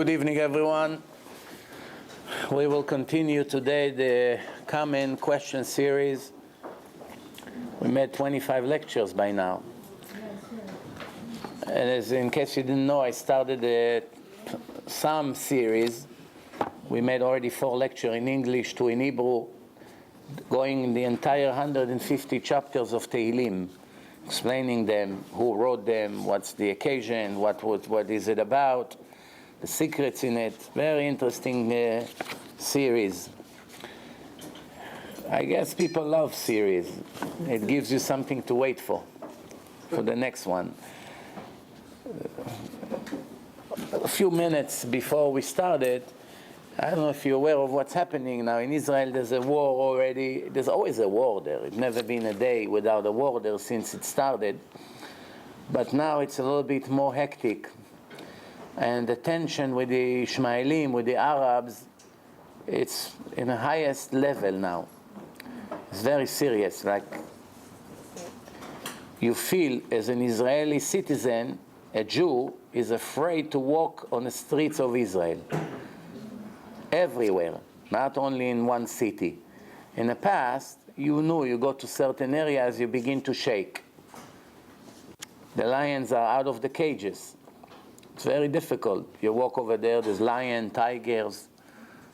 Good evening, everyone. We will continue today the Common Question series. We made 25 lectures by now. And as in case you didn't know, I started a Psalm series. We made already 4 lectures in English, 2 in Hebrew, going in the entire 150 chapters of Tehillim, explaining them, who wrote them, what's the occasion, what is it about, the secrets in it. Very interesting series. I guess people love series. It gives you something to wait for the next one. A few minutes before we started, I don't know if you're aware of what's happening now. In Israel, there's a war already. There's always a war there. It's never been a day without a war there since it started. But now it's a little bit more hectic. And the tension with the Ishmaelim, with the Arabs, it's in the highest level now. It's very serious. Like, you feel as an Israeli citizen, a Jew is afraid to walk on the streets of Israel. Everywhere, not only in one city. In the past, you knew you go to certain areas, you begin to shake. The lions are out of the cages. It's very difficult. You walk over there, there's lions, tigers,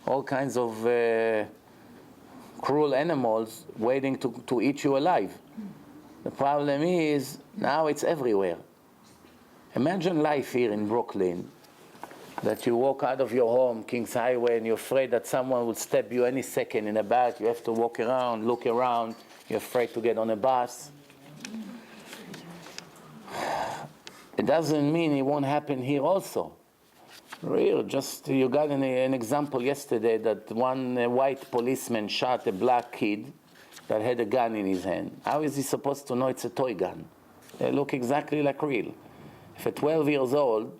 all kinds of cruel animals waiting to eat you alive. The problem is, now it's everywhere. Imagine life here in Brooklyn, that you walk out of your home, King's Highway, and you're afraid that someone will stab you any second in the back. You have to walk around, look around. You're afraid to get on a bus. It doesn't mean it won't happen here also. Real, just you got an example yesterday that one white policeman shot a black kid that had a gun in his hand. How is he supposed to know it's a toy gun? They look exactly like real. If a 12 years old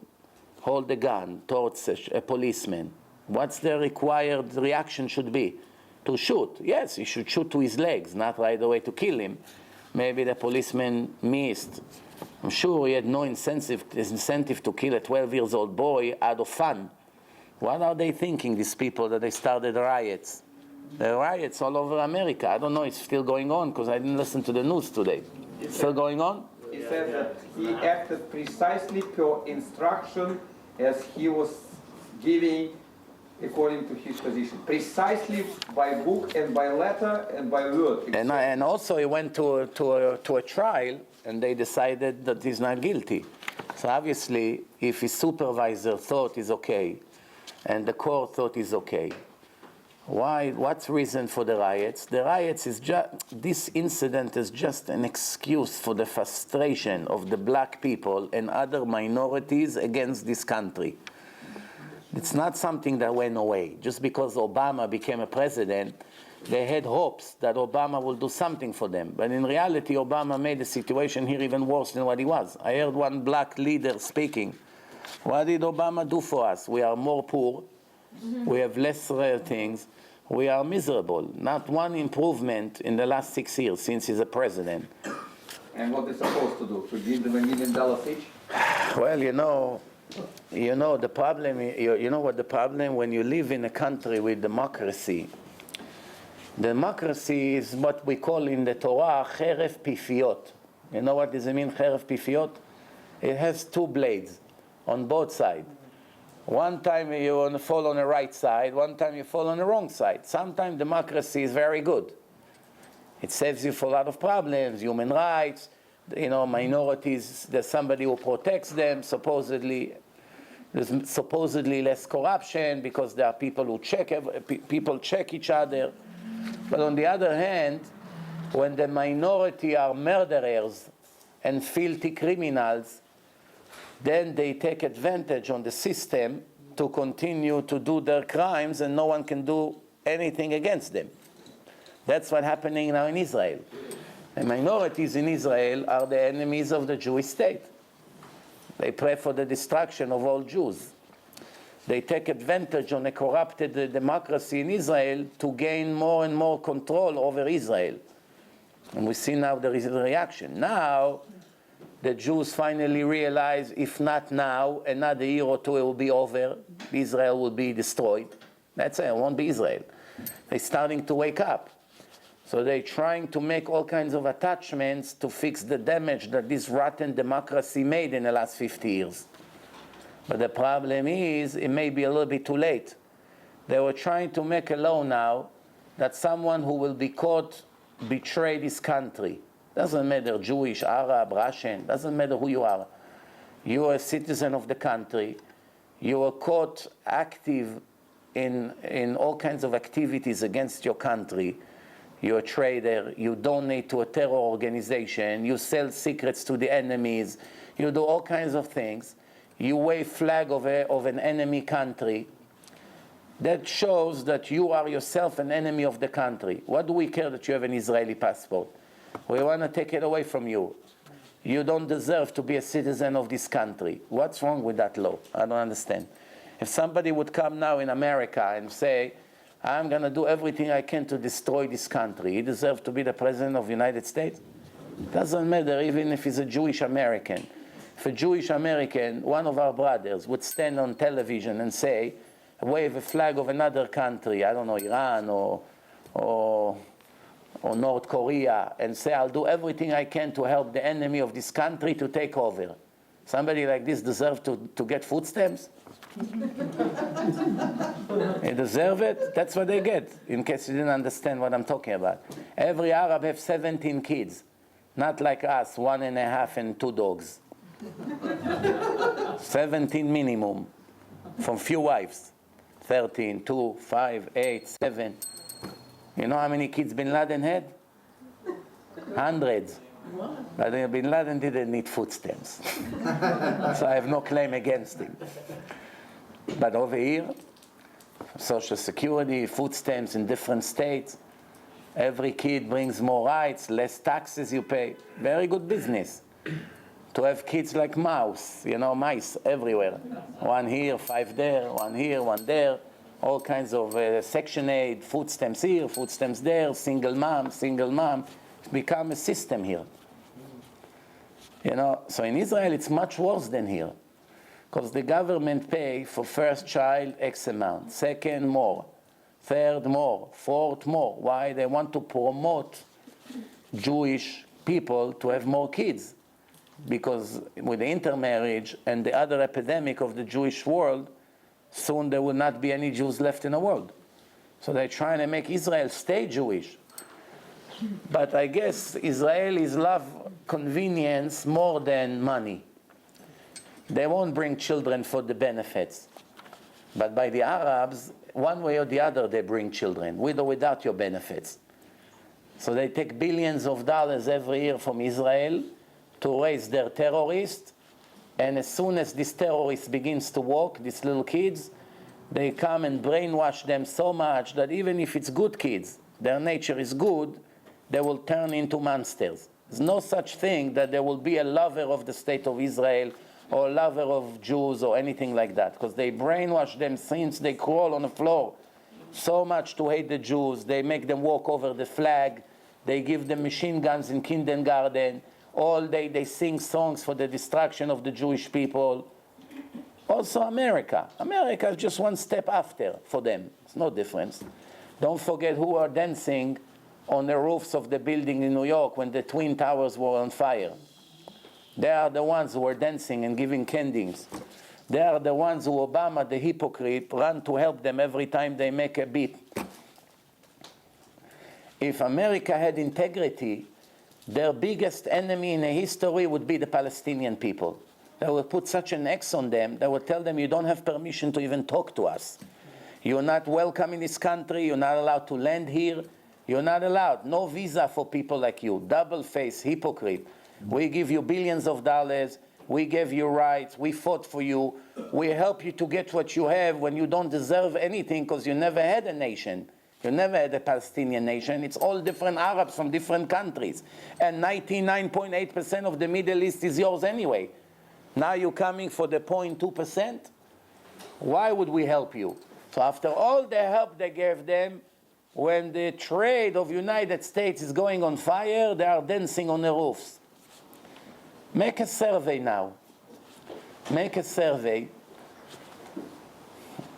hold a gun towards a policeman, what's the required reaction should be? To shoot. Yes, he should shoot to his legs, not right away to kill him. Maybe the policeman missed. I'm sure he had no incentive to kill a 12-year-old boy out of fun. What are they thinking, these people, that they started riots? There are riots all over America. I don't know, it's still going on because I didn't listen to the news today. It's still going on? He said that he acted precisely per instruction as he was giving according to his position. Precisely by book and by letter and by word. And also he went to a trial and they decided that he's not guilty. So obviously, if his supervisor thought he's okay and the court thought he's okay, why? What's the reason for the riots? The riots is just, this incident is just an excuse for the frustration of the black people and other minorities against this country. It's not something that went away. Just because Obama became a president, they had hopes that Obama will do something for them. But in reality, Obama made the situation here even worse than what it was. I heard one black leader speaking. What did Obama do for us? We are more poor. We have less rare things. We are miserable. Not one improvement in the last 6 years since he's a president. And what they're supposed to do? To give them $1 million each? Well, you know the problem. You know what the problem? When you live in a country with democracy, democracy is what we call in the Torah cheref pifiot. You know what does it mean, cheref pifiot? It has 2 blades on both sides. One time you want to fall on the right side, one time you fall on the wrong side. Sometimes democracy is very good. It saves you from a lot of problems, human rights, minorities, there's somebody who protects them, there's supposedly less corruption because there are people who check each other. But on the other hand, when the minority are murderers and filthy criminals, then they take advantage on the system to continue to do their crimes and no one can do anything against them. That's what's happening now in Israel. The minorities in Israel are the enemies of the Jewish state. They pray for the destruction of all Jews. They take advantage on a corrupted democracy in Israel to gain more and more control over Israel. And we see now there is a reaction. Now, the Jews finally realize, if not now, another year or two it will be over, Israel will be destroyed. That's it, it won't be Israel. They're starting to wake up. So they're trying to make all kinds of attachments to fix the damage that this rotten democracy made in the last 50 years. But the problem is, it may be a little bit too late. They were trying to make a law now that someone who will be caught betray this country, doesn't matter Jewish, Arab, Russian, doesn't matter who you are. You are a citizen of the country. You are caught active in all kinds of activities against your country. You're a traitor, you donate to a terror organization, you sell secrets to the enemies, you do all kinds of things. You wave flag of an enemy country. That shows that you are yourself an enemy of the country. What do we care that you have an Israeli passport? We want to take it away from you. You don't deserve to be a citizen of this country. What's wrong with that law? I don't understand. If somebody would come now in America and say, I'm going to do everything I can to destroy this country, he deserves to be the president of the United States? It doesn't matter even if he's a Jewish American. If a Jewish American, one of our brothers, would stand on television and say, wave a flag of another country, I don't know, Iran or North Korea, and say, I'll do everything I can to help the enemy of this country to take over. Somebody like this deserves to get food stamps? They deserve it? That's what they get, in case you didn't understand what I'm talking about. Every Arab has 17 kids, not like us, 1.5 and 2 dogs. 17 minimum, from few wives. 13, 2, 5, 8, 7. You know how many kids Bin Laden had? Hundreds. But Bin Laden didn't need food stamps. So I have no claim against him. But over here, Social Security, food stamps in different states. Every kid brings more rights, less taxes you pay. Very good business. To have kids like mouse, mice everywhere. One here, 5 there, one here, one there. All kinds of Section 8, food stamps here, food stamps there, single mom. It's become a system here. So in Israel it's much worse than here. Because the government pay for first child X amount, second more, third more, fourth more. Why? They want to promote Jewish people to have more kids. Because with the intermarriage and the other epidemic of the Jewish world, soon there will not be any Jews left in the world. So they're trying to make Israel stay Jewish. But I guess Israelis love convenience more than money. They won't bring children for the benefits. But by the Arabs, one way or the other, they bring children, with or without your benefits. So they take billions of dollars every year from Israel to raise their terrorists. And as soon as this terrorist begins to walk, these little kids, they come and brainwash them so much that even if it's good kids, their nature is good, they will turn into monsters. There's no such thing that there will be a lover of the state of Israel or a lover of Jews or anything like that, because they brainwash them since they crawl on the floor so much to hate the Jews. They make them walk over the flag. They give them machine guns in kindergarten. All day they sing songs for the destruction of the Jewish people. Also America. America is just one step after for them. It's no difference. Don't forget who are dancing on the roofs of the building in New York when the Twin Towers were on fire. They are the ones who were dancing and giving candies. They are the ones who Obama, the hypocrite, ran to help them every time they make a beat. If America had integrity, their biggest enemy in history would be the Palestinian people. They would put such an X on them, they would tell them, you don't have permission to even talk to us. You're not welcome in this country, you're not allowed to land here, you're not allowed. No visa for people like you. Double-faced hypocrite. We give you billions of dollars, we gave you rights, we fought for you, we help you to get what you have when you don't deserve anything because you never had a nation. You never had a Palestinian nation. It's all different Arabs from different countries. And 99.8% of the Middle East is yours anyway. Now you're coming for the 0.2%? Why would we help you? So after all the help they gave them, when the trade of United States is going on fire, they are dancing on the roofs. Make a survey now. Make a survey.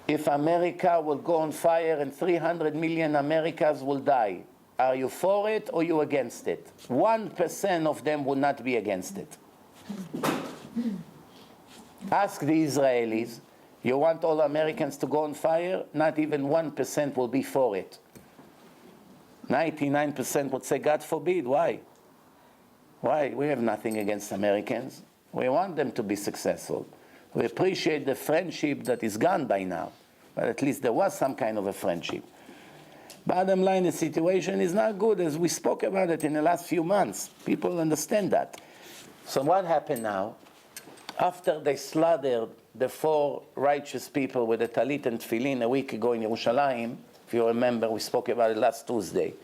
If America will go on fire and 300 million Americans will die, are you for it or you against it? 1% of them will not be against it. Ask the Israelis, you want all Americans to go on fire? Not even 1% will be for it. 99% would say, God forbid. Why? Why? We have nothing against Americans. We want them to be successful. We appreciate the friendship that is gone by now. But at least there was some kind of a friendship. Bottom line, the situation is not good, as we spoke about it in the last few months. People understand that. So what happened now? After they slaughtered the 4 righteous people with the talit and tefillin a week ago in Yerushalayim, if you remember, we spoke about it last Tuesday.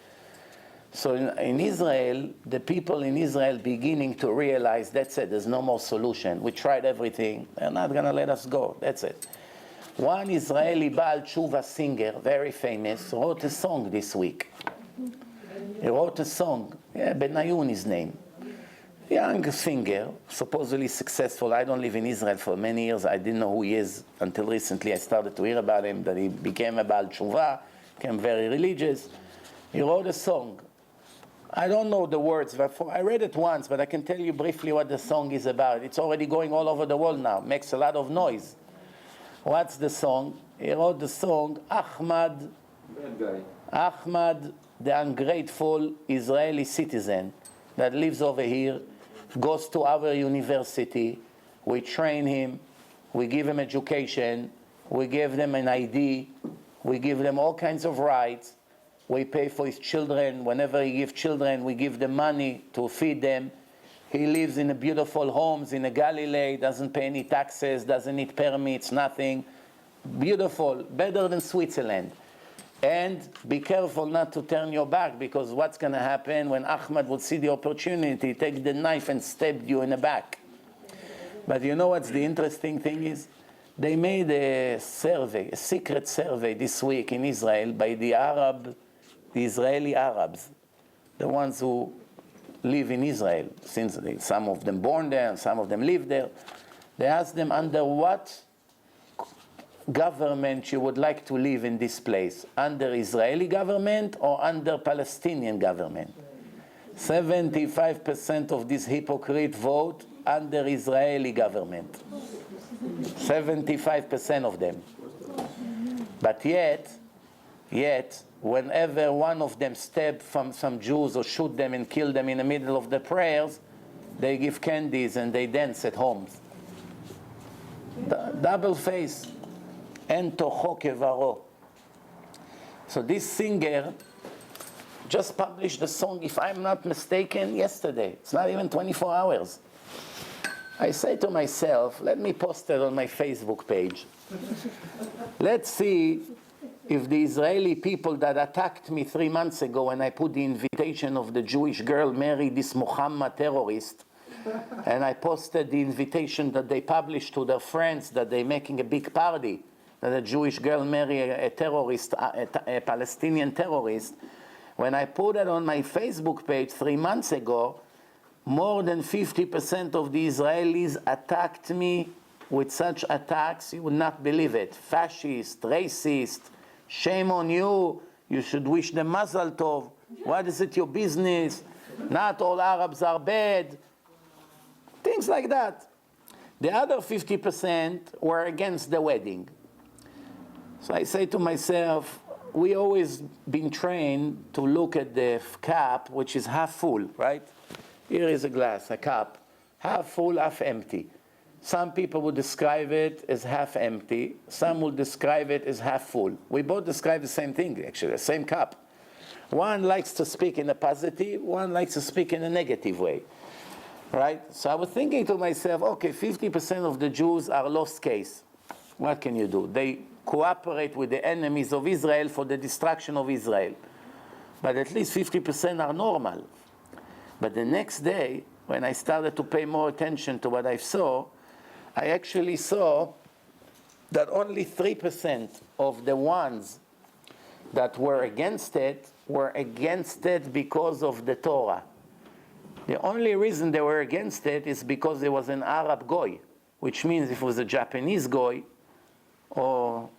So in Israel, the people in Israel beginning to realize, that's it, there's no more solution. We tried everything, they're not going to let us go, that's it. One Israeli Baal Tshuva singer, very famous, wrote a song this week. He wrote a song, Benayoun his name. Young singer, supposedly successful. I don't live in Israel for many years. I didn't know who he is until recently. I started to hear about him, that he became a Baal Tshuva, became very religious. He wrote a song. I don't know the words. I read it once, but I can tell you briefly what the song is about. It's already going all over the world now. Makes a lot of noise. What's the song? He wrote the song, Ahmad, the ungrateful Israeli citizen that lives over here, goes to our university, we train him, we give him education, we give them an ID, we give them all kinds of rights, we pay for his children. Whenever he gives children, we give them money to feed them. He lives in a beautiful homes in a Galilee, doesn't pay any taxes, doesn't need permits, nothing. Beautiful, better than Switzerland. And be careful not to turn your back, because what's going to happen when Ahmad would see the opportunity, take the knife and stab you in the back. But you know what's the interesting thing is? They made a survey, a secret survey this week in Israel by the Israeli Arabs, the ones who live in Israel, since some of them born there, some of them live there. They asked them, under what government you would like to live in this place, under Israeli government or under Palestinian government? 75% of this hypocrite vote under Israeli government. 75% of them. But yet, whenever one of them stab from some Jews or shoot them and kill them in the middle of the prayers, they give candies and they dance at homes. Double face. En tocho kevaro. So this singer just published the song, if I'm not mistaken, yesterday. It's not even 24 hours. I say to myself, let me post it on my Facebook page. Let's see if the Israeli people that attacked me 3 months ago when I put the invitation of the Jewish girl marry this Muhammad terrorist, and I posted the invitation that they published to their friends that they're making a big party, that a Jewish girl marry a terrorist, a Palestinian terrorist. When I put it on my Facebook page 3 months ago, more than 50% of the Israelis attacked me with such attacks, you would not believe it. Fascist, racist, shame on you, you should wish them Mazal Tov. What is it your business? Not all Arabs are bad. Things like that. The other 50% were against the wedding. So I say to myself, we always been trained to look at the cup, which is half full, right? Here is a glass, a cup, half full, half empty. Some people would describe it as half empty. Some would describe it as half full. We both describe the same thing, actually, the same cup. One likes to speak in a positive, one likes to speak in a negative way, right? So I was thinking to myself, okay, 50% of the Jews are lost case. What can you do? They cooperate with the enemies of Israel for the destruction of Israel. But at least 50% are normal. But the next day, when I started to pay more attention to what I saw, I actually saw that only 3% of the ones that were against it because of the Torah. The only reason they were against it is because it was an Arab goy, which means if it was a Japanese goy, or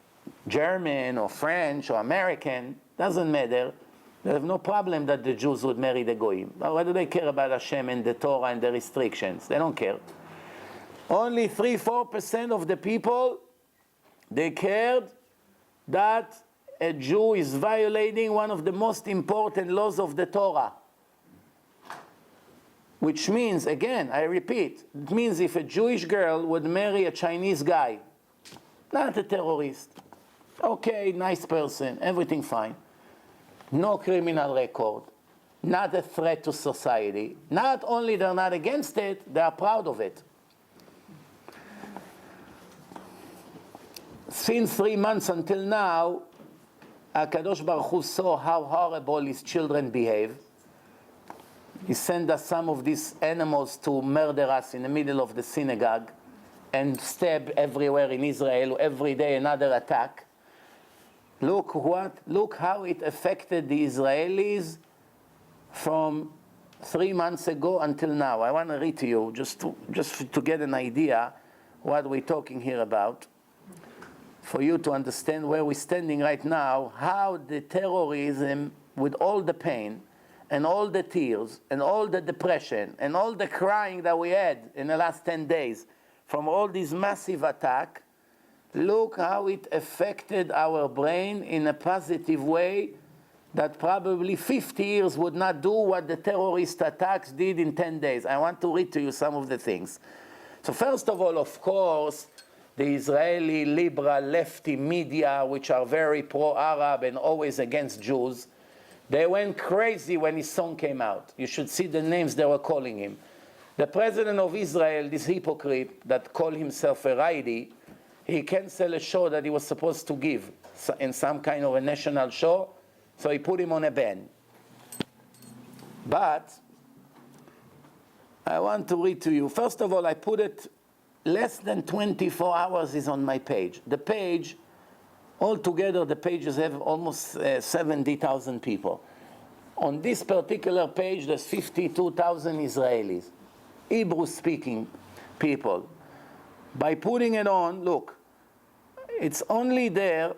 German, or French, or American, doesn't matter. They have no problem that the Jews would marry the goyim. But what do they care about Hashem and the Torah and the restrictions? They don't care. Only 3-4% of the people, they cared that a Jew is violating one of the most important laws of the Torah. Which means, again, I repeat, it means if a Jewish girl would marry a Chinese guy, not a terrorist, okay, nice person, everything fine, no criminal record, not a threat to society, not only they're not against it, they are proud of it. Since 3 months until now, HaKadosh Baruch Hu saw how horrible his children behave. He sent us some of these animals to murder us in the middle of the synagogue and stab everywhere in Israel, every day another attack. Look how it affected the Israelis from 3 months ago until now. I want to read to you, just to get an idea what we're talking here about, for you to understand where we're standing right now, how the terrorism, with all the pain, and all the tears, and all the depression, and all the crying that we had in the last 10 days from all this massive attack, look how it affected our brain in a positive way that probably 50 years would not do what the terrorist attacks did in 10 days. I want to read to you some of the things. So first of all, of course, the Israeli liberal lefty media, which are very pro-Arab and always against Jews, they went crazy when his song came out. You should see the names they were calling him. The president of Israel, this hypocrite that called himself a righty, he canceled a show that he was supposed to give in some kind of a national show, so he put him on a ban. But I want to read to you. First of all, I put it less than 24 hours is on my page. The page, altogether, the pages have almost 70,000 people. On this particular page, there's 52,000 Israelis, Hebrew-speaking people. By putting it on, look, it's only there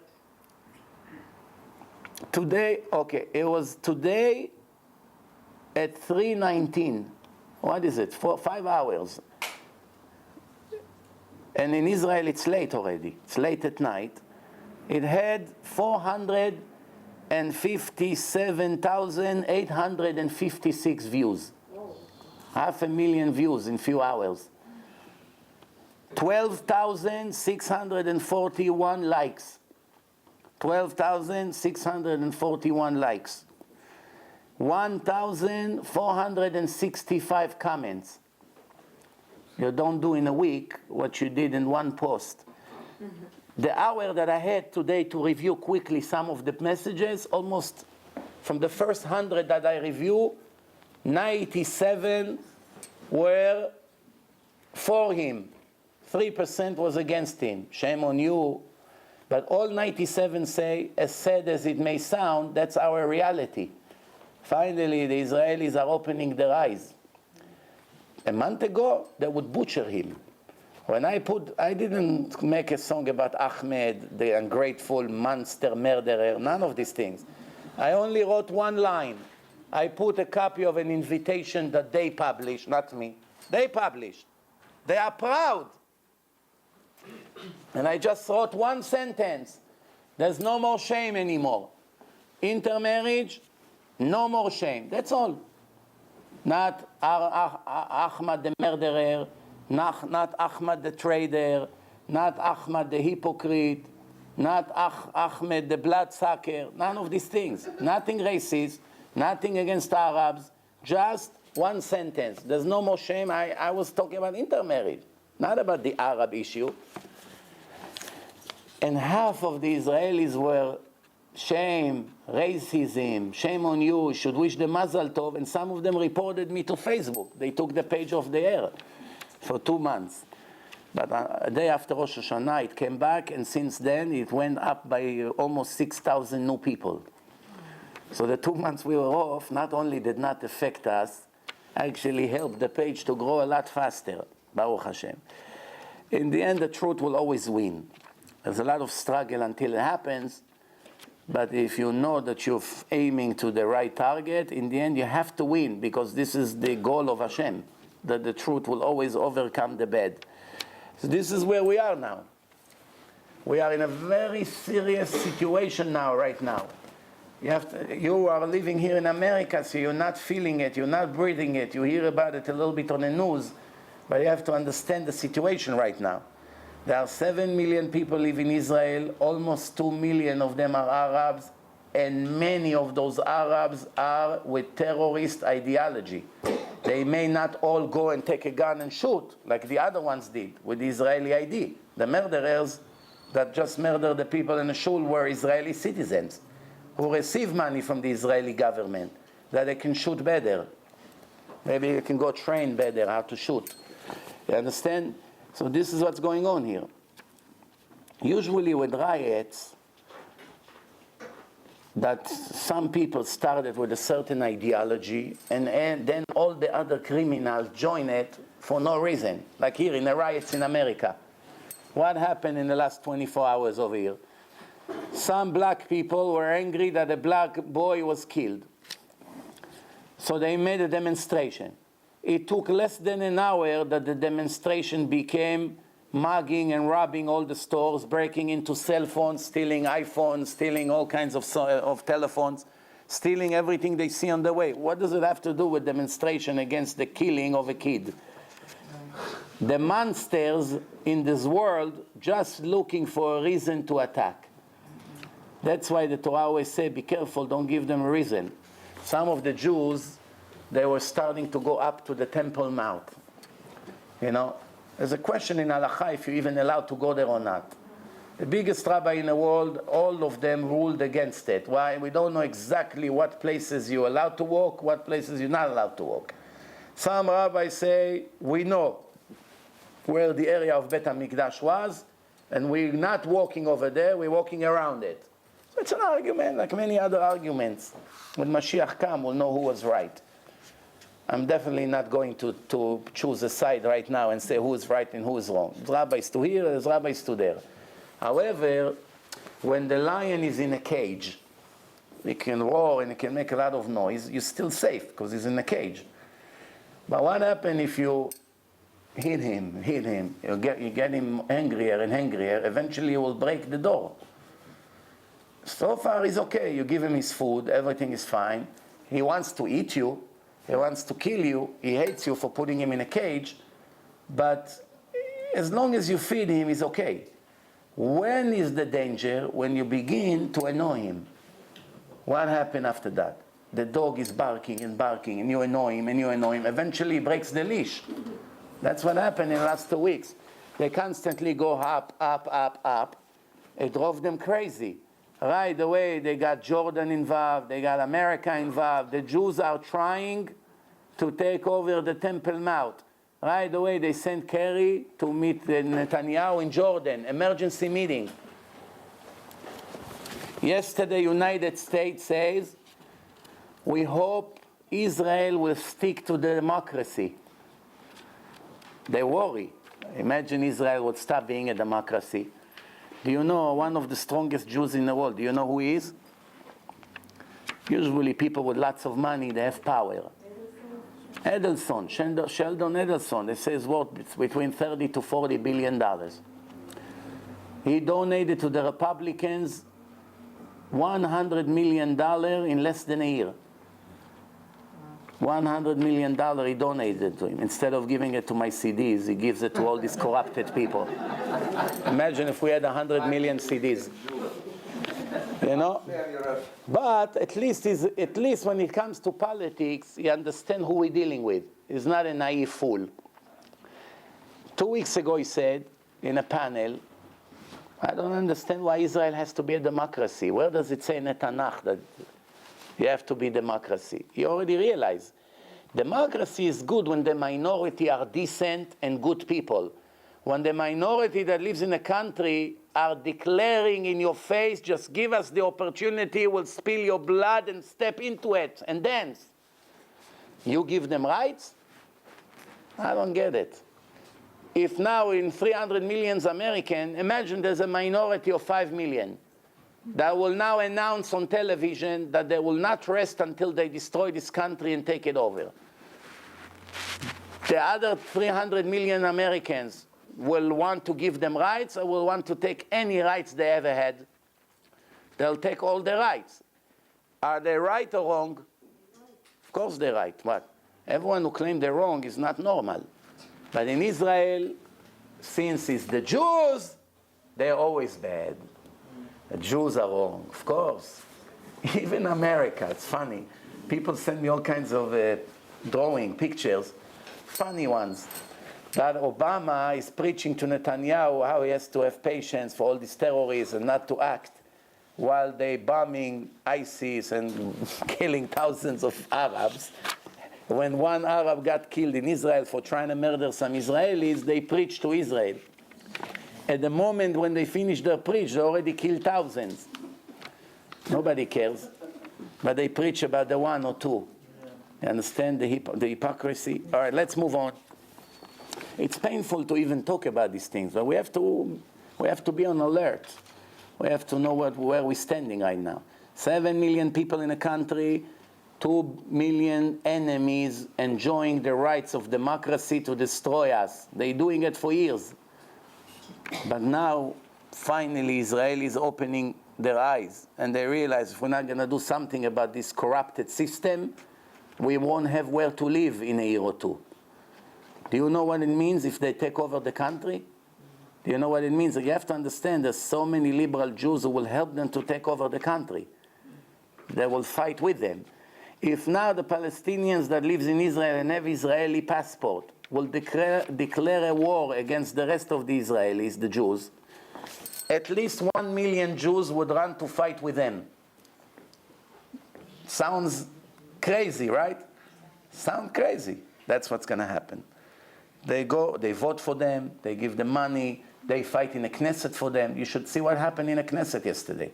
today. Okay, it was today at 3:19. What is it? 5 hours. And in Israel, it's late already. It's late at night. It had 457,856 views. 500,000 views in few hours. 12,641 likes. 12,641 likes. 1,465 comments. You don't do in a week what you did in one post. The hour that I had today to review quickly some of the messages, almost from the first 100 that I review, 97 were for him. 3% was against him. Shame on you. But all 97 say, as sad as it may sound, that's our reality. Finally, the Israelis are opening their eyes. A month ago, they would butcher him. When I didn't make a song about Ahmed, the ungrateful monster murderer, none of these things. I only wrote one line. I put a copy of an invitation that they published, not me. They published. They are proud. And I just wrote one sentence. There's no more shame anymore. Intermarriage, no more shame. That's all. Not Ahmad the murderer, not Ahmad the trader, not Ahmad the hypocrite, not Ahmed the bloodsucker, none of these things. Nothing racist, nothing against Arabs, just one sentence. There's no more shame. I was talking about intermarriage, not about the Arab issue. And half of the Israelis were shame, racism, shame on you, should wish the Mazal Tov, and some of them reported me to Facebook. They took the page off the air for 2 months. But a day after Rosh Hashanah, it came back, and since then, it went up by almost 6,000 new people. So the 2 months we were off not only did not affect us, actually help the page to grow a lot faster, Baruch Hashem. In the end, the truth will always win. There's a lot of struggle until it happens, but if you know that you're aiming to the right target, in the end you have to win, because this is the goal of Hashem, that the truth will always overcome the bad. So this is where we are now. We are in a very serious situation now, right now. You are living here in America, so you're not feeling it, you're not breathing it. You hear about it a little bit on the news, but you have to understand the situation right now. There are 7 million people live in Israel, almost 2 million of them are Arabs, and many of those Arabs are with terrorist ideology. They may not all go and take a gun and shoot, like the other ones did with the Israeli ID. The murderers that just murdered the people in the shul were Israeli citizens who receive money from the Israeli government, that they can shoot better. Maybe they can go train better how to shoot. You understand? So this is what's going on here. Usually with riots, that some people started with a certain ideology, and then all the other criminals join it for no reason. Like here in the riots in America. What happened in the last 24 hours over here? Some black people were angry that a black boy was killed. So they made a demonstration. It took less than an hour that the demonstration became mugging and robbing all the stores, breaking into cell phones, stealing iPhones, stealing all kinds of telephones, stealing everything they see on the way. What does it have to do with demonstration against the killing of a kid? The monsters in this world just looking for a reason to attack. That's why the Torah always say, be careful, don't give them a reason. Some of the Jews, they were starting to go up to the Temple Mount. You know, there's a question in halakha if you're even allowed to go there or not. The biggest rabbi in the world, all of them ruled against it. Why? We don't know exactly what places you're allowed to walk, what places you're not allowed to walk. Some rabbis say, we know where the area of Bet HaMikdash was, and we're not walking over there, we're walking around it. So it's an argument, like many other arguments. When Mashiach comes, we'll know who was right. I'm definitely not going to choose a side right now and say who is right and who is wrong. There's rabbis to here, there's rabbis to there. However, when the lion is in a cage, he can roar and he can make a lot of noise, you're still safe because he's in a cage. But what happens if you hit him, you get him angrier and angrier, eventually you will break the door. So far he's okay, you give him his food, everything is fine. He wants to eat you, he wants to kill you, he hates you for putting him in a cage, but as long as you feed him, he's okay. When is the danger? When you begin to annoy him. What happens after that? The dog is barking and barking, and you annoy him, and you annoy him. Eventually he breaks the leash. That's what happened in the last 2 weeks. They constantly go up, up, up, up. It drove them crazy. Right away, they got Jordan involved, they got America involved. The Jews are trying to take over the Temple Mount. Right away, they sent Kerry to meet Netanyahu in Jordan, emergency meeting. Yesterday, United States says, we hope Israel will stick to the democracy. They worry. Imagine Israel would stop being a democracy. Do you know one of the strongest Jews in the world? Do you know who he is? Usually people with lots of money, they have power. Edelson, Sheldon Edelson, they say he's worth between 30 to 40 billion dollars. He donated to the Republicans $100 million in less than a year. $100 million he donated to him. Instead of giving it to my CDs, he gives it to all these corrupted people. Imagine if we had 100 million CDs. You know? But at least when it comes to politics, he understands who we're dealing with. He's not a naive fool. 2 weeks ago he said in a panel, I don't understand why Israel has to be a democracy. Where does it say in the Tanakh that you have to be democracy? You already realize democracy is good when the minority are decent and good people. When the minority that lives in a country are declaring in your face, just give us the opportunity, we'll spill your blood and step into it and dance. You give them rights? I don't get it. If now in 300 million American, imagine there's a minority of 5 million that will now announce on television that they will not rest until they destroy this country and take it over. The other 300 million Americans will want to give them rights or will want to take any rights they ever had. They'll take all the rights. Are they right or wrong? Of course they're right. What? Everyone who claims they're wrong is not normal. But in Israel, since it's the Jews, they're always bad. The Jews are wrong, of course. Even America, it's funny. People send me all kinds of drawing, pictures, funny ones. That Obama is preaching to Netanyahu how he has to have patience for all these terrorists and not to act while they're bombing ISIS and killing thousands of Arabs. When one Arab got killed in Israel for trying to murder some Israelis, they preached to Israel. At the moment when they finish their preach, they already killed thousands. Nobody cares. But they preach about the one or two. You understand the hypocrisy? All right, let's move on. It's painful to even talk about these things, but we have to be on alert. We have to know where we're standing right now. 7 million people in a country, 2 million enemies enjoying the rights of democracy to destroy us. They're doing it for years. But now, finally, Israel is opening their eyes, and they realize if we're not going to do something about this corrupted system, we won't have where to live in a year or two. Do you know what it means if they take over the country? Do you know what it means? You have to understand there's so many liberal Jews who will help them to take over the country. They will fight with them. If now the Palestinians that live in Israel and have Israeli passport will declare a war against the rest of the Israelis, the Jews, at least 1 million Jews would run to fight with them. Sounds crazy, right? Sounds crazy. That's what's going to happen. They go, they vote for them, they give them money, they fight in a Knesset for them. You should see what happened in a Knesset yesterday.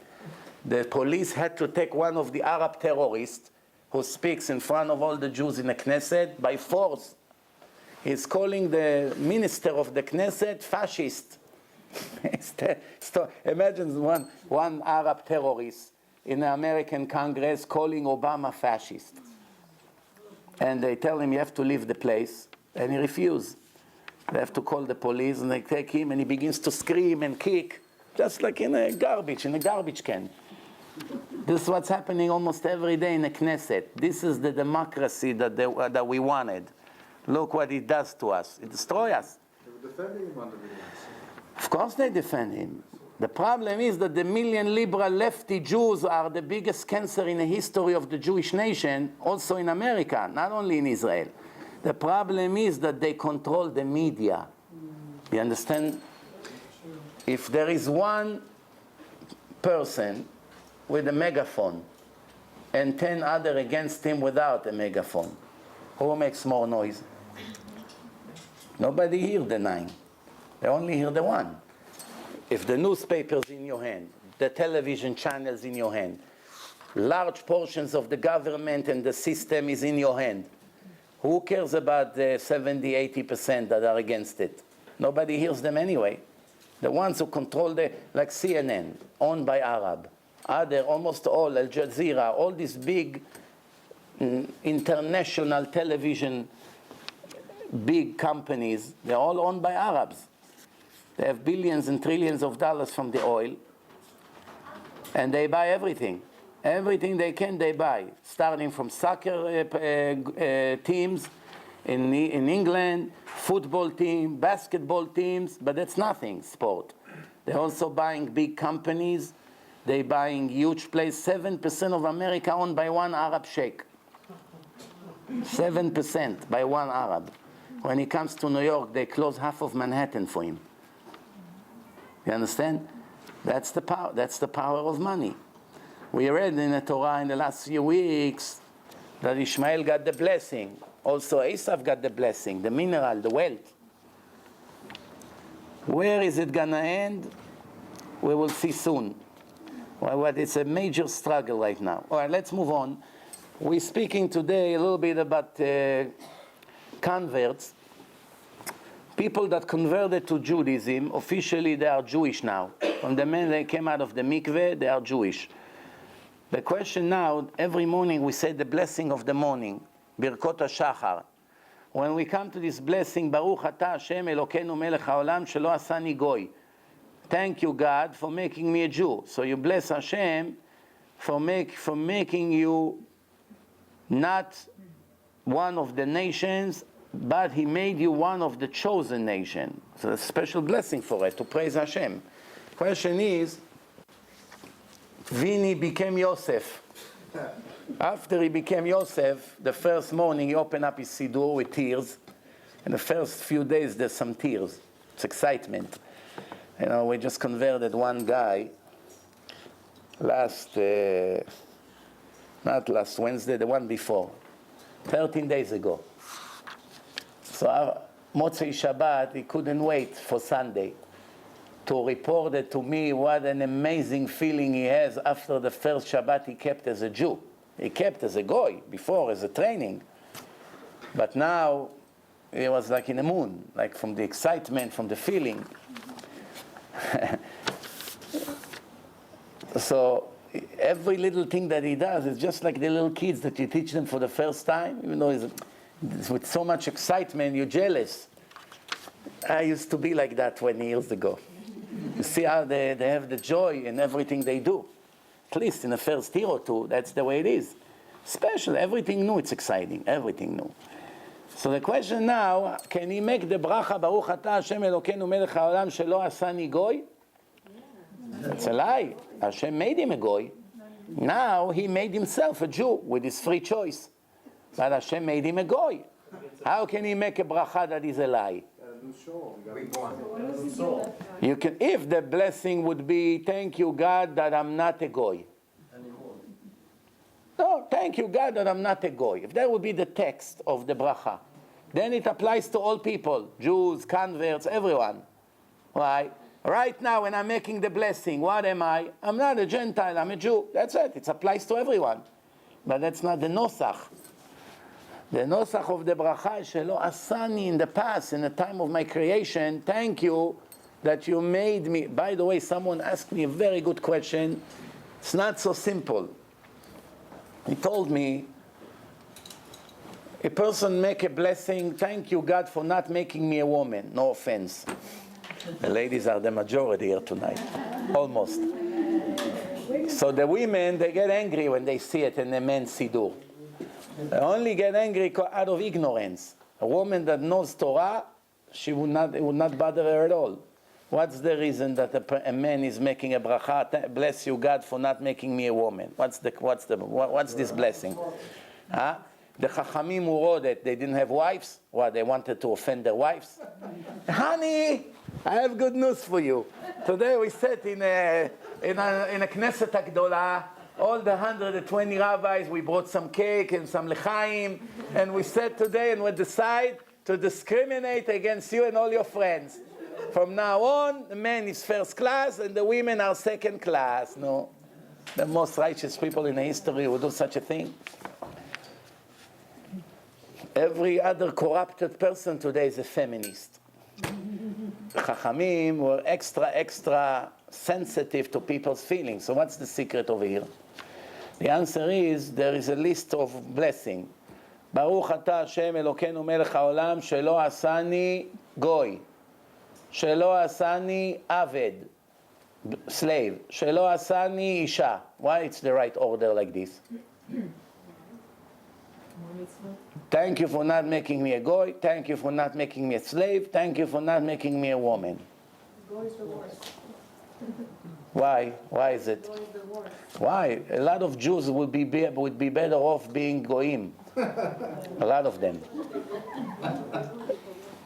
The police had to take one of the Arab terrorists who speaks in front of all the Jews in the Knesset by force. He's calling the minister of the Knesset fascist. Imagine one Arab terrorist in the American Congress calling Obama fascist. And they tell him you have to leave the place, and he refuses. They have to call the police, and they take him, and he begins to scream and kick, just like in a garbage can. This is what's happening almost every day in the Knesset. This is the democracy that we wanted. Look what it does to us. It destroys us. They were defending him under the Riots. Of course they defend him. The problem is that the million liberal lefty Jews are the biggest cancer in the history of the Jewish nation, also in America, not only in Israel. The problem is that they control the media. You understand? If there is one person with a megaphone and 10 other against him without a megaphone, who makes more noise? Nobody hears the 9. They only hear the 1. If the newspaper's in your hand, the television channel's in your hand, large portions of the government and the system is in your hand, who cares about the 70-80% that are against it? Nobody hears them anyway. The ones who control like CNN, owned by Arab, almost all, Al Jazeera, all these big international television, big companies, they're all owned by Arabs. They have billions and trillions of dollars from the oil, and they buy everything. Everything they can, they buy, starting from soccer teams in England, football team, basketball teams, but that's nothing, sport. They're also buying big companies. They're buying huge places. 7% of America owned by one Arab sheikh. 7% by one Arab. When he comes to New York, they close half of Manhattan for him. You understand? That's the power. That's the power of money. We read in the Torah in the last few weeks that Ishmael got the blessing. Also Esau got the blessing, the mineral, the wealth. Where is it going to end? We will see soon. Well, it's a major struggle right now. All right, let's move on. We're speaking today a little bit about converts. People that converted to Judaism, officially they are Jewish now. From the moment they came out of the mikveh, they are Jewish. The question now, every morning we say the blessing of the morning, Birkot HaShachar. When we come to this blessing, Baruch Atah Hashem Elokeinu Melech HaOlam Shelo Asani Goy. Thank you, God, for making me a Jew. So you bless Hashem for making you not one of the nations, but He made you one of the chosen nation. So a special blessing for it, to praise Hashem. Question is, Vini became Yosef. After he became Yosef, the first morning he opened up his Siddur with tears. In the first few days there's some tears. It's excitement. You know, we just converted one guy not last Wednesday, the one before, 13 days ago. So Motzei Shabbat, he couldn't wait for Sunday to report it to me what an amazing feeling he has after the first Shabbat he kept as a Jew. He kept as a goy before, as a training. But now, he was like in the moon, like from the excitement, from the feeling. So, every little thing that he does is just like the little kids that you teach them for the first time, even though it's with so much excitement, you're jealous. I used to be like that 20 years ago. You see how they have the joy in everything they do. At least in the first year or two, that's the way it is. Special, everything new, it's exciting, everything new. So the question now, can he make the bracha, Baruch Atah Hashem Elokeinu Melech HaOlam Shelo Asani Goy? That's a lie. Hashem made him a goy. Now he made himself a Jew with his free choice. But Hashem made him a goy. How can he make a bracha that is a lie? You can, if the blessing would be, thank you God that I'm not a goy. No, thank you God that I'm not a goy. If that would be the text of the bracha, then it applies to all people, Jews, converts, everyone. Why? Right now when I'm making the blessing, what am I? I'm not a Gentile, I'm a Jew. That's it, it applies to everyone. But that's not the nosach. The nosach of the bracha is Shelo Asani in the past, in the time of my creation. Thank you that you made me. By the way, someone asked me a very good question. It's not so simple. He told me, a person make a blessing, thank you God for not making me a woman. No offense. The ladies are the majority here tonight. Almost. So the women, they get angry when they see it in the men's siddur. They only get angry out of ignorance. A woman that knows Torah, it would not bother her at all. What's the reason that a man is making a bracha? Bless you, God, for not making me a woman. What's this blessing? Huh? The Chachamim who wrote it, they didn't have wives. What? They wanted to offend their wives. Honey, I have good news for you. Today we sat in a Knesset Agdola. All the 120 rabbis, we brought some cake and some lechaim, and we said today and we decide to discriminate against you and all your friends. From now on, the man is first class and the women are second class. No, the most righteous people in the history would do such a thing. Every other corrupted person today is a feminist. Chachamim were extra sensitive to people's feelings. So what's the secret over here? The answer is, there is a list of blessing. Baruch Atah Hashem Elokeinu Melech HaOlam Shelo Asani Goy. Shelo Asani Aved. Slave. Shelo Asani Isha. Why it's the right order like this? Thank you for not making me a goy. Thank you for not making me a slave. Thank you for not making me a woman. Goy is the worst. Why? Why is it? Goy is the worst. Why? A lot of Jews would be better off being goyim. A lot of them.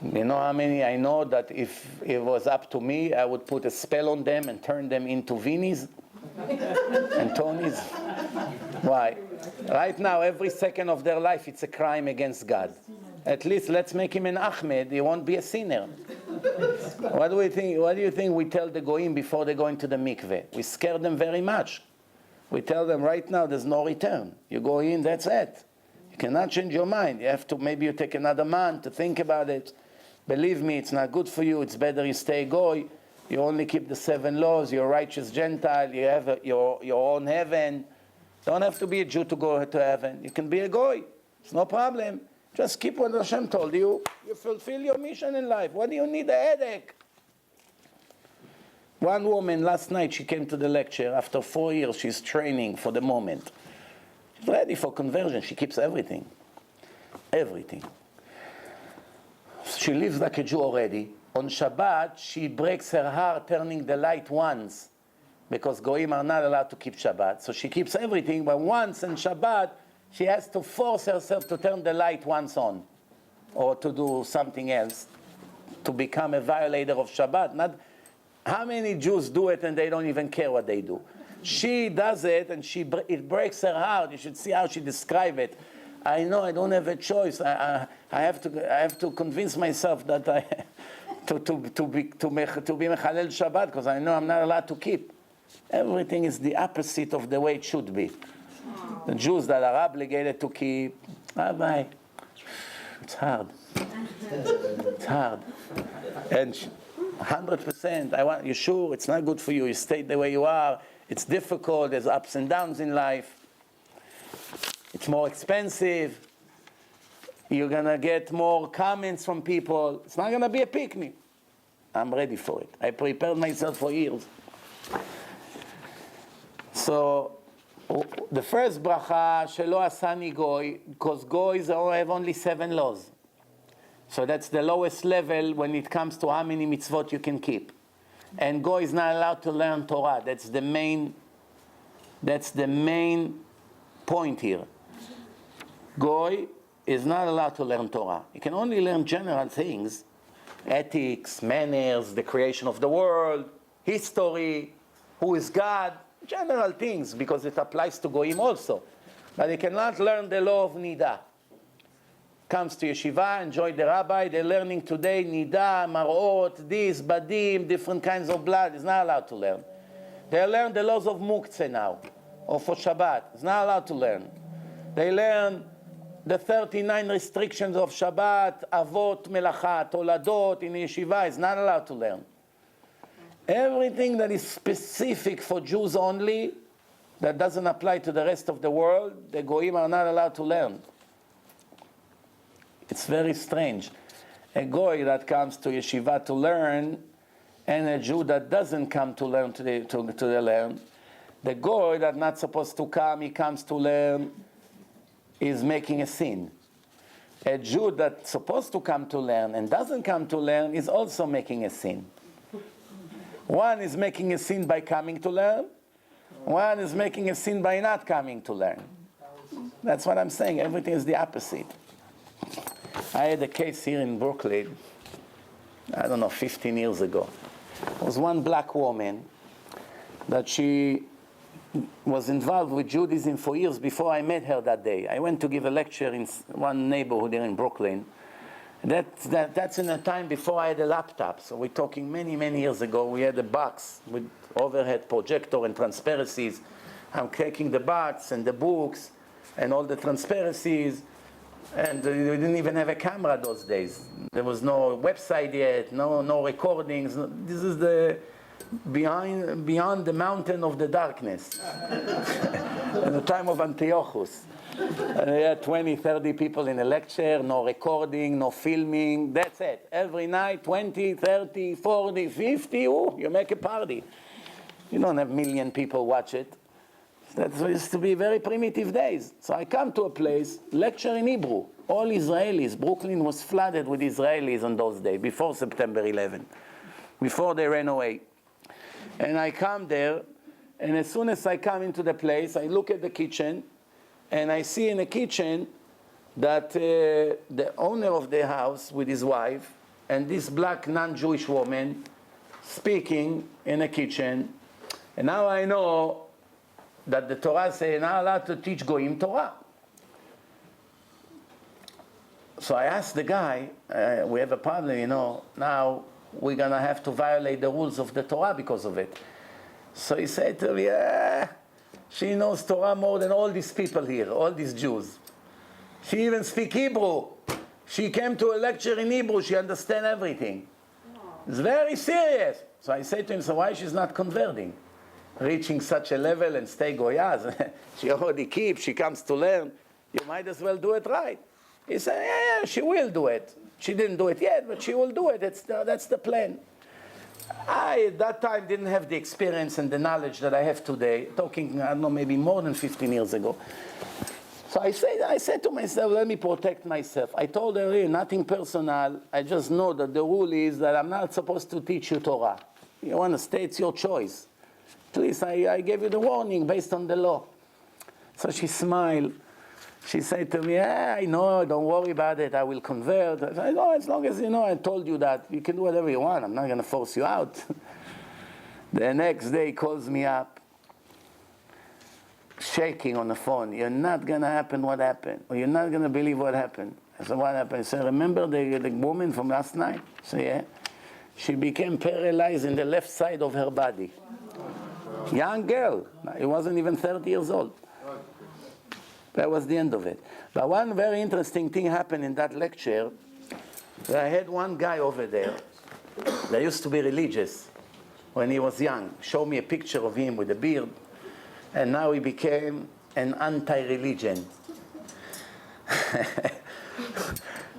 You know how many I know that if it was up to me, I would put a spell on them and turn them into Vinnies and Tonys? Why? Right now, every second of their life, it's a crime against God. At least let's make him an Ahmed. He won't be a sinner. What do you think we tell the goyim before they go into the mikveh? We scare them very much. We tell them right now there's no return. You go in, that's it. You cannot change your mind. You have to, maybe you take another month to think about it. Believe me, it's not good for you. It's better you stay goy. You only keep the 7 laws. You're a righteous Gentile. You have your own heaven. Don't have to be a Jew to go to heaven. You can be a goy. It's no problem. Just keep what Hashem told you. You fulfill your mission in life. What do you need a headache? One woman, last night, she came to the lecture. After 4 years, she's training for the moment. She's ready for conversion. She keeps everything. Everything. She lives like a Jew already. On Shabbat, she breaks her heart turning the light once, because Goyim are not allowed to keep Shabbat. So she keeps everything, but once on Shabbat, she has to force herself to turn the light once on, or to do something else, to become a violator of Shabbat. Not how many Jews do it and they don't even care what they do. She does it, and it breaks her heart. You should see how she describes it. I know I don't have a choice. I have to convince myself that to be mechalel Shabbat, because I know I'm not allowed to keep. Everything is the opposite of the way it should be. The Jews that are obligated to keep, Rabbi, it's hard. It's hard. And 100%, you sure it's not good for you? You stay the way you are. It's difficult. There's ups and downs in life. It's more expensive. You're going to get more comments from people. It's not going to be a picnic. I'm ready for it. I prepared myself for years. So, the first bracha, Shelo asani goy, because goys have only 7 laws. So that's the lowest level when it comes to how many mitzvot you can keep. And goy is not allowed to learn Torah. That's the main point here. Goy is not allowed to learn Torah. He can only learn general things, ethics, manners, the creation of the world, history, who is God, general things, because it applies to Goyim also. But he cannot learn the law of Nida. Comes to yeshiva, enjoy the rabbi, they're learning today Nida, Marot, this, Badim, different kinds of blood. He's not allowed to learn. They learn the laws of Muktzeh now, or for Shabbat. He's not allowed to learn. They learn the 39 restrictions of Shabbat, Avot, Melacha, Toladot, in yeshiva. He's not allowed to learn. Everything that is specific for Jews only, that doesn't apply to the rest of the world, the Goyim are not allowed to learn. It's very strange. A Goy that comes to yeshiva to learn, and a Jew that doesn't come to learn to learn. The Goy that not supposed to come, he comes to learn, is making a sin. A Jew that's supposed to come to learn and doesn't come to learn is also making a sin. One is making a sin by coming to learn. One is making a sin by not coming to learn. That's what I'm saying. Everything is the opposite. I had a case here in Brooklyn, 15 years ago. There was one black woman that she was involved with Judaism for years before I met her that day. I went to give a lecture in one neighborhood here in Brooklyn. That's in a time before I had a laptop. So we're talking many, many years ago. We had a box with overhead projector and transparencies. I'm taking the box and the books and all the transparencies. And we didn't even have a camera those days. There was no website yet, no recordings. This is the beyond the mountain of the darkness. At the time of Antiochus. And we had 20, 30 people in a lecture, no recording, no filming, that's it. Every night, 20, 30, 40, 50, you make a party. You don't have a million people watch it. That used to be very primitive days. So I come to a place, lecture in Hebrew, all Israelis. Brooklyn was flooded with Israelis on those days, before September 11, before they ran away. And I come there, and as soon as I come into the place, I look at the kitchen, and I see in the kitchen that the owner of the house with his wife and this black non-Jewish woman speaking in the kitchen. And now I know that the Torah says not allowed to teach Goyim Torah. So I asked the guy, we have a problem, now we're going to have to violate the rules of the Torah because of it. So he said to me, She knows Torah more than all these people here, all these Jews. She even speaks Hebrew. She came to a lecture in Hebrew. She understands everything. It's very serious. So I say to him, so why she's not converting? Reaching such a level and stay Goyaz. She already keeps, she comes to learn. You might as well do it right. He said, yeah, she will do it. She didn't do it yet, but she will do it. That's the plan. I, at that time, didn't have the experience and the knowledge that I have today. Talking, I don't know, maybe more than 15 years ago. So I said to myself, let me protect myself. I told her, hey, nothing personal. I just know that the rule is that I'm not supposed to teach you Torah. You want to stay, it's your choice. At least I gave you the warning based on the law. So she smiled. She said to me, I know, don't worry about it, I will convert. I said, no, as long as you know, I told you that, you can do whatever you want, I'm not going to force you out. The next day he calls me up, shaking on the phone. You're not going to happen what happened, or you're not going to believe what happened. I said, what happened? He said, remember the woman from last night? I said, yeah. She became paralyzed in the left side of her body. Young girl, he wasn't even 30 years old. That was the end of it. But one very interesting thing happened in that lecture. I had one guy over there that used to be religious when he was young. Showed me a picture of him with a beard. And now he became an anti-religion.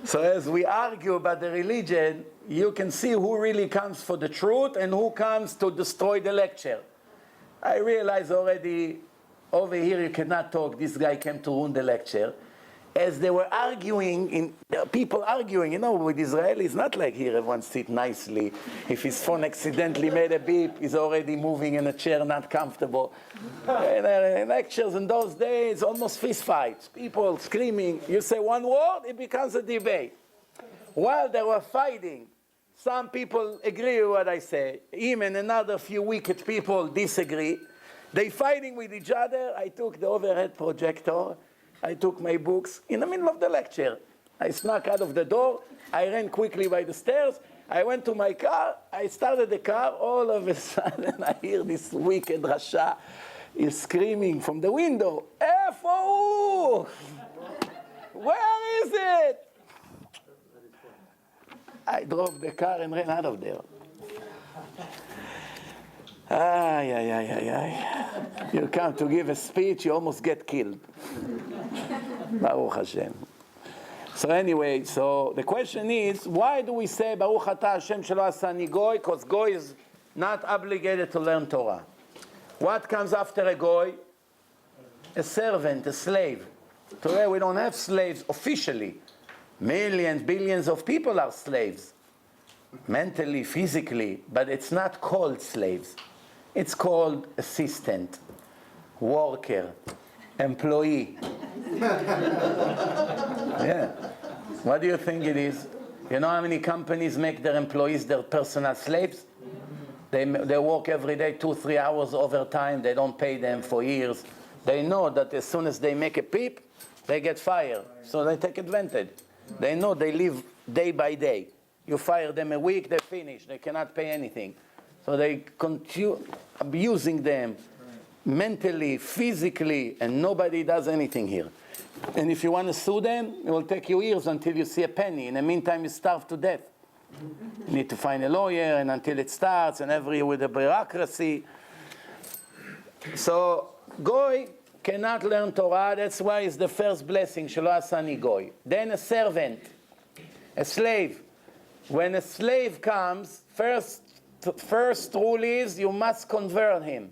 So as we argue about the religion, you can see who really comes for the truth and who comes to destroy the lecture. I realize already, over here you cannot talk, this guy came to ruin the lecture. As they were arguing, people arguing, with Israelis, not like here, everyone sit nicely. If his phone accidentally made a beep, he's already moving in a chair, not comfortable. In lectures in those days, almost fist fights. People screaming. You say one word, it becomes a debate. While they were fighting, some people agree with what I say. Him and another few wicked people disagree. They fighting with each other. I took the overhead projector. I took my books in the middle of the lecture. I snuck out of the door. I ran quickly by the stairs. I went to my car. I started the car. All of a sudden, I hear this wicked Rasha is screaming from the window, F-O! Where is it? I drove the car and ran out of there. You come to give a speech, you almost get killed. Baruch Hashem. So anyway, so the question is, why do we say Baruch Atah Hashem shelo asani goy? Because goy is not obligated to learn Torah. What comes after a goy? A servant, a slave. Today we don't have slaves officially. Millions, billions of people are slaves. Mentally, physically, but it's not called slaves. It's called assistant, worker, employee. Yeah. What do you think it is? You know how many companies make their employees their personal slaves? They work every day 2-3 hours overtime. They don't pay them for years. They know that as soon as they make a peep, they get fired. So they take advantage. They know they live day by day. You fire them a week, they finish. They cannot pay anything. So they continue abusing them mentally, physically, and nobody does anything here. And if you want to sue them, it will take you years until you see a penny. In the meantime, you starve to death. You need to find a lawyer, and until it starts, and every with a bureaucracy. So, goy cannot learn Torah. That's why it's the first blessing, shelo asani goy. Then a servant, a slave. When a slave comes, first rule is you must convert him.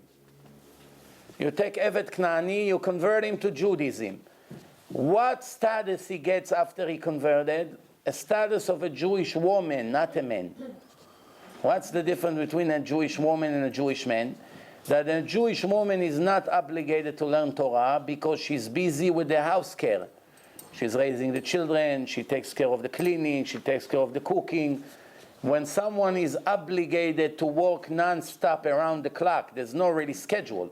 You take Evet Knani, you convert him to Judaism. What status he gets after he converted? A status of a Jewish woman, not a man. What's the difference between a Jewish woman and a Jewish man? That a Jewish woman is not obligated to learn Torah because she's busy with the house care. She's raising the children, she takes care of the cleaning, she takes care of the cooking. When someone is obligated to work non-stop around the clock, there's no really schedule.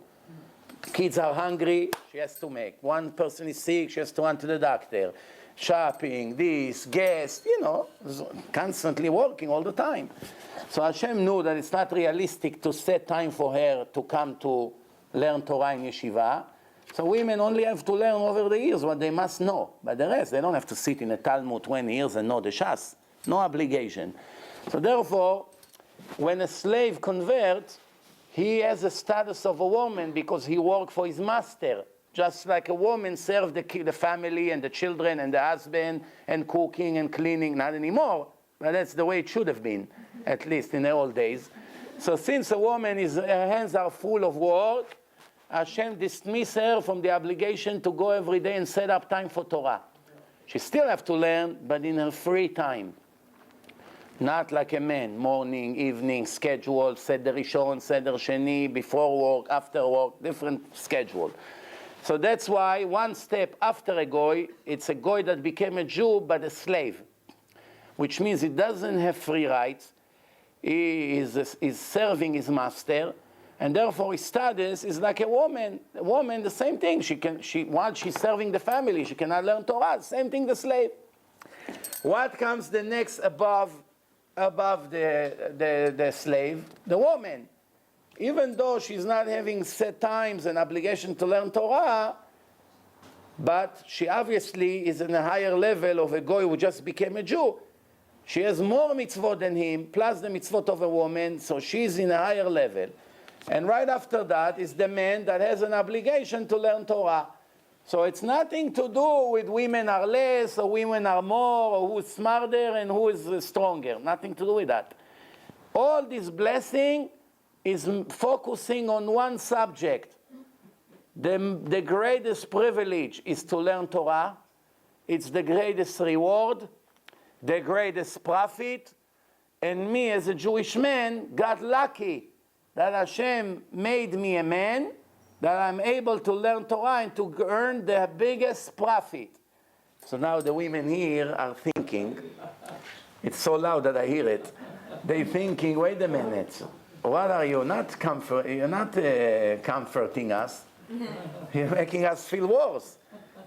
Kids are hungry, she has to make. One person is sick, she has to run to the doctor. Shopping, this, guests, constantly working all the time. So Hashem knew that it's not realistic to set time for her to come to learn Torah in yeshiva. So women only have to learn over the years what they must know. But the rest, they don't have to sit in a Talmud 20 years and know the Shas. No obligation. So therefore, when a slave converts, he has a status of a woman because he worked for his master. Just like a woman served the family and the children and the husband and cooking and cleaning, not anymore. But that's the way it should have been, at least in the old days. So since a woman, her hands are full of work, Hashem dismissed her from the obligation to go every day and set up time for Torah. She still have to learn, but in her free time. Not like a man, morning, evening, schedule, Seder Rishon, Seder Sheni, before work, after work, different schedule. So that's why one step after a goy, it's a goy that became a Jew, but a slave. Which means he doesn't have free rights. He is serving his master, and therefore his status is like a woman. A woman, the same thing. While she's serving the family, she cannot learn Torah. Same thing, the slave. What comes the next above the slave? The woman. Even though she's not having set times and obligation to learn Torah, but she obviously is in a higher level of a goy who just became a Jew. She has more mitzvot than him, plus the mitzvot of a woman, so she's in a higher level. And right after that is the man that has an obligation to learn Torah. So it's nothing to do with women are less, or women are more, or who's smarter and who is stronger. Nothing to do with that. All this blessing is focusing on one subject. The greatest privilege is to learn Torah. It's the greatest reward, the greatest profit. And me as a Jewish man got lucky that Hashem made me a man, that I'm able to learn Torah and to earn the biggest profit. So now the women here are thinking, it's so loud that I hear it, they're thinking, wait a minute, what are you? You're not comforting us. You're making us feel worse.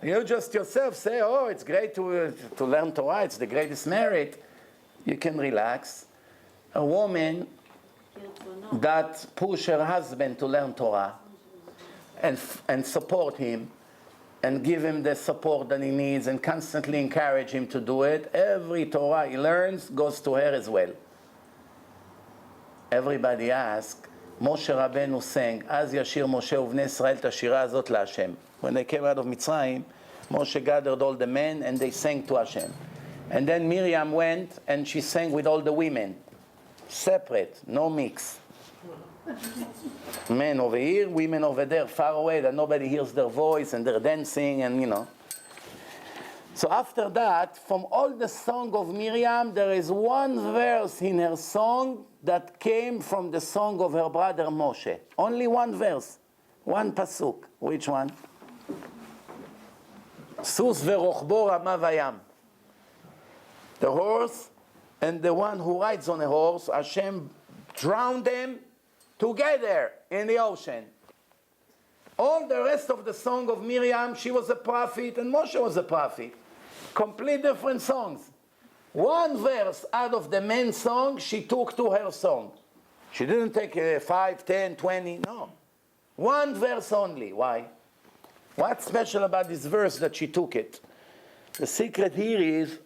You just yourself say, oh, it's great to learn Torah, it's the greatest merit. You can relax. A woman that push her husband to learn Torah and support him and give him the support that he needs and constantly encourage him to do it, every Torah he learns goes to her as well. Everybody asks, Moshe Rabbeinu sang, Az yashir Moshe uvnei Israel tashira azot laHashem. When they came out of Mitzrayim, Moshe gathered all the men and they sang to Hashem. And then Miriam went and she sang with all the women. Separate, no mix. Men over here, women over there, far away, that nobody hears their voice and they're dancing and, you know. So after that, from all the song of Miriam, there is one verse in her song that came from the song of her brother Moshe. Only one verse, one pasuk. Which one? Sus verochbo rama vayam. The horse and the one who rides on a horse, Hashem drowned them together in the ocean. All the rest of the song of Miriam, she was a prophet and Moshe was a prophet. Complete different songs. One verse out of the main song, she took to her song. She didn't take 5, 10, 20, no. One verse only. Why? What's special about this verse that she took it? The secret here is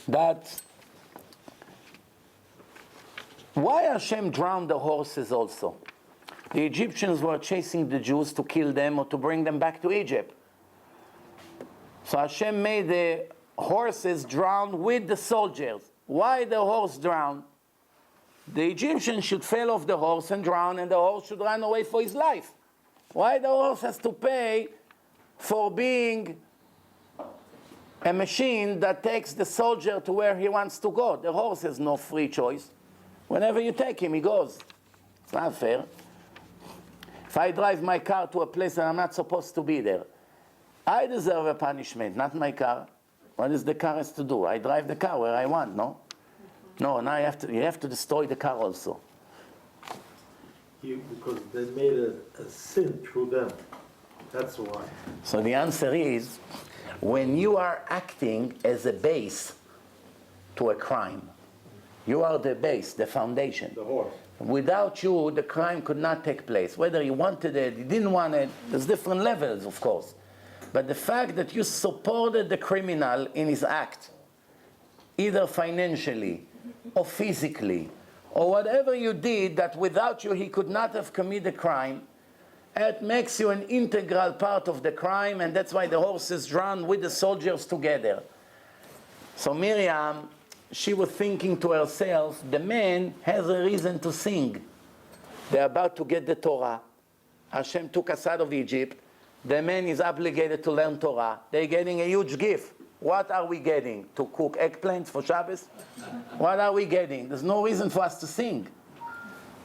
that why Hashem drowned the horses also? The Egyptians were chasing the Jews to kill them or to bring them back to Egypt. So Hashem made the horses drown with the soldiers. Why the horse drowned? The Egyptians should fall off the horse and drown, and the horse should run away for his life. Why the horse has to pay for being a machine that takes the soldier to where he wants to go? The horse has no free choice. Whenever you take him, he goes. It's not fair. If I drive my car to a place that I'm not supposed to be there, I deserve a punishment, not my car. What does the car has to do? I drive the car where I want, no? No, now you have to destroy the car also. Because they made a sin through them. That's why. So the answer is, when you are acting as a base to a crime, you are the base, the foundation. The horse. Without you, the crime could not take place. Whether he wanted it, he didn't want it, there's different levels, of course. But the fact that you supported the criminal in his act, either financially or physically, or whatever you did that without you he could not have committed the crime, it makes you an integral part of the crime, and that's why the horses run with the soldiers together. So Miriam, she was thinking to herself, the man has a reason to sing. They're about to get the Torah. Hashem took us out of Egypt. The man is obligated to learn Torah. They're getting a huge gift. What are we getting? To cook eggplants for Shabbos? What are we getting? There's no reason for us to sing.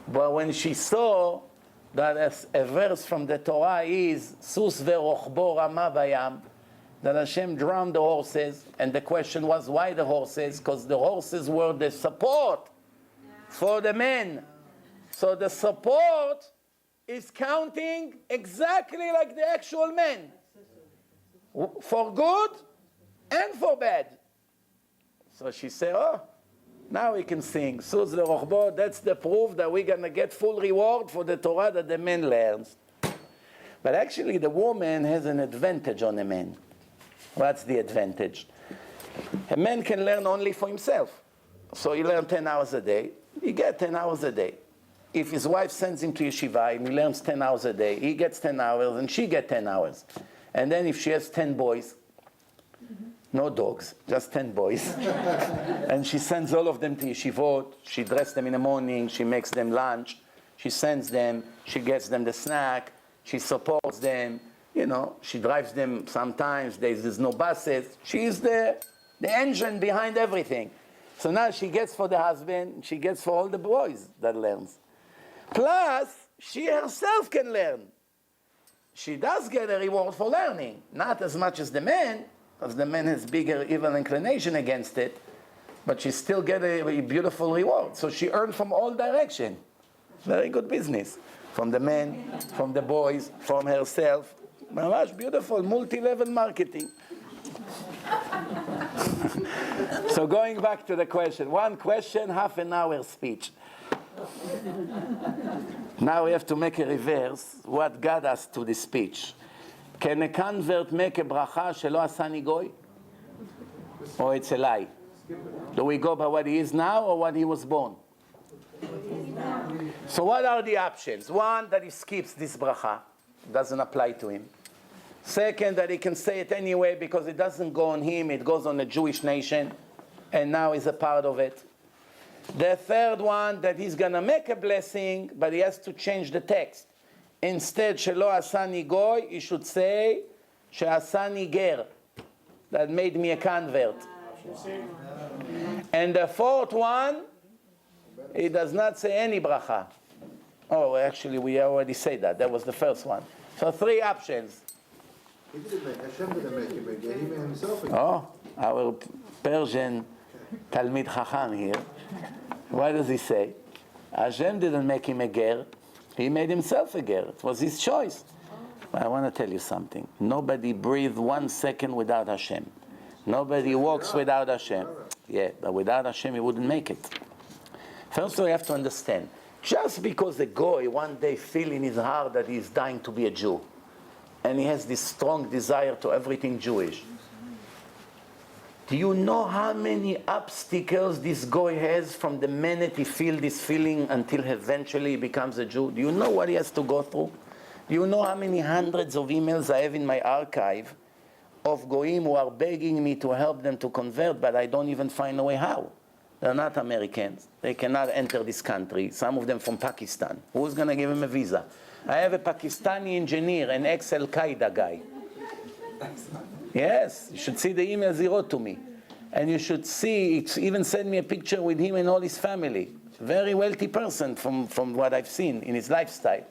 But when she saw that a verse from the Torah is Sus verochbo rama bayam, that Hashem drowned the horses, and the question was why the horses? Because the horses were the support for the men. So the support is counting exactly like the actual men, for good and for bad. So she said, oh, now we can sing. Sus verochbo, that's the proof that we're going to get full reward for the Torah that the man learns. But actually the woman has an advantage on a man. What's the advantage? A man can learn only for himself. So he learns 10 hours a day. He gets 10 hours a day. If his wife sends him to yeshiva and he learns 10 hours a day, he gets 10 hours and she gets 10 hours. And then if she has 10 boys, no dogs, just 10 boys, and she sends all of them to yeshivot, she dresses them in the morning, she makes them lunch, she sends them, she gets them the snack, she supports them, you know, she drives them sometimes, there's no buses. She's the engine behind everything. So now she gets for the husband, she gets for all the boys that learns. Plus, she herself can learn. She does get a reward for learning. Not as much as the man, because the man has bigger evil inclination against it, but she still gets a beautiful reward. So she earned from all directions. Very good business. From the men, from the boys, from herself. Much beautiful, multi-level marketing. So going back to the question. One question, half an hour speech. Now we have to make a reverse. What got us to this speech? Can a convert make a bracha shelo asani goy? Or it's a lie? Do we go by what he is now or what he was born? So what are the options? One, that he skips this bracha. Doesn't apply to him. Second, that he can say it anyway because it doesn't go on him, it goes on the Jewish nation, and now he's a part of it. The third one, that he's going to make a blessing, but he has to change the text. Instead, shelo asani goy, he should say, she'asani ger, that made me a convert. And the fourth one, he does not say any bracha. Oh, actually, we already said that. That was the first one. So 3 options. He didn't make, Hashem didn't make him again, he made himself again. Oh, our Persian Talmid Chacham here. What does he say? Hashem didn't make him a ger, he made himself a ger. It was his choice. But I want to tell you something. Nobody breathed 1 second without Hashem. Nobody walks without Hashem. Yeah, but without Hashem he wouldn't make it. First of all, you have to understand. Just because a goy one day feels in his heart that he is dying to be a Jew, and he has this strong desire to everything Jewish. Do you know how many obstacles this goy has from the minute he feels this feeling until eventually he becomes a Jew? Do you know what he has to go through? Do you know how many hundreds of emails I have in my archive of goyim who are begging me to help them to convert, but I don't even find a way how? They're not Americans. They cannot enter this country. Some of them from Pakistan. Who's going to give them a visa? I have a Pakistani engineer, an ex-Al-Qaeda guy. Yes, you should see the emails he wrote to me. And you should see, he even sent me a picture with him and all his family. Very wealthy person from what I've seen in his lifestyle.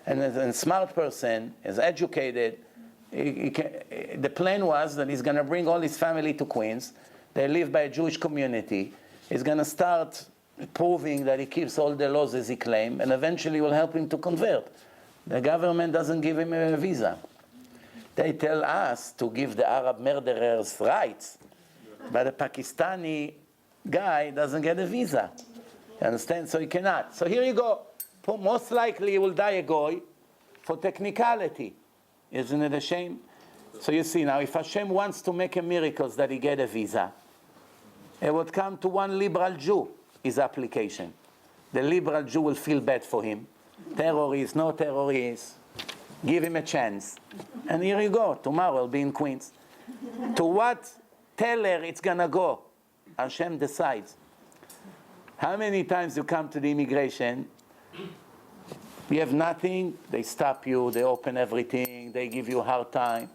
And a smart person, is educated. The plan was that he's going to bring all his family to Queens. They live by a Jewish community. He's going to start proving that he keeps all the laws as he claims, and eventually will help him to convert. The government doesn't give him a visa. They tell us to give the Arab murderers rights, but a Pakistani guy doesn't get a visa. You understand? So he cannot. So here you go. Most likely he will die a goy for technicality. Isn't it a shame? So you see now, if Hashem wants to make a miracle that he get a visa, it would come to one liberal Jew, his application. The liberal Jew will feel bad for him. Terrorist, no terrorist. Give him a chance. And here you go. Tomorrow he'll be in Queens. To what teller it's going to go? Hashem decides. How many times you come to the immigration, you have nothing, they stop you, they open everything, they give you a hard time.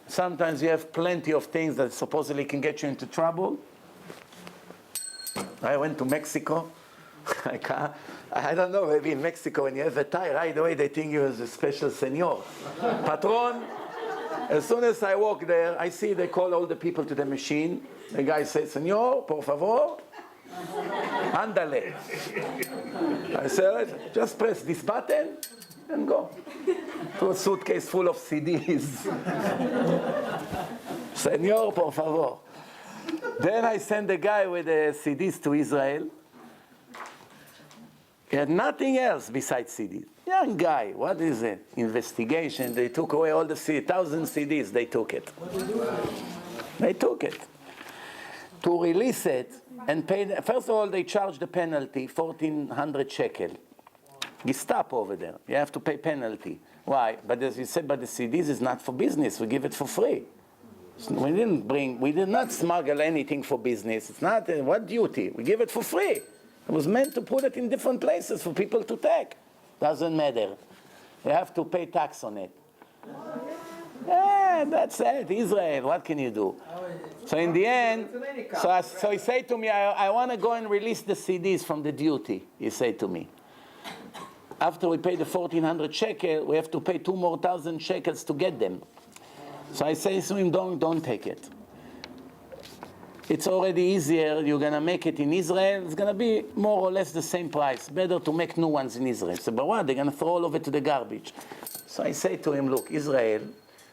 Sometimes you have plenty of things that supposedly can get you into trouble. I went to Mexico. I don't know, maybe in Mexico when you have a tie, right away they think you as a special senor. Patron, as soon as I walk there, I see they call all the people to the machine. The guy says, Senor, por favor, ándale. I said, just press this button and go. To a suitcase full of CDs. Senor, por favor. Then I send the guy with the CDs to Israel. He had nothing else besides CDs. Young guy, what is it? Investigation. They took away all the 1,000 CDs. They took it. They took it. To release it and pay. First of all, they charged the penalty, 1,400 shekel. Gestapo over there. You have to pay penalty. Why? But as you said, but the CDs is not for business. We give it for free. We did not smuggle anything for business. It's not, what duty? We give it for free. It was meant to put it in different places for people to take. Doesn't matter. You have to pay tax on it. Yeah, that's it. Israel, what can you do? So in the end, so he said to me, I want to go and release the CDs from the duty, he said to me. After we pay the 1,400 shekel, we have to pay 2,000 more shekels to get them. So I say to him, don't take it. It's already easier. You're going to make it in Israel. It's going to be more or less the same price. Better to make new ones in Israel. So, but what? They're going to throw all of it to the garbage. So I say to him, look, Israel,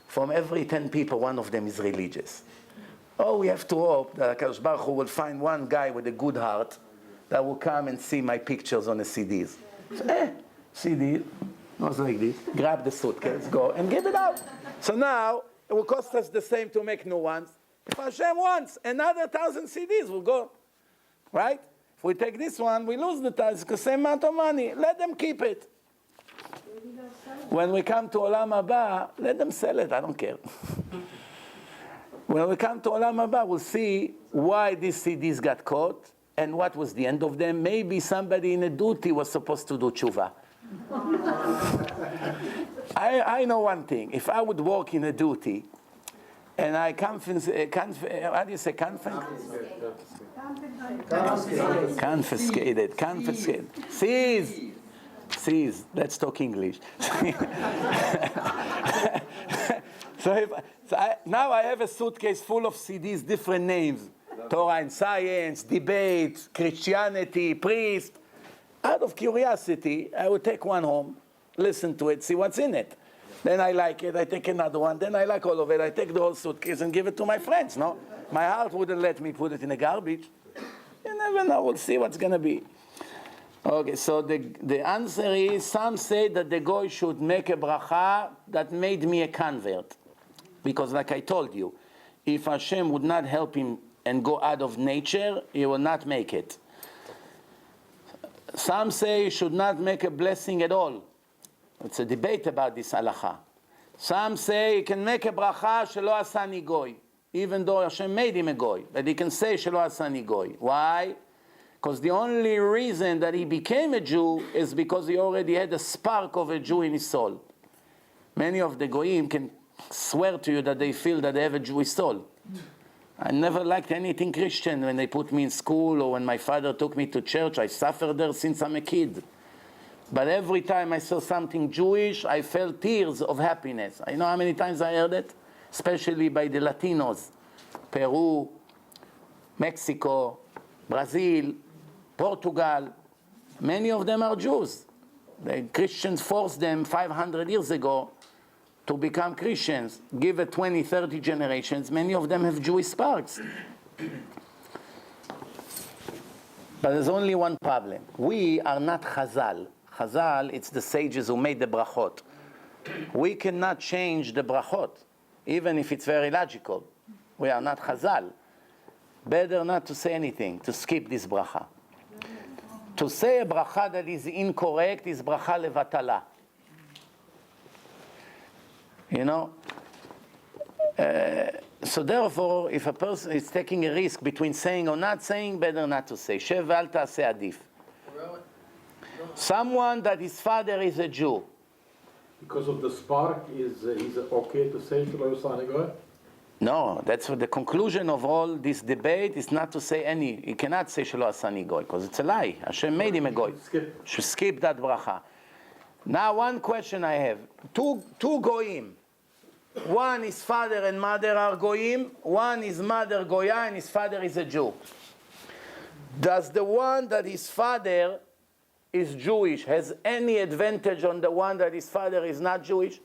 from every 10 people, one of them is religious. Oh, we have to hope that HaKadosh Baruch Hu will find one guy with a good heart that will come and see my pictures on the CDs. So, CD, goes like this, grab the suitcase, go and give it out. So now, it will cost us the same to make new ones. If Hashem wants, another 1,000 CDs will go. Right? If we take this one, we lose the 1,000, the same amount of money. Let them keep it. When we come to Olam Haba, let them sell it. I don't care. When we come to Olam Haba, we'll see why these CDs got caught and what was the end of them. Maybe somebody in a duty was supposed to do tshuva. I know one thing. If I would work in a duty, and I how do you say confiscated. Seize. Let's talk English. Now I have a suitcase full of CDs, different names. Torah and Science, Debate, Christianity, Priest. Out of curiosity, I would take one home, listen to it, see what's in it. Then I like it, I take another one, then I like all of it, I take the whole suitcase and give it to my friends, no? My heart wouldn't let me put it in the garbage. You never know, we'll see what's going to be. Okay, so the answer is, some say that the goy should make a bracha that made me a convert. Because like I told you, if Hashem would not help him and go out of nature, he will not make it. Some say he should not make a blessing at all. It's a debate about this halakha. Some say he can make a bracha shelo asani goy, even though Hashem made him a goy. But he can say shelo asani goy. Why? Because the only reason that he became a Jew is because he already had a spark of a Jew in his soul. Many of the goyim can swear to you that they feel that they have a Jewish soul. I never liked anything Christian when they put me in school or when my father took me to church. I suffered there since I'm a kid. But every time I saw something Jewish, I felt tears of happiness. I know how many times I heard it, especially by the Latinos. Peru, Mexico, Brazil, Portugal. Many of them are Jews. The Christians forced them 500 years ago to become Christians. Give it 20, 30 generations, many of them have Jewish sparks. But there's only one problem. We are not Chazal. Chazal, it's the sages who made the brachot. We cannot change the brachot, even if it's very logical. We are not Chazal. Better not to say anything, to skip this bracha. To say a bracha that is incorrect is bracha levatala. You know? So therefore, if a person is taking a risk between saying or not saying, better not to say. Shev ve'al ta'aseh adif. Someone that his father is a Jew. Because of the spark, is it okay to say to Mizrachi? No, that's what the conclusion of all this debate is not to say any. He cannot say Shelo Asani Goy, because it's a lie. Hashem made him a Goy. Should skip that bracha. Now one question I have. Two Goyim. One, his father and mother are Goyim. One, his mother Goya and his father is a Jew. Does the one that his father is Jewish has any advantage on the one that his father is not Jewish?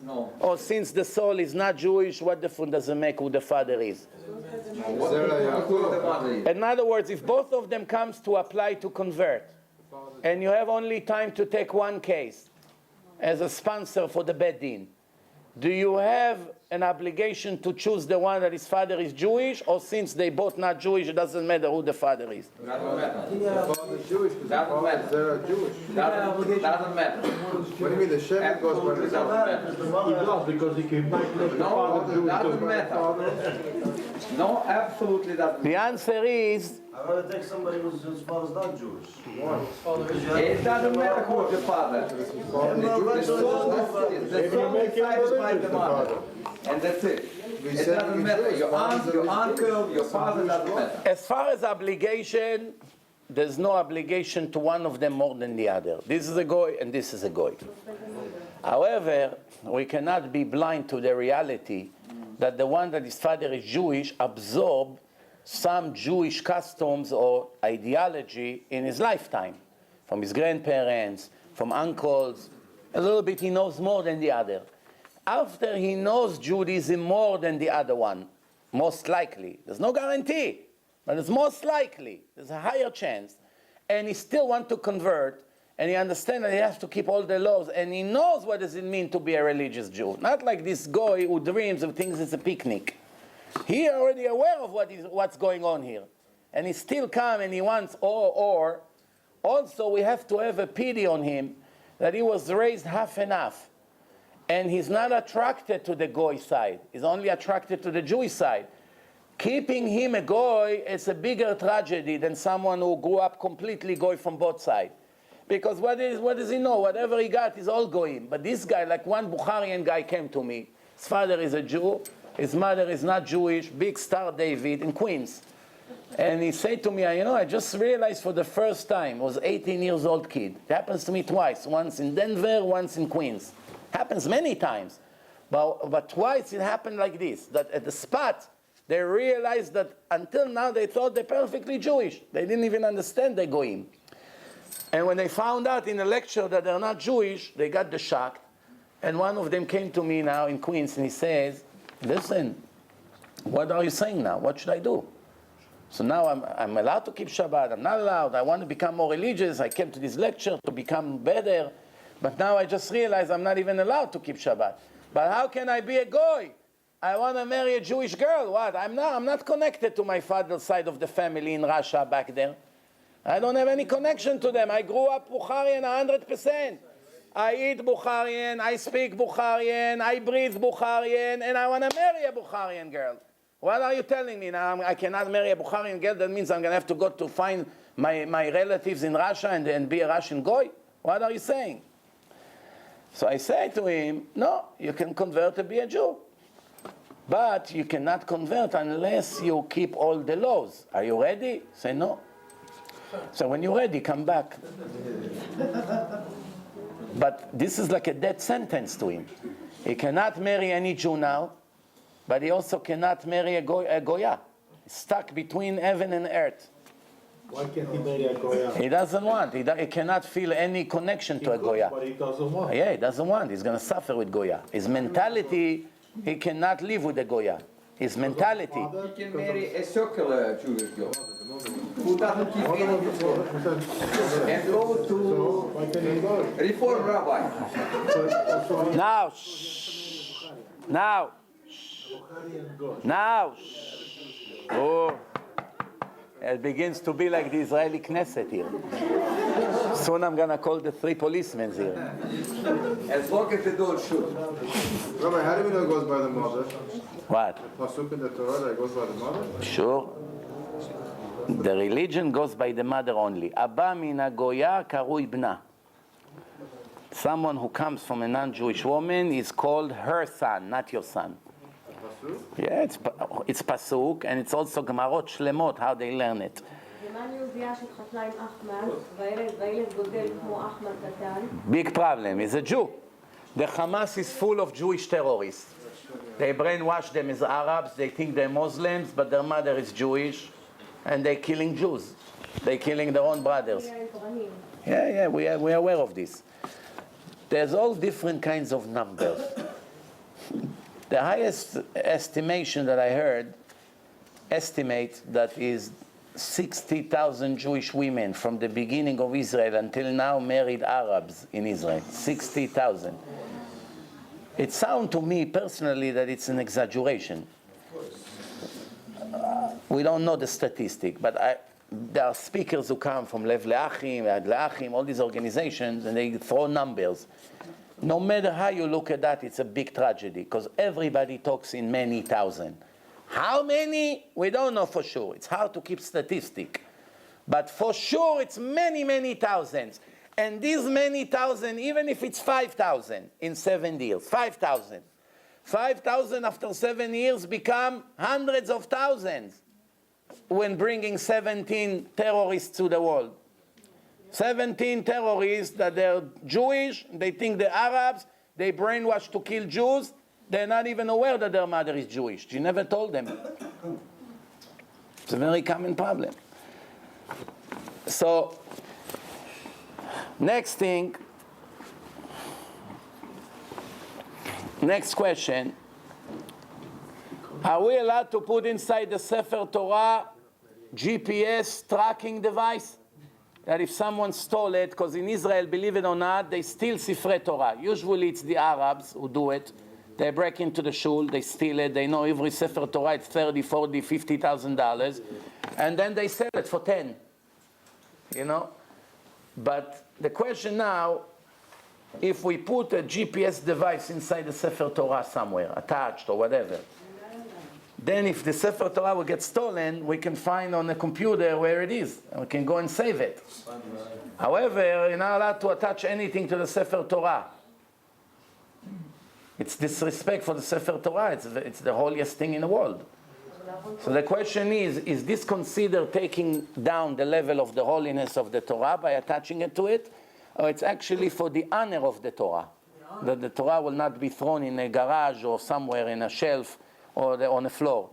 No. Or since the soul is not Jewish, what difference does it make who the father is? In other words, if both of them comes to apply to convert, and you have only time to take one case as a sponsor for the Beit Din, do you have an obligation to choose the one that his father is Jewish, or since they both not Jewish, it doesn't matter who the father is? Doesn't matter. Jewish, Doesn't matter. they're Jewish. Doesn't matter. What do you mean, the Shepherd goes by the Doesn't matter. He does, because he can make the No, father Jewish doesn't too. matter. No, absolutely doesn't The matter. answer is, I'd rather take somebody whose father's not Jewish. It doesn't matter who's the father. The soul is satisfied the mother. And that's it. It doesn't matter. Your aunt, your uncle, your father doesn't matter. as far as obligation, there's no obligation to one of them more than the other. This is a goy and this is a goy. However, we cannot be blind to the reality that the one that his father is Jewish absorbed some Jewish customs or ideology in his lifetime, from his grandparents, from uncles. A little bit he knows more than the other. After he knows Judaism more than the other one, most likely, there's no guarantee, but it's most likely, there's a higher chance, and he still wants to convert, and he understands that he has to keep all the laws, and he knows what does it mean to be a religious Jew. Not like this guy who dreams of things it's a picnic. He already aware of what's going on here. And he still come and he wants, or also we have to have a pity on him that he was raised half and half. And he's not attracted to the goy side. He's only attracted to the Jewish side. Keeping him a goy is a bigger tragedy than someone who grew up completely goy from both sides. Because what does he know? Whatever he got is all goyim. But this guy, like one Bukharian guy came to me. His father is a Jew. His mother is not Jewish, big star David in Queens. And he said to me, I just realized for the first time, I was 18 years old kid. It happens to me twice, once in Denver, once in Queens. Happens many times. But twice it happened like this, that at the spot, they realized that until now they thought they're perfectly Jewish. They didn't even understand the goyim. And when they found out in a lecture that they're not Jewish, they got the shock. And one of them came to me now in Queens and he says, listen, what are you saying now? What should I do? So now I'm allowed to keep Shabbat. I'm not allowed. I want to become more religious. I came to this lecture to become better. But now I just realized I'm not even allowed to keep Shabbat. But how can I be a goy? I want to marry a Jewish girl. What? I'm not connected to my father's side of the family in Russia back then. I don't have any connection to them. I grew up Bukharian 100%. I eat Bukharian, I speak Bukharian, I breathe Bukharian, and I want to marry a Bukharian girl. What are you telling me now? I cannot marry a Bukharian girl? That means I'm going to have to go to find my relatives in Russia and be a Russian goy? What are you saying? So I say to him, no, you can convert to be a Jew. But you cannot convert unless you keep all the laws. Are you ready? Say no. So when you're ready, come back. But this is like a death sentence to him. He cannot marry any Jew now, but he also cannot marry a Goya. He's stuck between heaven and earth. Why can't he marry a Goya? He doesn't want. He cannot feel any connection to a Goya. But he doesn't want. Yeah, he doesn't want. He's going to suffer with Goya. His mentality, he cannot live with a Goya. His mentality. He can marry a secular Jewish girl. who doesn't keep any mitzvot, and go to Why can he go? Reform Rabbi. Now, shh. Now, now. Shh. Oh, it begins to be like the Israeli Knesset here. Soon I'm gonna call the 3 policemen here. As long as they don't shoot. Rabbi, how do we know it goes by the mother? What? Pasuk in the Torah that it goes by the mother? Sure. The religion goes by the mother only. Abba mina goya karui bna. Someone who comes from a non-Jewish woman is called her son, not your son. Pasuk? Yeah, it's pasuk, and it's also gemarot shlemot, how they learn it. למען יהודייה שהתחתנה עם אחמד, והילד גודל כמו אחמד קטן. Big problem. He's a Jew. The Hamas is full of Jewish terrorists. They brainwash them as Arabs. They think they're Muslims, but their mother is Jewish, and they're killing Jews. They're killing their own brothers. Yeah, we are aware of this. There's all different kinds of numbers. The highest estimation that I heard estimate that is 60,000 Jewish women from the beginning of Israel until now married Arabs in Israel. 60,000. It sounds to me personally that it's an exaggeration. We don't know the statistic, but there are speakers who come from Lev Leachim, Ad Leachim, all these organizations, and they throw numbers. No matter how you look at that, it's a big tragedy, because everybody talks in many thousand. How many? We don't know for sure. It's hard to keep statistic. But for sure, it's many, many thousands. And these many thousand, even if it's 5,000 in 7 years, 5,000. 5,000 after 7 years become hundreds of thousands when bringing 17 terrorists to the world. 17 terrorists that they're Jewish, they think they're Arabs, they brainwash to kill Jews, they're not even aware that their mother is Jewish. She never told them. It's a very common problem. So, next thing, next question. Are we allowed to put inside the Sefer Torah GPS tracking device? That if someone stole it, because in Israel, believe it or not, they steal Sifrei Torah. Usually it's the Arabs who do it. They break into the shul, they steal it, they know every Sefer Torah it's $30, $40, $50,000, and then they sell it for 10, you know? But the question now, if we put a GPS device inside the Sefer Torah somewhere, attached or whatever, then if the Sefer Torah will get stolen, we can find on the computer where it is, and we can go and save it. However, you're not allowed to attach anything to the Sefer Torah. It's disrespect for the Sefer Torah. It's the holiest thing in the world. So the question is this considered taking down the level of the holiness of the Torah by attaching it to it? Or it's actually for the honor of the Torah? That the Torah will not be thrown in a garage or somewhere in a shelf or on the floor.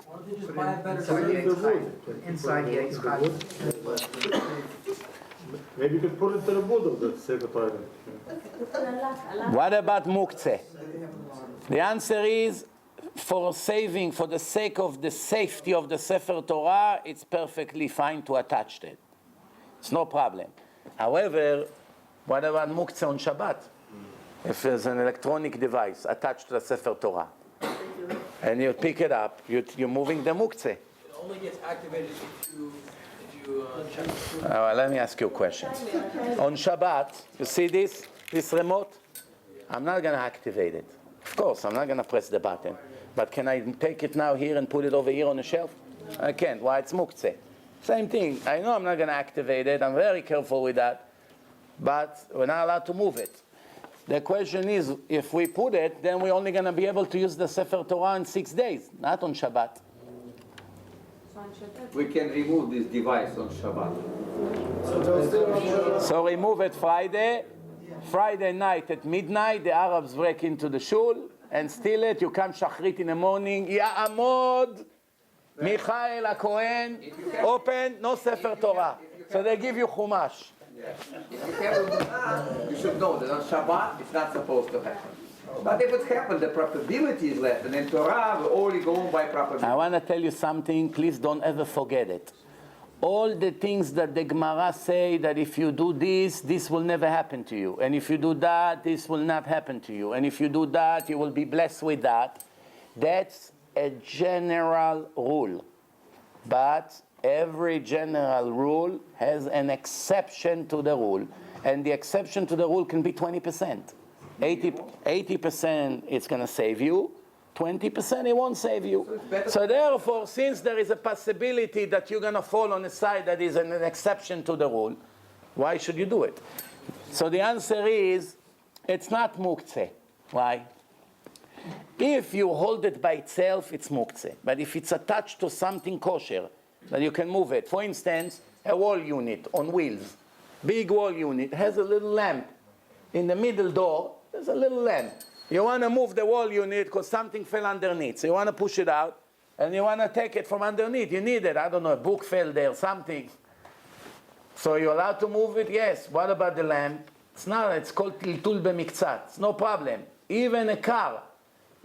Why don't they just buy a better inside the Yitzchak? Maybe you could put it to the wood of the Sefer Torah. What about muktzeh? The answer is, for the sake of the safety of the Sefer Torah, it's perfectly fine to attach it. It's no problem. However, what about muktzeh on Shabbat? If there's an electronic device attached to the Sefer Torah, and you pick it up, you're moving the muktzeh. It only gets activated if you check. Let me ask you a question. On Shabbat, you see this remote? I'm not going to activate it. Of course, I'm not going to press the button. But can I take it now here and put it over here on the shelf? I can't. Why? It's muktzeh. Same thing. I know I'm not going to activate it. I'm very careful with that. But we're not allowed to move it. The question is, if we put it, then we're only going to be able to use the Sefer Torah in 6 days, not on Shabbat. We can remove this device on Shabbat. So remove it Friday. Friday night at midnight, the Arabs break into the shul and steal it. You come Shachrit in the morning. Ya'amod, Michael HaKohen, open, no Sefer Torah. So they give you Chumash. You should know that on Shabbat it's not supposed to happen. But if it happens, the probability is less. And in Torah, we're only going by probability. I want to tell you something. Please don't ever forget it. all the things that the Gemara say that if you do this, this will never happen to you. And if you do that, this will not happen to you. And if you do that, you will be blessed with that. That's a general rule. But every general rule has an exception to the rule. And the exception to the rule can be 20%. 80% it's going to save you. 20% it won't save you. So therefore, since there is a possibility that you're going to fall on a side that is an exception to the rule, why should you do it? So the answer is, it's not muktzeh. Why? If you hold it by itself, it's muktzeh. But if it's attached to something kosher, that you can move it. For instance, a wall unit on wheels. Big wall unit has a little lamp. In the middle door, there's a little lamp. You want to move the wall unit because something fell underneath. So you want to push it out, and you want to take it from underneath. You need it. I don't know, a book fell there, something. So you're allowed to move it? Yes. What about the lamp? It's not. It's called tiltul b'miktzat. It's no problem. Even a car.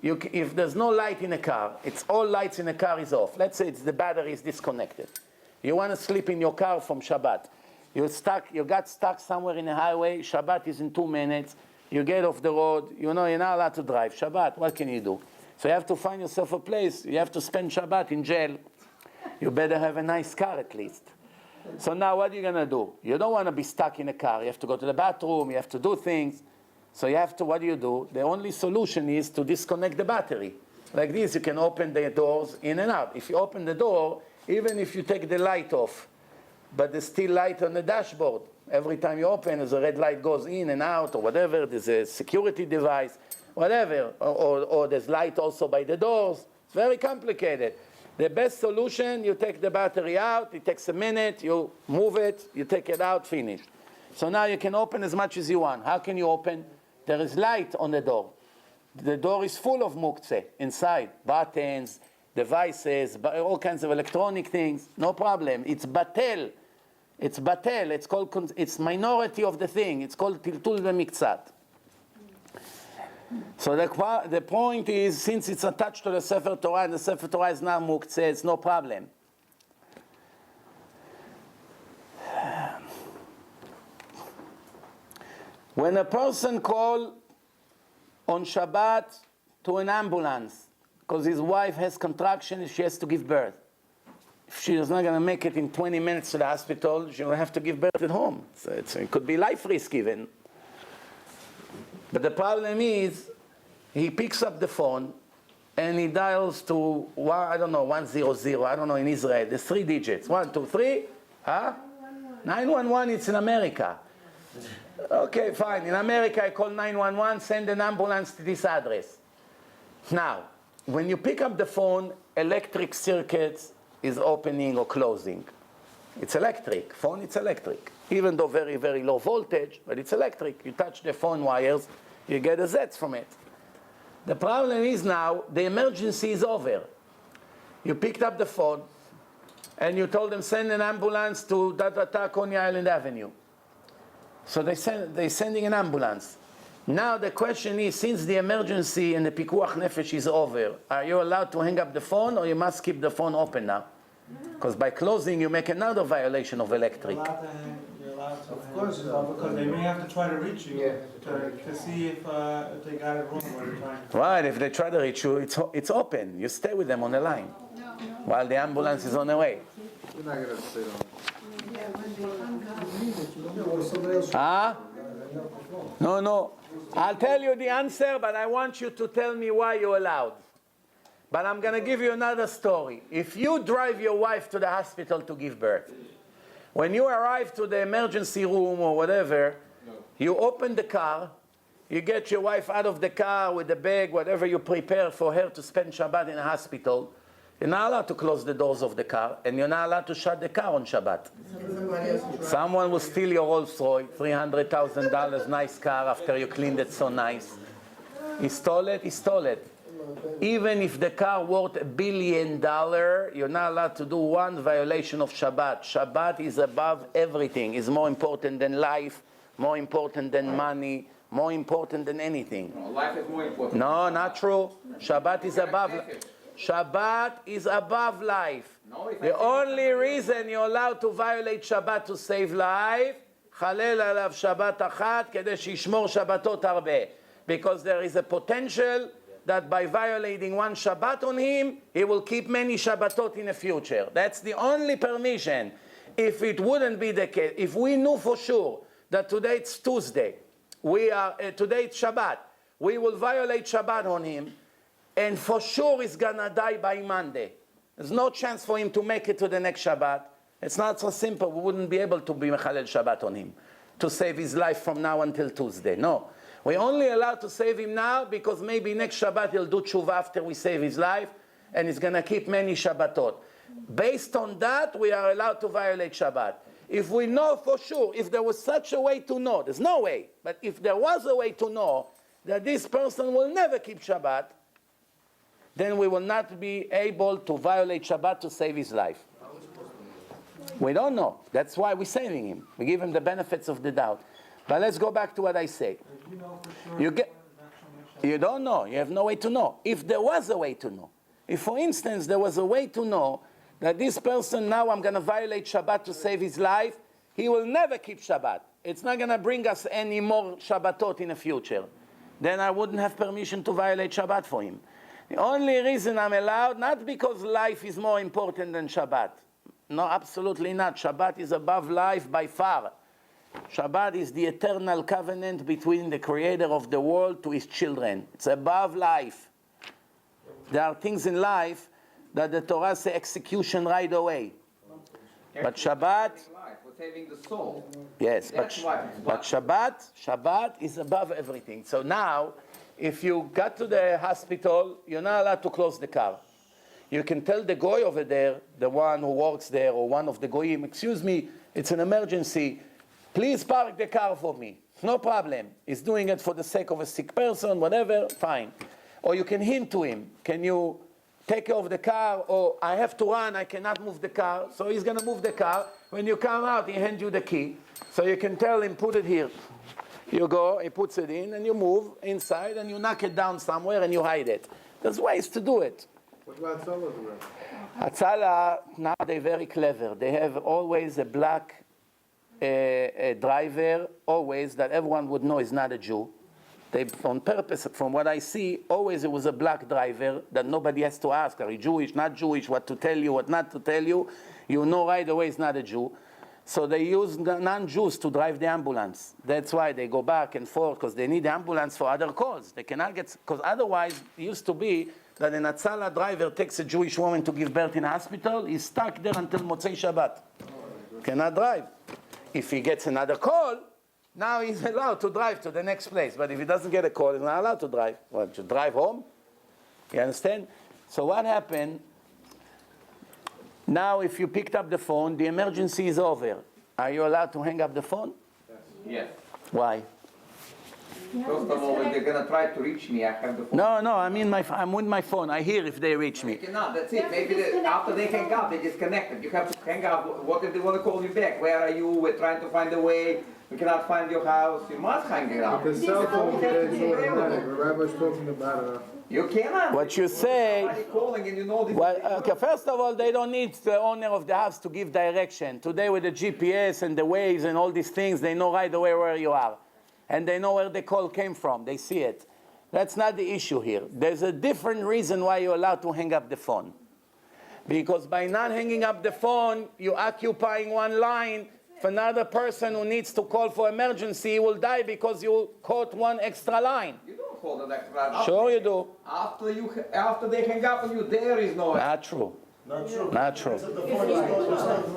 If there's no light in a car, it's all lights in a car is off. Let's say the battery is disconnected. You want to sleep in your car from Shabbat. You got stuck somewhere in a highway. Shabbat is in 2 minutes. You get off the road, you're not allowed to drive. Shabbat, what can you do? So you have to find yourself a place. You have to spend Shabbat in jail. You better have a nice car at least. So now what are you going to do? You don't want to be stuck in a car. You have to go to the bathroom. You have to do things. So you have to, what do? The only solution is to disconnect the battery. Like this, you can open the doors in and out. If you open the door, even if you take the light off, but there's still light on the dashboard. Every time you open, as a red light goes in and out, or whatever, there's a security device, whatever, or there's light also by the doors. It's very complicated. The best solution, you take the battery out, it takes a minute, you move it, you take it out, finished. So now you can open as much as you want. How can you open? There is light on the door. The door is full of muktzeh inside, buttons, devices, all kinds of electronic things, no problem. It's batel. It's batel. It's minority of the thing. It's called tiltul b'miktzat. So the point is, since it's attached to the Sefer Torah, and the Sefer Torah is not muktzeh, it's no problem. When a person calls on Shabbat to an ambulance because his wife has contraction, she has to give birth. If she is not going to make it in 20 minutes to the hospital, she will have to give birth at home. So it could be life risk even. But the problem is, he picks up the phone and he dials to, 100, I don't know, in Israel. There's 3 digits. 1, 2, 3. 911, it's in America. Okay, fine. In America, I call 911, send an ambulance to this address. Now, when you pick up the phone, electric circuits is opening or closing. It's electric. Phone, it's electric. Even though very, very low voltage, but it's electric. You touch the phone wires, you get a Zets from it. The problem is now, the emergency is over. You picked up the phone, and you told them, send an ambulance to Coney Island Avenue. So they're sending an ambulance. Now the question is, since the emergency and the pikuach nefesh is over, are you allowed to hang up the phone, or you must keep the phone open now? Because by closing, you make another violation of electric. You're allowed to. Of course, because they may have to try to reach you to see if they got it wrong while they're trying to. Right, if they try to reach you, it's open. You stay with them on the line while the ambulance is on the way. You're not going to sit on. No. I'll tell you the answer, but I want you to tell me why you're allowed. But I'm going to give you another story. If you drive your wife to the hospital to give birth, when you arrive to the emergency room or whatever, you open the car, you get your wife out of the car with the bag, whatever you prepare for her to spend Shabbat in a hospital. You're not allowed to close the doors of the car, and you're not allowed to shut the car on Shabbat. Someone will steal your Rolls Royce, $300,000, nice car, after you cleaned it so nice. He stole it. Even if the car worth $1 billion, you're not allowed to do one violation of Shabbat. Shabbat is above everything. It's more important than life, more important than money, more important than anything. Life is more important. No, not true. Shabbat is above. Shabbat is above life. No, if I The say only reason you're allowed to violate Shabbat to save life, חלל עליו שבת אחת כדי שישמור שבתות הרבה. Because there is a potential that by violating one Shabbat on him, he will keep many Shabbatot in the future. That's the only permission. If it wouldn't be the case, if we knew for sure that today it's Tuesday, today it's Shabbat, we will violate Shabbat on him, and for sure he's gonna die by Monday. There's no chance for him to make it to the next Shabbat. It's not so simple. We wouldn't be able to be Mechalel Shabbat on him to save his life from now until Tuesday. No. We're only allowed to save him now because maybe next Shabbat he'll do tshuva after we save his life, and he's going to keep many Shabbatot. Based on that, we are allowed to violate Shabbat. If we know for sure, if there was such a way to know, there's no way, but if there was a way to know that this person will never keep Shabbat, then we will not be able to violate Shabbat to save his life. We don't know. That's why we're saving him. We give him the benefits of the doubt. But let's go back to what I say. You know for sure. You don't know. You have no way to know. If there was a way to know, if for instance there was a way to know that this person, now I'm going to violate Shabbat to save his life, he will never keep Shabbat. It's not going to bring us any more Shabbatot in the future. Then I wouldn't have permission to violate Shabbat for him. The only reason I'm allowed, not because life is more important than Shabbat. No, absolutely not. Shabbat is above life by far. Shabbat is the eternal covenant between the creator of the world to his children. It's above life. There are things in life that the Torah says execution right away. But Shabbat, We're saving the soul. yes, but Shabbat is above everything. So now, if you got to the hospital, you're not allowed to close the car. You can tell the goy over there, the one who works there, or one of the goyim, excuse me, it's an emergency. Please park the car for me. No problem. He's doing it for the sake of a sick person, whatever, fine. Or you can hint to him, can you take care of the car? Or I have to run, I cannot move the car. So he's going to move the car. When you come out, he hands you the key. So you can tell him, put it here. You go, he puts it in, and you move inside, and you knock it down somewhere, and you hide it. There's ways to do it. What about Tzala doing? Hatzala, now they're very clever. They have always a black a driver, always, that everyone would know is not a Jew. They, on purpose, from what I see, always it was a black driver that nobody has to ask, are you Jewish, not Jewish, what to tell you, what not to tell you. You know right away it's not a Jew. So they use non-Jews to drive the ambulance. That's why they go back and forth, because they need the ambulance for other calls. They cannot get, because otherwise it used to be that an Hatzala driver takes a Jewish woman to give birth in a hospital, he's stuck there until Motzei Shabbat. Cannot drive. If he gets another call, now he's allowed to drive to the next place. But if he doesn't get a call, he's not allowed to drive. Well, to drive home? You understand? So what happened? Now if you picked up the phone, the emergency is over. Are you allowed to hang up the phone? Yes. Why? First of all, if they're going to try to reach me, I have the phone. No, I mean I'm with my phone. I hear if they reach me. No, that's it. Maybe after they hang up, they disconnected. You have to hang up. What if they want to call you back? Where are you? We're trying to find a way. We cannot find your house. You must hang it up. The cell phone today is automatic. The rabbi's talking about it. You cannot. What you say, Somebody calling and you know this. well, okay, first of all, they don't need the owner of the house to give direction. Today with the GPS and the waves and all these things, they know right away where you are. And they know where the call came from. They see it. That's not the issue here. There's a different reason why you're allowed to hang up the phone. Because by not hanging up the phone, you're occupying one line. If another person who needs to call for emergency will die because you caught one extra line. You don't call the next line. Sure you do. After they hang up on you, there is no. Not true. Not true.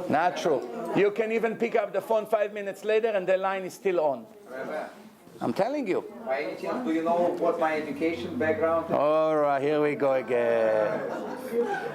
Not true. You can even pick up the phone 5 minutes later and the line is still on. I'm telling you. By any chance, do you know what my education background is? All right, here we go again.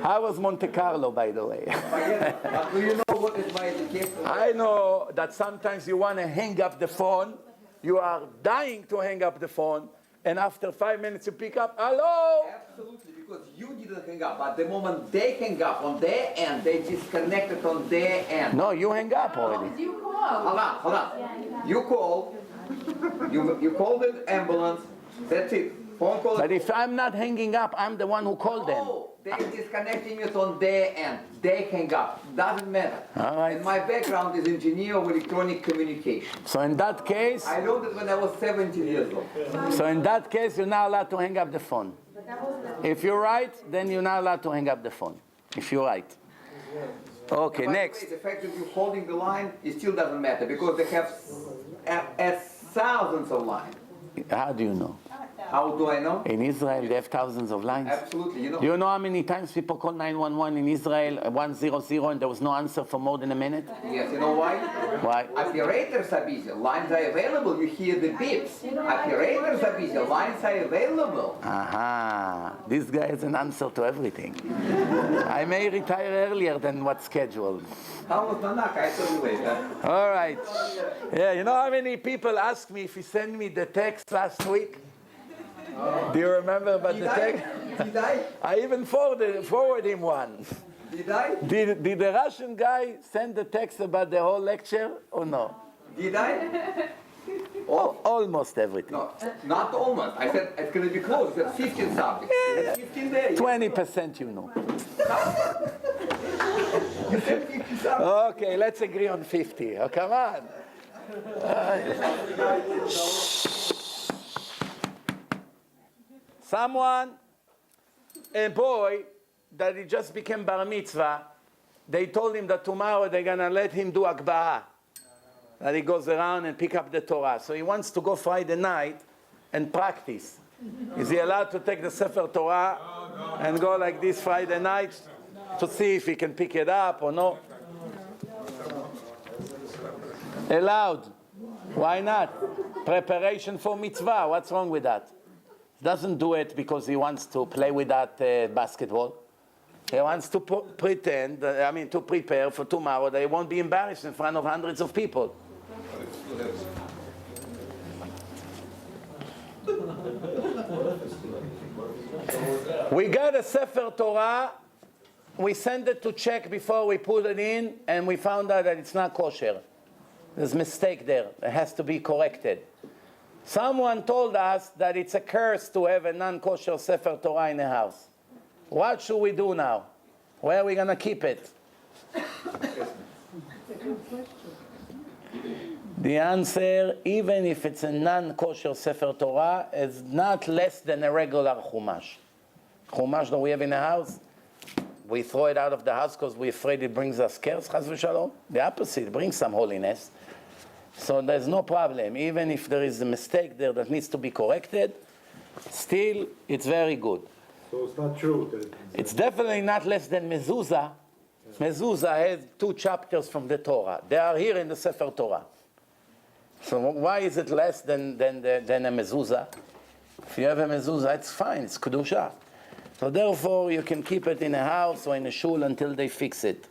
How was Monte Carlo, by the way? But do you know what is my education? I know that sometimes you want to hang up the phone. You are dying to hang up the phone. And after 5 minutes you pick up, hello? Absolutely, because you didn't hang up. But the moment they hang up on their end, they disconnected on their end. No, you hang up already. You call. Hold on. You call. You call the ambulance. That's it. Phone call. But if I'm not hanging up, I'm the one who called them. Oh, They disconnecting it on their end. They hang up. Doesn't matter. All right. And my background is engineer of electronic communication. So in that case, I learned it when I was 17 years old. you're not allowed to hang up the phone. If you're right, then you're not allowed to hang up the phone. If you're right. Okay, By the next. way, the fact that you're holding the line, it still doesn't matter because they have thousands of lines. How do you know? How do I know? In Israel, they have thousands of lines. Absolutely, you know. Do you know how many times people call 911 in Israel, 100, and there was no answer for more than a minute? Yes, you know why? Why? Operators are busy. Lines are available. You hear the beeps. Operators are busy. Lines are available. Aha, this guy has an answer to everything. I may retire earlier than what's scheduled. How was Nanak? I tell you later. All right. Yeah, you know how many people asked me if he sent me the text last week? Do you remember about the text? Did I? I even forward him one. Did I? Did the Russian guy send the text about the whole lecture or no? Did I? Oh, almost everything. No, not almost. I said it's going to be close. I said 15 subjects. 15 days. 20% you know. You said 50 subjects. Okay, let's agree on 50. Oh, come on. Someone, a boy that he just became bar mitzvah, they told him that tomorrow they're going to let him do akba'ah. That he goes around and pick up the Torah. So he wants to go Friday night and practice. Is he allowed to take the Sefer Torah and go like this Friday night to see if he can pick it up or no? Allowed. Why not? Preparation for mitzvah. What's wrong with that? Doesn't do it because he wants to play with that basketball. He wants to to prepare for tomorrow that he won't be embarrassed in front of hundreds of people. We got a Sefer Torah. We sent it to check before we put it in, and we found out that it's not kosher. There's a mistake there. It has to be corrected. Someone told us that it's a curse to have a non-kosher Sefer Torah in the house. What should we do now? Where are we going to keep it? The answer, even if it's a non-kosher Sefer Torah, is not less than a regular Chumash. Chumash that we have in the house, we throw it out of the house because we're afraid it brings us curse, chas v'shalom. The opposite, it brings some holiness. So there's no problem. Even if there is a mistake there that needs to be corrected, still, it's very good. So it's not true. It's definitely not less than Mezuzah. Mezuzah has 2 chapters from the Torah. They are here in the Sefer Torah. So why is it less than a Mezuzah? If you have a Mezuzah, it's fine. It's Kedusha. So therefore, you can keep it in a house or in a shul until they fix it.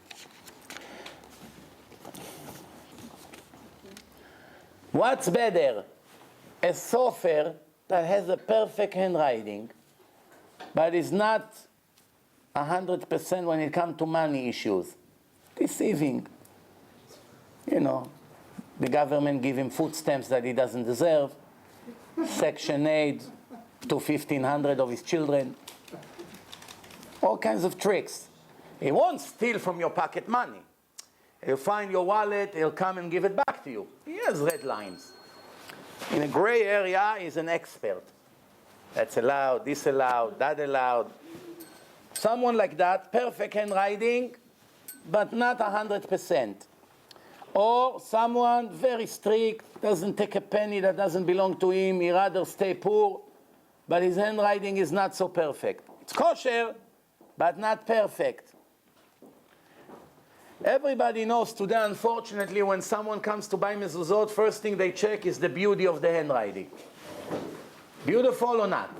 What's better? A sofer that has a perfect handwriting, but is not 100% when it comes to money issues. Deceiving. You know, the government give him food stamps that he doesn't deserve, Section 8 to 1,500 of his children, all kinds of tricks. He won't steal from your pocket money. He'll find your wallet, he'll come and give it back to you. He has red lines. In a gray area, he's an expert. That's allowed, this allowed, that allowed. Someone like that, perfect handwriting, but not 100%. Or someone very strict, doesn't take a penny that doesn't belong to him, he'd rather stay poor, but his handwriting is not so perfect. It's kosher, but not perfect. Everybody knows today, unfortunately, when someone comes to buy mezuzot, first thing they check is the beauty of the handwriting. Beautiful or not?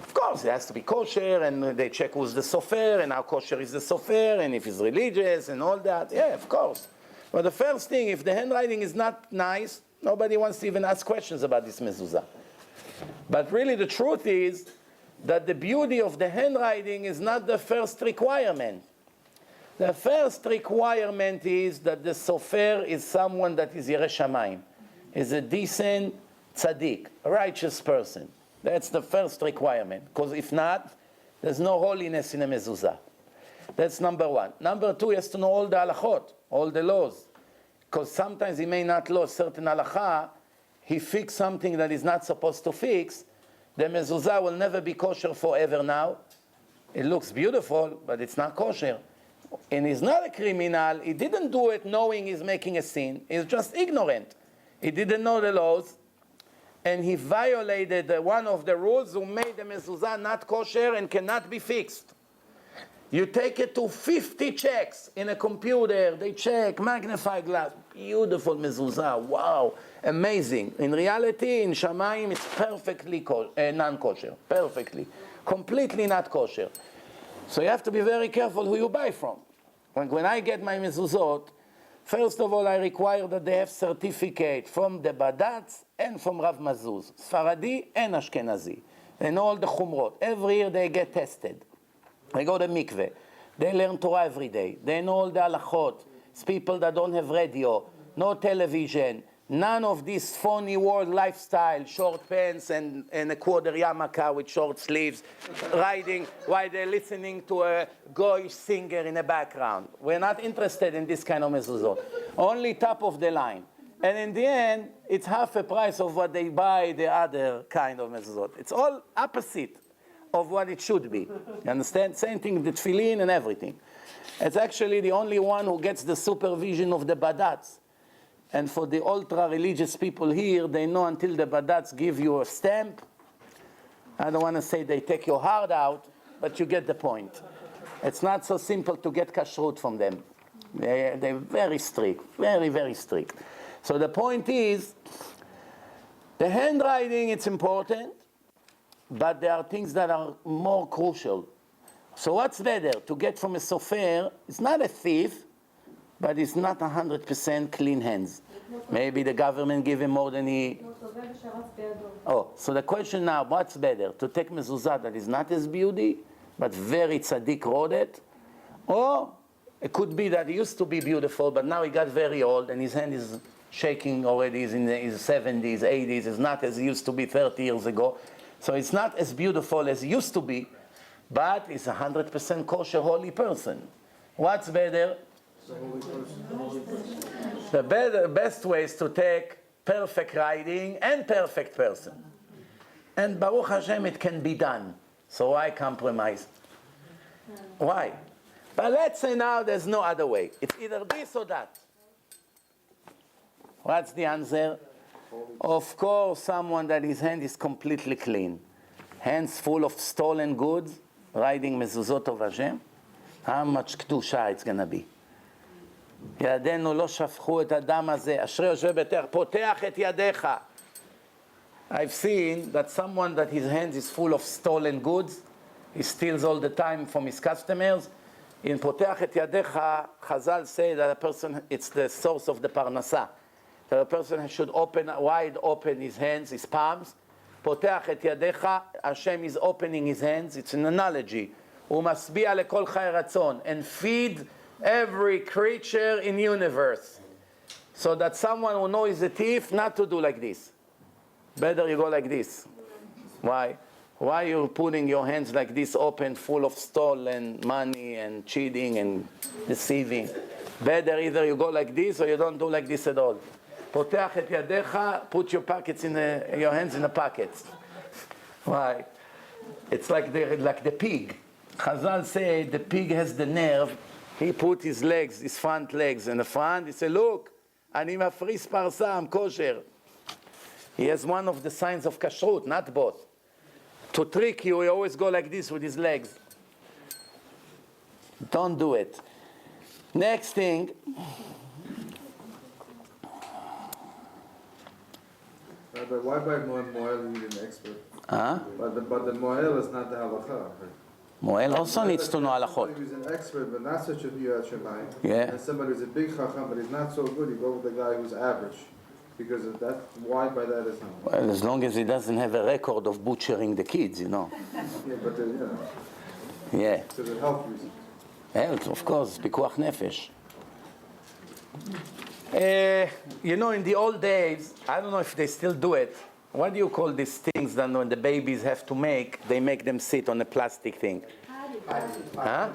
Of course, it has to be kosher, and they check who's the sofer, and how kosher is the sofer, and if he's religious, and all that. Yeah, of course. But the first thing, if the handwriting is not nice, nobody wants to even ask questions about this mezuzah. But really, the truth is that the beauty of the handwriting is not the first requirement. The first requirement is that the sofer is someone that is Yireh Shamayim, is a decent tzaddik, a righteous person. That's the first requirement. Because if not, There's no holiness in a mezuzah. That's number one. Number two, he has to know all the halachot, all the laws. Because sometimes he may not know certain halakha, he fixed something that he's not supposed to fix. The mezuzah will never be kosher forever now. It looks beautiful, but it's not kosher. And he's not a criminal. He didn't do it knowing he's making a sin. He's just ignorant. He didn't know the laws. And he violated one of the rules who made the mezuzah not kosher and cannot be fixed. You take it to 50 checks in a computer. They check, magnify glass. Beautiful mezuzah. Wow. Amazing. In reality, in Shamayim, it's perfectly non-kosher. Perfectly. Completely not kosher. So you have to be very careful who you buy from. When I get my mezuzot, first of all, I require that they have certificate from the Badatz and from Rav Mazuz, Sfaradi and Ashkenazi. They know all the chumrot. Every year they get tested. They go to mikveh. They learn Torah every day. They know all the halachot. It's people that don't have radio, no television, none of this phony world lifestyle, short pants and a quarter yarmulke with short sleeves, riding while they're listening to a goyish singer in the background. We're not interested in this kind of mezuzot. Only top of the line. And in the end, it's half the price of what they buy the other kind of mezuzot. It's all opposite of what it should be. You understand? Same thing with the tefillin and everything. It's actually the only one who gets the supervision of the Badatz. And for the ultra-religious people here, they know until the Badatz give you a stamp. I don't want to say they take your heart out, but you get the point. It's not so simple to get kashrut from them. They're very strict, very, very strict. So the point is, the handwriting, it's important, but there are things that are more crucial. So what's better? To get from a sofer, it's not a thief, but it's not 100% clean hands. Maybe the government give him more than he... Oh, so the question now, what's better? To take mezuzah that is not as beauty, but very tzaddik wrote it? Or it could be that he used to be beautiful, but now he got very old and his hand is shaking already, he's in his 70s, 80s, it's not as he used to be 30 years ago. So it's not as beautiful as he used to be, but he's a 100% kosher, holy person. What's better? The best way is to take perfect writing and perfect person. And Baruch Hashem, it can be done. So why compromise? Why? But let's say now there's no other way. It's either this or that. What's the answer? Of course, someone that his hand is completely clean. Hands full of stolen goods, riding mezuzot of Hashem. How much kedusha it's going to be? ידינו לא שפכו את הדם הזה, אשרי יושב ביתך, פותח את ידיך. I've seen that someone that his hands is full of stolen goods, he steals all the time from his customers. In פותח את ידיך, Chazal say that a person, it's the source of the parnasa. That a person should wide open his hands, his palms. פותח את ידיך, Hashem is opening his hands, it's an analogy. הוא משביע לכל חי רצון, and feed every creature in universe. So that someone who knows a thief not to do like this. Better you go like this. Why? Why you're putting your hands like this open, full of stolen money and cheating and deceiving? Better either you go like this or you don't do like this at all. פותח את ידיך, put your pockets your hands in the pockets. Why? It's like the pig. Chazal say the pig has the nerve. He put his legs, his front legs in the front. He said, look, אני מפריס פרסה, I'm kosher. He has one of the signs of kashrut, not both. To trick you, he always go like this with his legs. Don't do it. Next thing. But why by Moel you need an expert? Huh? But the Moel is not the halakha. Moel also needs to know halachot. Somebody who's an expert, but not such a Riyot Shemayim. Yeah. And somebody who's a big chacham, but he's not so good, you go with the guy who's average. Because of that, why by that is not? Well, as long as he doesn't have a record of butchering the kids, you know. Yeah, but Yeah. because of health reasons. Health, of course, pikuach nefesh. You know, in the old days, I don't know if they still do it, what do you call these things that when the babies have to make, they make them sit on a plastic thing? Huh?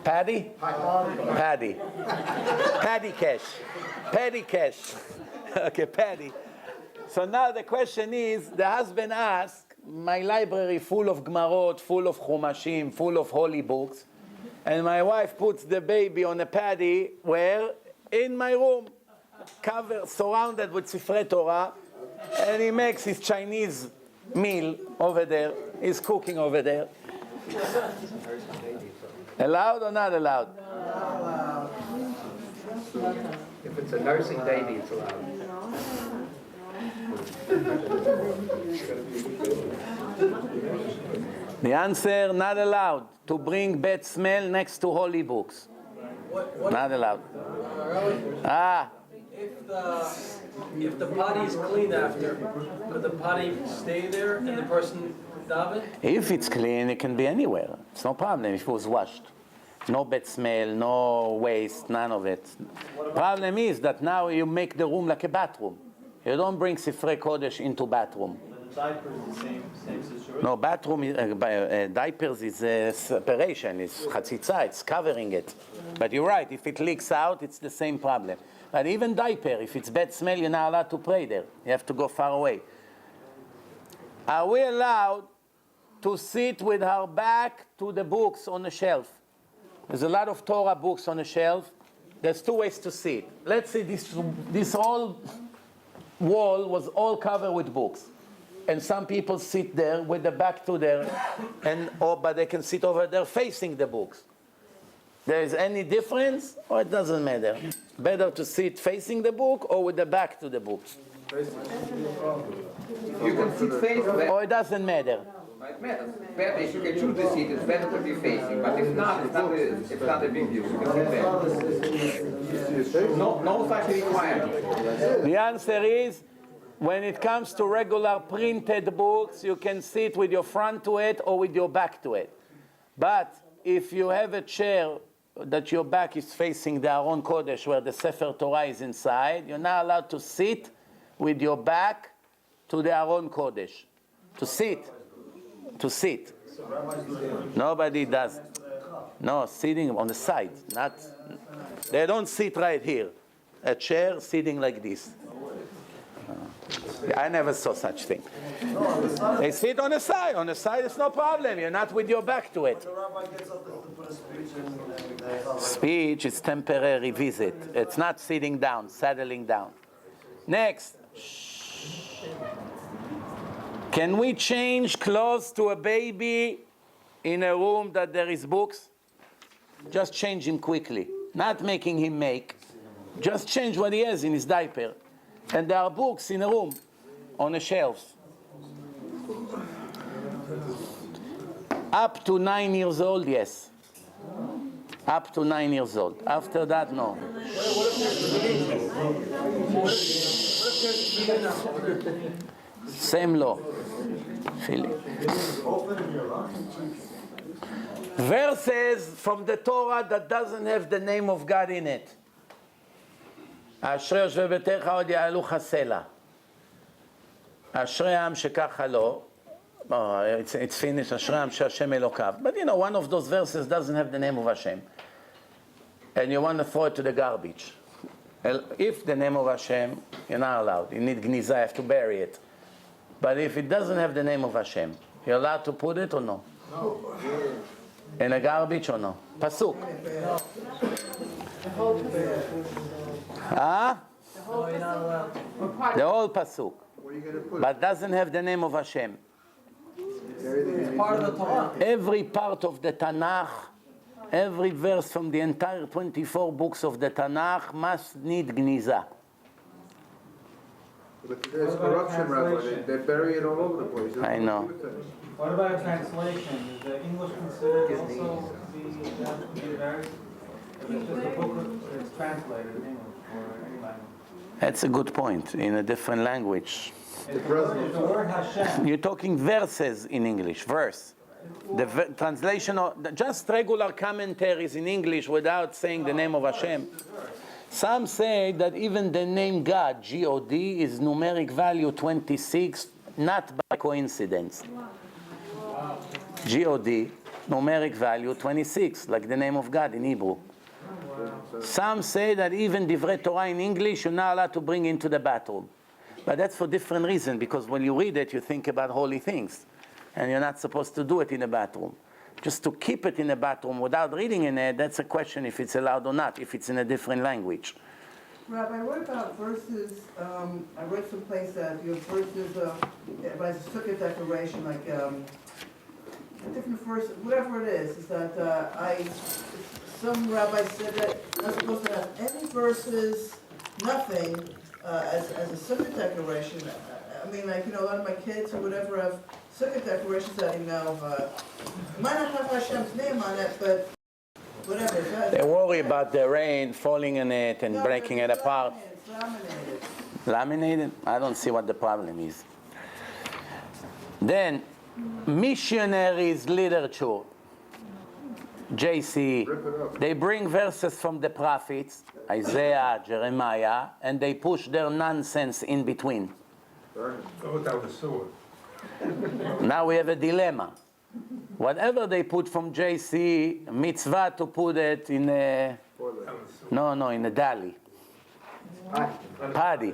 Paddy? Paddy. Paddy cash. Paddy cash. Okay, paddy. So now the question is, the husband asked, my library full of Gmarot, full of Chumashim, full of holy books, and my wife puts the baby on a paddy where? In my room, covered, surrounded with Sifrei Torah, and he makes his Chinese meal over there, he's cooking over there. Allowed or not allowed? If it's a nursing baby, it's allowed. The answer, not allowed to bring bad smell next to holy books. Not allowed. If the potty is clean after, could the potty stay there and the person daven? If it's clean, it can be anywhere. It's no problem if it was washed. No bad smell, no waste, none of it. Problem is that now you make the room like a bathroom. You don't bring Sifrei Kodesh into bathroom. The diaper is the same situation. No, bathroom, diapers is separation, it's chatzitza, it's covering it. But you're right, if it leaks out, it's the same problem. But even diaper, if it's bad smell, you're not allowed to pray there. You have to go far away. Are we allowed to sit with our back to the books on the shelf? There's a lot of Torah books on the shelf. There's two ways to sit. Let's say this whole wall was all covered with books. And some people sit there with the back to there, but they can sit over there facing the books. There is any difference, or it doesn't matter? Better to sit facing the book or with the back to the books? You can sit face, Or it doesn't matter? it matters. Better if you can choose the seat, it's better to be facing. But if not, it's not a big deal. You can sit back. No such requirement. The answer is, when it comes to regular printed books, you can sit with your front to it or with your back to it. But if you have a chair that your back is facing the Aron Kodesh, where the Sefer Torah is inside, you're not allowed to sit with your back to the Aron Kodesh. To sit. Nobody does. No, sitting on the side. They don't sit right here. A chair sitting like this. I never saw such thing. They sit on the side. On the side, it's no problem. You're not with your back to it. Speech is temporary visit. It's not sitting down, settling down. Next. Can we change clothes to a baby in a room that there is books? Just change him quickly. Not making him make. Just change what he has in his diaper. And there are books in a room, on the shelves. Up to 9 years old, yes. Up to 9 years old. After that, no. Same law. Verses from the Torah that doesn't have the name of God in it. אשרי יושבי ביתך עוד יעלוך סלע. אשרי העם שככה לו. It's finished. אשרי העם שהשם אלוקיו. But you know, one of those verses doesn't have the name of Hashem. And you want to throw it to the garbage. If the name of Hashem, you're not allowed. You need gniza, you have to bury it. But if it doesn't have the name of Hashem, you're allowed to put it or no? No. In a garbage or no? Pasuk. Huh? The whole pasuk. But doesn't have the name of Hashem. It's part of the Torah. Every part of the Tanakh, every verse from the entire 24 books of the Tanakh must need gniza. But there's corruption, Rabbi. They bury it all over the place. I know. What about a translation? Is the English considered also be varied? If it's just a book that's translated in English or any language? That's a good point. In a different language. If the word Hashem, You're talking verses in English, verse. The translation of just regular commentaries in English without saying the name of Hashem. Some say that even the name God, G-O-D, is numeric value 26, not by coincidence. G-O-D, numeric value 26, like the name of God in Hebrew. Some say that even Divrei Torah in English, you're not allowed to bring into the bathroom. But that's for different reason, because when you read it, you think about holy things. And you're not supposed to do it in the bathroom. Just to keep it in the bathroom without reading in it, that's a question if it's allowed or not, if it's in a different language. Rabbi, what about verses, I read someplace that you have verses by the Sukkah declaration, like a different verse, whatever it is that some rabbis said that you're not supposed to have any verses, nothing, as a Sukkah declaration. I mean, like, a lot of my kids or whatever have Sukkah declarations that, might not have Hashem's name on it, but whatever. They worry about the rain falling in it and breaking it apart. It's laminated. Laminated? I don't see what the problem is. Then, missionaries literature, JC, they bring verses from the prophets, Isaiah, Jeremiah, and they push their nonsense in between. Now we have a dilemma. Whatever they put from JC, mitzvah to put it in a, in a dali. Paddy.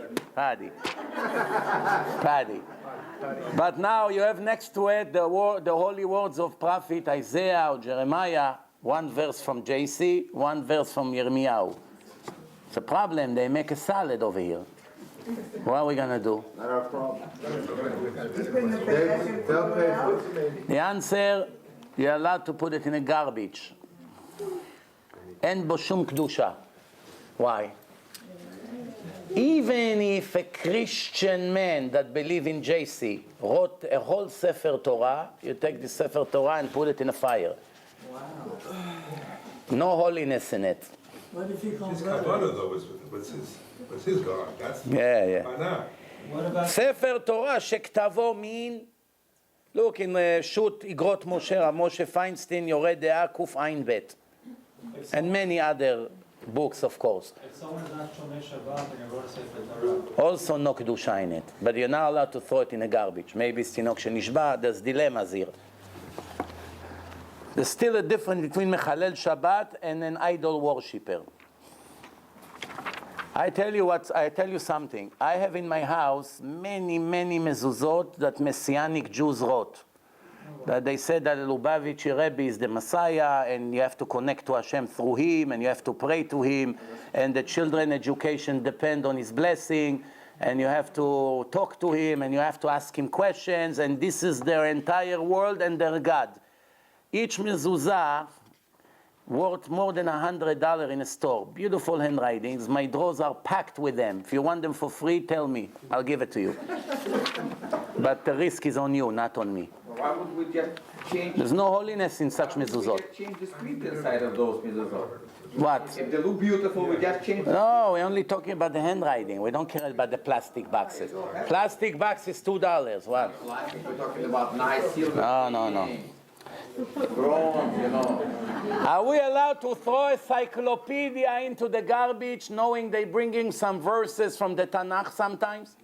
But now you have next to it the holy words of prophet Isaiah or Jeremiah, one verse from JC, one verse from Yirmiyahu. It's a problem, they make a salad over here. What are we going to do? Not our problem. They'll pay for it. The answer, you're allowed to put it in a garbage. En bo shum kedusha. Why? Even if a Christian man that believe in JC wrote a whole Sefer Torah, you take the Sefer Torah and put it in a fire. Wow. No holiness in it. What if he comes His kavanah though was his God. That's Yeah. why not? What about ספר תורה שכתבו מין, look in שו"ת איגרות משה, רב משה פיינשטיין, יורה דעה קע"ב, and many other books of course. if someone is not Shomei Shabbat and you wrote a Sefer Torah? Also no קדושה in it, but you're not allowed to throw it in a garbage. Maybe it's תינוק שנשבע, there's dilemmas here. There's still a difference between מחלל Shabbat and an idol worshipper. I tell you something. I have in my house many mezuzot that Messianic Jews wrote. That they said that Lubavitcher Rabbi is the Messiah, and you have to connect to Hashem through him, and you have to pray to him, and the children education depend on his blessing, and you have to talk to him, and you have to ask him questions, and this is their entire world and their God. Each mezuzah worth more than $100 in a store. Beautiful handwritings. My drawers are packed with them. If you want them for free, tell me. I'll give it to you. But the risk is on you, not on me. Why would we just change? There's no holiness in such mezuzot. We just change the script inside of those mezuzot. What? If they look beautiful, we just change. No, we're only talking about the handwriting. We don't care about the plastic boxes. Plastic box is $2. What? We're talking about nice silver. No. Bronze, Are we allowed to throw a encyclopedia into the garbage knowing they bring in some verses from the Tanakh sometimes?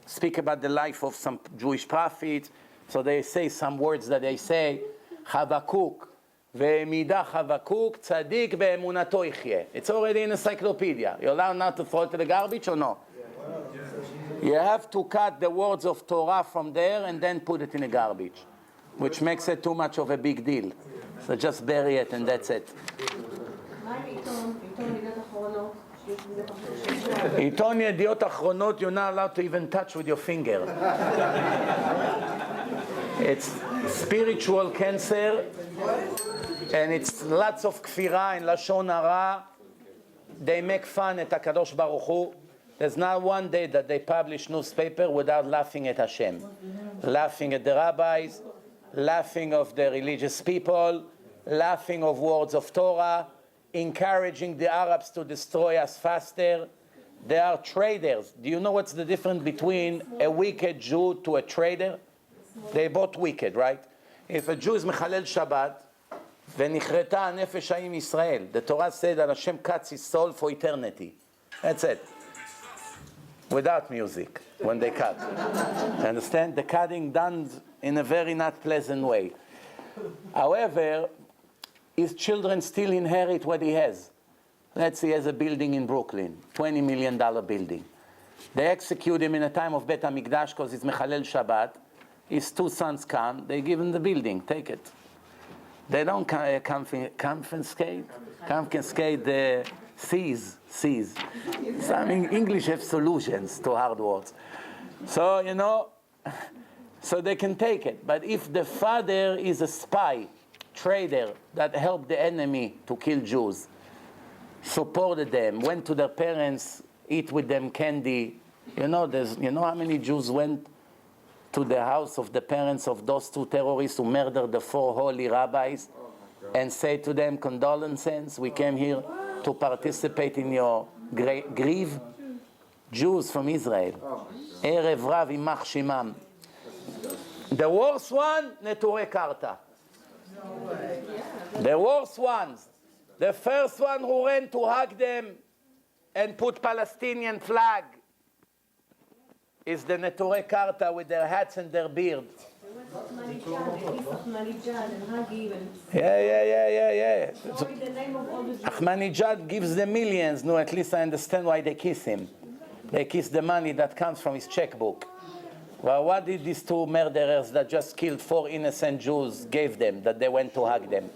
Speak about the life of some Jewish prophets. So they say some words that they say, Chavakuk, ve'emida Chavakuk, tzadik ve'emunato yichyeh. It's already in encyclopedia. You're allowed not to throw it to the garbage or no? You have to cut the words of Torah from there and then put it in the garbage, which makes it too much of a big deal. So just bury it and that's it. עיתון ידיעות אחרונות, you're not allowed to even touch with your finger. It's spiritual cancer, and it's lots of כפירה and לשון הרע. They make fun at HaKadosh Baruch Hu. There's not one day that they publish newspaper without laughing at Hashem, laughing at the rabbis, laughing of the religious people, laughing of words of Torah, encouraging the Arabs to destroy us faster. They are traders. Do you know what's the difference between a wicked Jew to a trader? They both wicked, right? If a Jew is Mechalel Shabbat, ונכרתה הנפש ההיא מישראל. The Torah said that Hashem cuts his soul for eternity. That's it. Without music, when they cut. You understand? The cutting done in a very not pleasant way. However, his children still inherit what he has. Let's say he has a building in Brooklyn, $20 million building. They execute him in a time of Bet HaMikdash because it's Mechalel Shabbat. His two sons come, they give him the building, take it. They don't confiscate the seize. Some English have solutions to hard words. So, so they can take it. But if the father is a spy, trader, that helped the enemy to kill Jews, supported them, went to their parents, eat with them candy. You know how many Jews went to the house of the parents of those two terrorists who murdered the 4 holy rabbis and say to them, condolences, we came here to participate in your grief. Jews from Israel. Erev Rav Imach Shimam. The worst one, Neturei Karta. The worst ones. The first one who ran to hug them and put Palestinian flag is the Neturei Karta with their hats and their beard. Yeah. Ahmadinejad gives them millions. No, at least I understand why they kiss him. They kiss the money that comes from his checkbook. Well, what did these two murderers that just killed 4 innocent Jews give them that they went to hug them?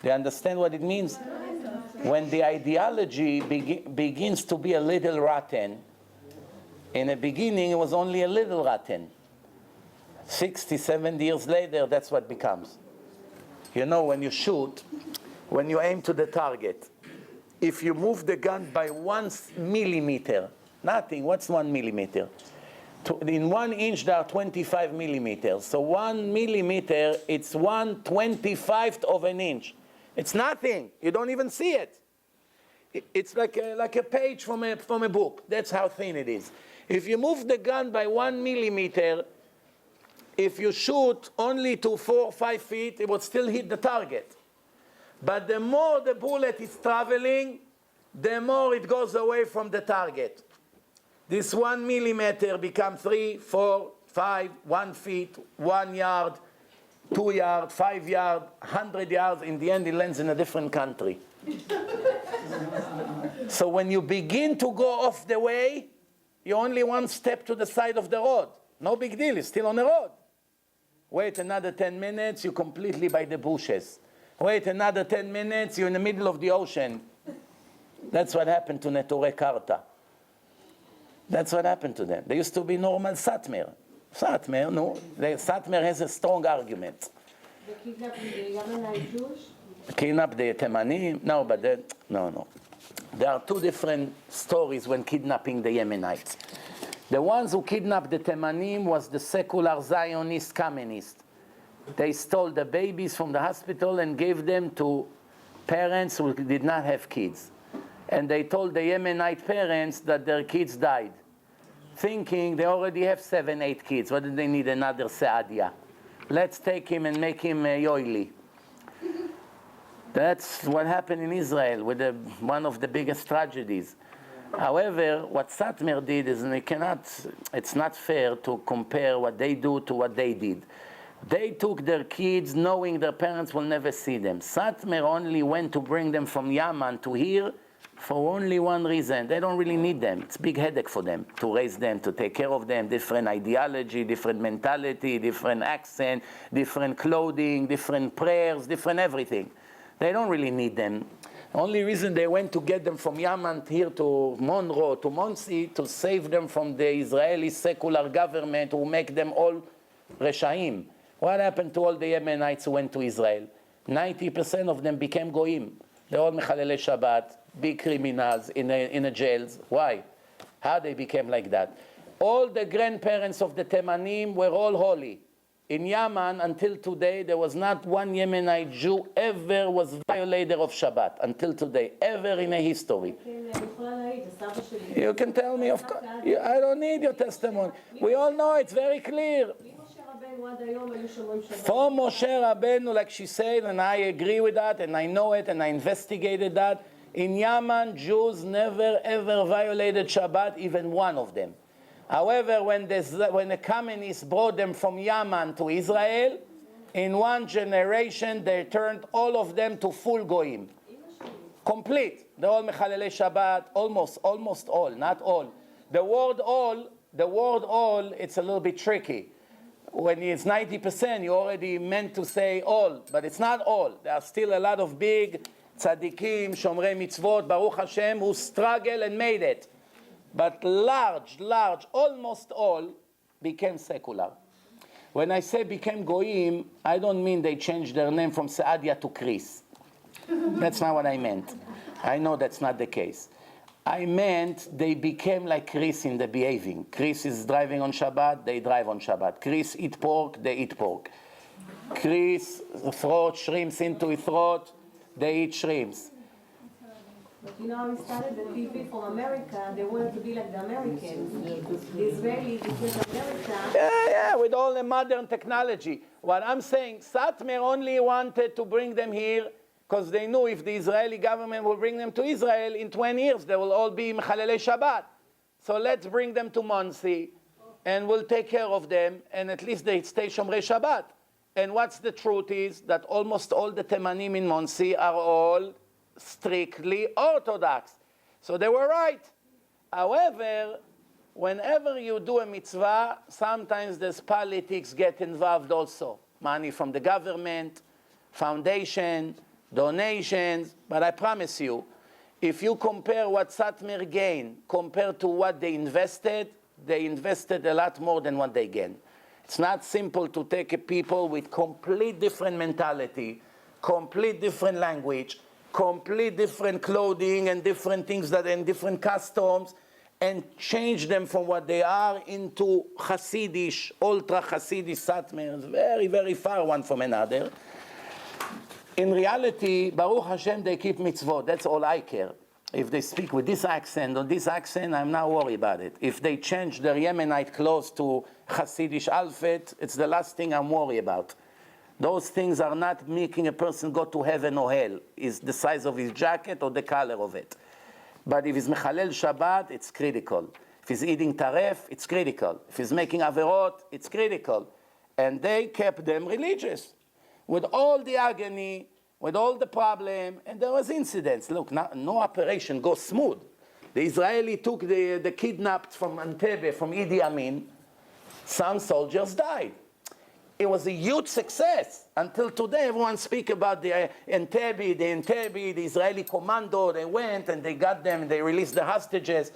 Do you understand what it means? When the ideology begins to be a little rotten, in the beginning it was only a little rotten. 60, 70 years later, that's what becomes. When you shoot, when you aim to the target, if you move the gun by 1 millimeter, nothing, what's 1 millimeter? In 1 inch, there are 25 millimeters. So 1 millimeter, it's 1/25 of an inch. It's nothing. You don't even see it. It's like a page from a book. That's how thin it is. If you move the gun by 1 millimeter, if you shoot only to 4 or 5 feet, it would still hit the target. But the more the bullet is traveling, the more it goes away from the target. This 1 millimeter becomes 3, 4, 5, 1 feet, 1 yard, 2 yards, 5 yards, 100 yards. In the end, it lands in a different country. So when you begin to go off the way, you're only 1 step to the side of the road. No big deal, it's still on the road. Wait another 10 minutes, you're completely by the bushes. Wait another 10 minutes, you're in the middle of the ocean. That's what happened to Neturei Karta. That's what happened to them. They used to be normal Satmar. Satmar has a strong argument. They kidnapped the Yemenite Jews? Kidnap the Temanim? No, but no. There are 2 different stories when kidnapping the Yemenites. The ones who kidnapped the Temanim was the secular Zionist communists. They stole the babies from the hospital and gave them to parents who did not have kids. And they told the Yemenite parents that their kids died, thinking they already have 7, 8 kids. What do they need another Saadia? Let's take him and make him yoili. That's what happened in Israel with one of the biggest tragedies. However, what Satmar did is it's not fair to compare what they do to what they did. They took their kids knowing their parents will never see them. Satmar only went to bring them from Yemen to here for only one reason. They don't really need them. It's a big headache for them to raise them, to take care of them, different ideology, different mentality, different accent, different clothing, different prayers, different everything. They don't really need them. Only reason they went to get them from Yemen here to Monroe, to Monsey, to save them from the Israeli secular government who make them all Reshaim. What happened to all the Yemenites who went to Israel? 90% of them became Goyim. They're all Mechalelei Shabbat, big criminals in the jails. Why? How they became like that? All the grandparents of the Temanim were all holy. In Yemen, until today, there was not one Yemenite Jew ever was violator of Shabbat. Until today, ever in a history. You can tell me, of course. I don't need your testimony. We all know it's very clear. עד היום היו שומרים שבת. For Moshe Rabbeinu, like she said, and I agree with that, and I know it, and I investigated that, in Yemen, Jews never ever violated Shabbat, even one of them. However, when the communists brought them from Yemen to Israel, in one generation, they turned all of them to full goyim. Complete. They're all mechalelei Shabbat, almost all, not all. The word all, it's a little bit tricky. When it's 90%, you already meant to say all, but it's not all. There are still a lot of big tzaddikim, shomrei mitzvot, Baruch Hashem, who struggled and made it. But large, almost all became secular. When I say became goyim, I don't mean they changed their name from Saadia to Chris. That's not what I meant. I know that's not the case. I meant they became like Chris in the behaving. Chris is driving on Shabbat, they drive on Shabbat. Chris eat pork, they eat pork. Chris throws shrimps into his throat, they eat shrimps. But you know, we started the people from America, they wanted to be like the Americans. The Israelis became America. Yeah, with all the modern technology. What I'm saying, Satmar only wanted to bring them here because they knew if the Israeli government will bring them to Israel, in 20 years they will all be Mechalelei Shabbat. So let's bring them to Monsey, and we'll take care of them, and at least they stay Shomrei Shabbat. And what's the truth is that almost all the Temanim in Monsey are all strictly Orthodox. So they were right. However, whenever you do a mitzvah, sometimes there's politics get involved also. Money from the government, foundation, donations. But I promise you, if you compare what Satmar gained compared to what they invested a lot more than what they gained. It's not simple to take a people with complete different mentality, complete different language, complete different clothing and different things and different customs, and change them from what they are into Hasidish, ultra Hasidish Satmar, very, very far one from another. In reality, Baruch Hashem, they keep mitzvot. That's all I care. If they speak with this accent or this accent, I'm not worried about it. If they change their Yemenite clothes to Hasidish outfit, it's the last thing I'm worried about. Those things are not making a person go to heaven or hell. It's the size of his jacket or the color of it. But if he's Mechalel Shabbat, it's critical. If he's eating taref, it's critical. If he's making averot, it's critical. And they kept them religious. With all the agony, with all the problem, and there was incidents. Look, no operation goes smooth. The Israeli took the kidnapped from Entebbe, from Idi Amin. Some soldiers died. It was a huge success. Until today, everyone speaks about the Entebbe, the Israeli commando. They went and they got them, and they released the hostages.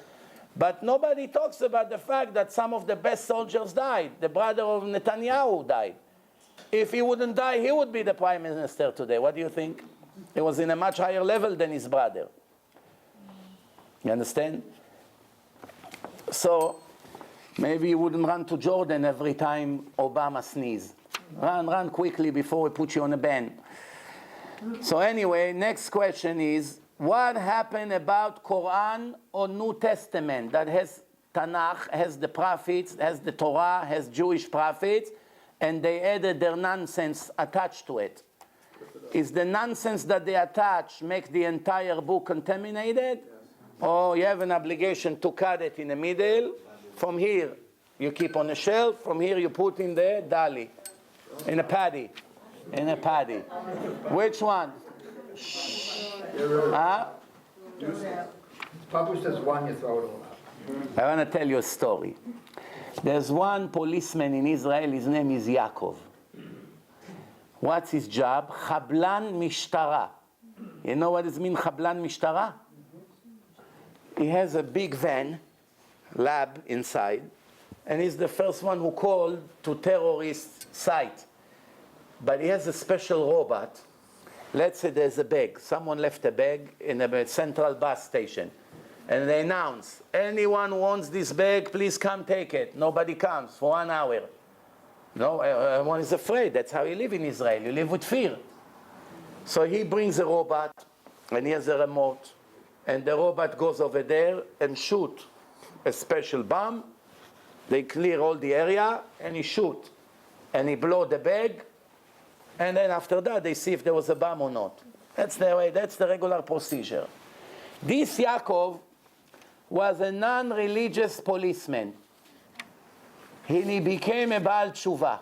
But nobody talks about the fact that some of the best soldiers died. The brother of Netanyahu died. If he wouldn't die, he would be the prime minister today. What do you think? He was in a much higher level than his brother. You understand? So, maybe you wouldn't run to Jordan every time Obama sneezes. Run quickly before we put you on a ban. So anyway, next question is, what happened about Quran or New Testament that has Tanakh, has the prophets, has the Torah, has Jewish prophets, and they added their nonsense attached to it? Is the nonsense that they attach make the entire book contaminated? Or you have an obligation to cut it in the middle? From here, you keep on the shelf. From here, you put in the dali, in a paddy. In a paddy. Which one? Huh? Published as one, you throw it all out. I want to tell you a story. There's one policeman in Israel, his name is Yaakov. What's his job? Chablan Mishtara. You know what it means, Chablan Mishtara? He has a big van, lab inside, and he's the first one who called to terrorist site. But he has a special robot. Let's say there's a bag. Someone left a bag in a central bus station. And they announce, anyone who wants this bag, please come take it. Nobody comes for 1 hour. No, everyone is afraid. That's how you live in Israel. You live with fear. So he brings a robot, and he has a remote. And the robot goes over there and shoot a special bomb. They clear all the area, and he shoot. and he blow the bag, and then after that they see if there was a bomb or not. That's the way. That's the regular procedure. This Yaakov was a non-religious policeman. He became a Baal Tshuva,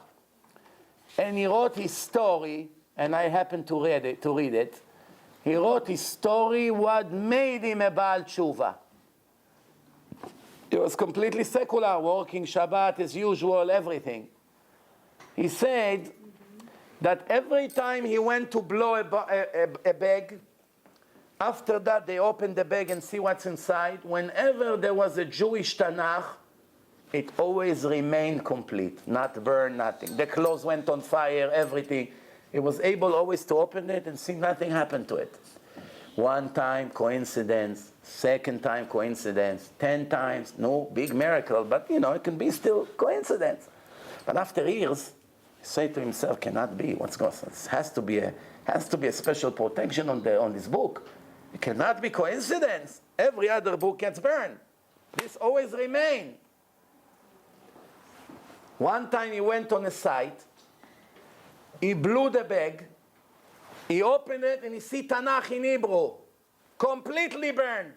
and he wrote his story. And I happened to read it. He wrote his story. What made him a Baal Tshuva? He was completely secular, working Shabbat as usual, everything. He said that every time he went to blow a bag, after that they opened the bag and see what's inside. Whenever there was a Jewish Tanakh, it always remained complete, not burned, nothing. The clothes went on fire, everything. He was able always to open it and see nothing happened to it. One time, coincidence. Second time, coincidence. 10 times, no big miracle, but it can be still coincidence. But after years, he said to himself, cannot be. What's going on? It has to be a special protection on this book. It cannot be coincidence. Every other book gets burned. This always remains. One time he went on a site, he blew the bag, he opened it, and he see Tanakh in Hebrew, completely burned.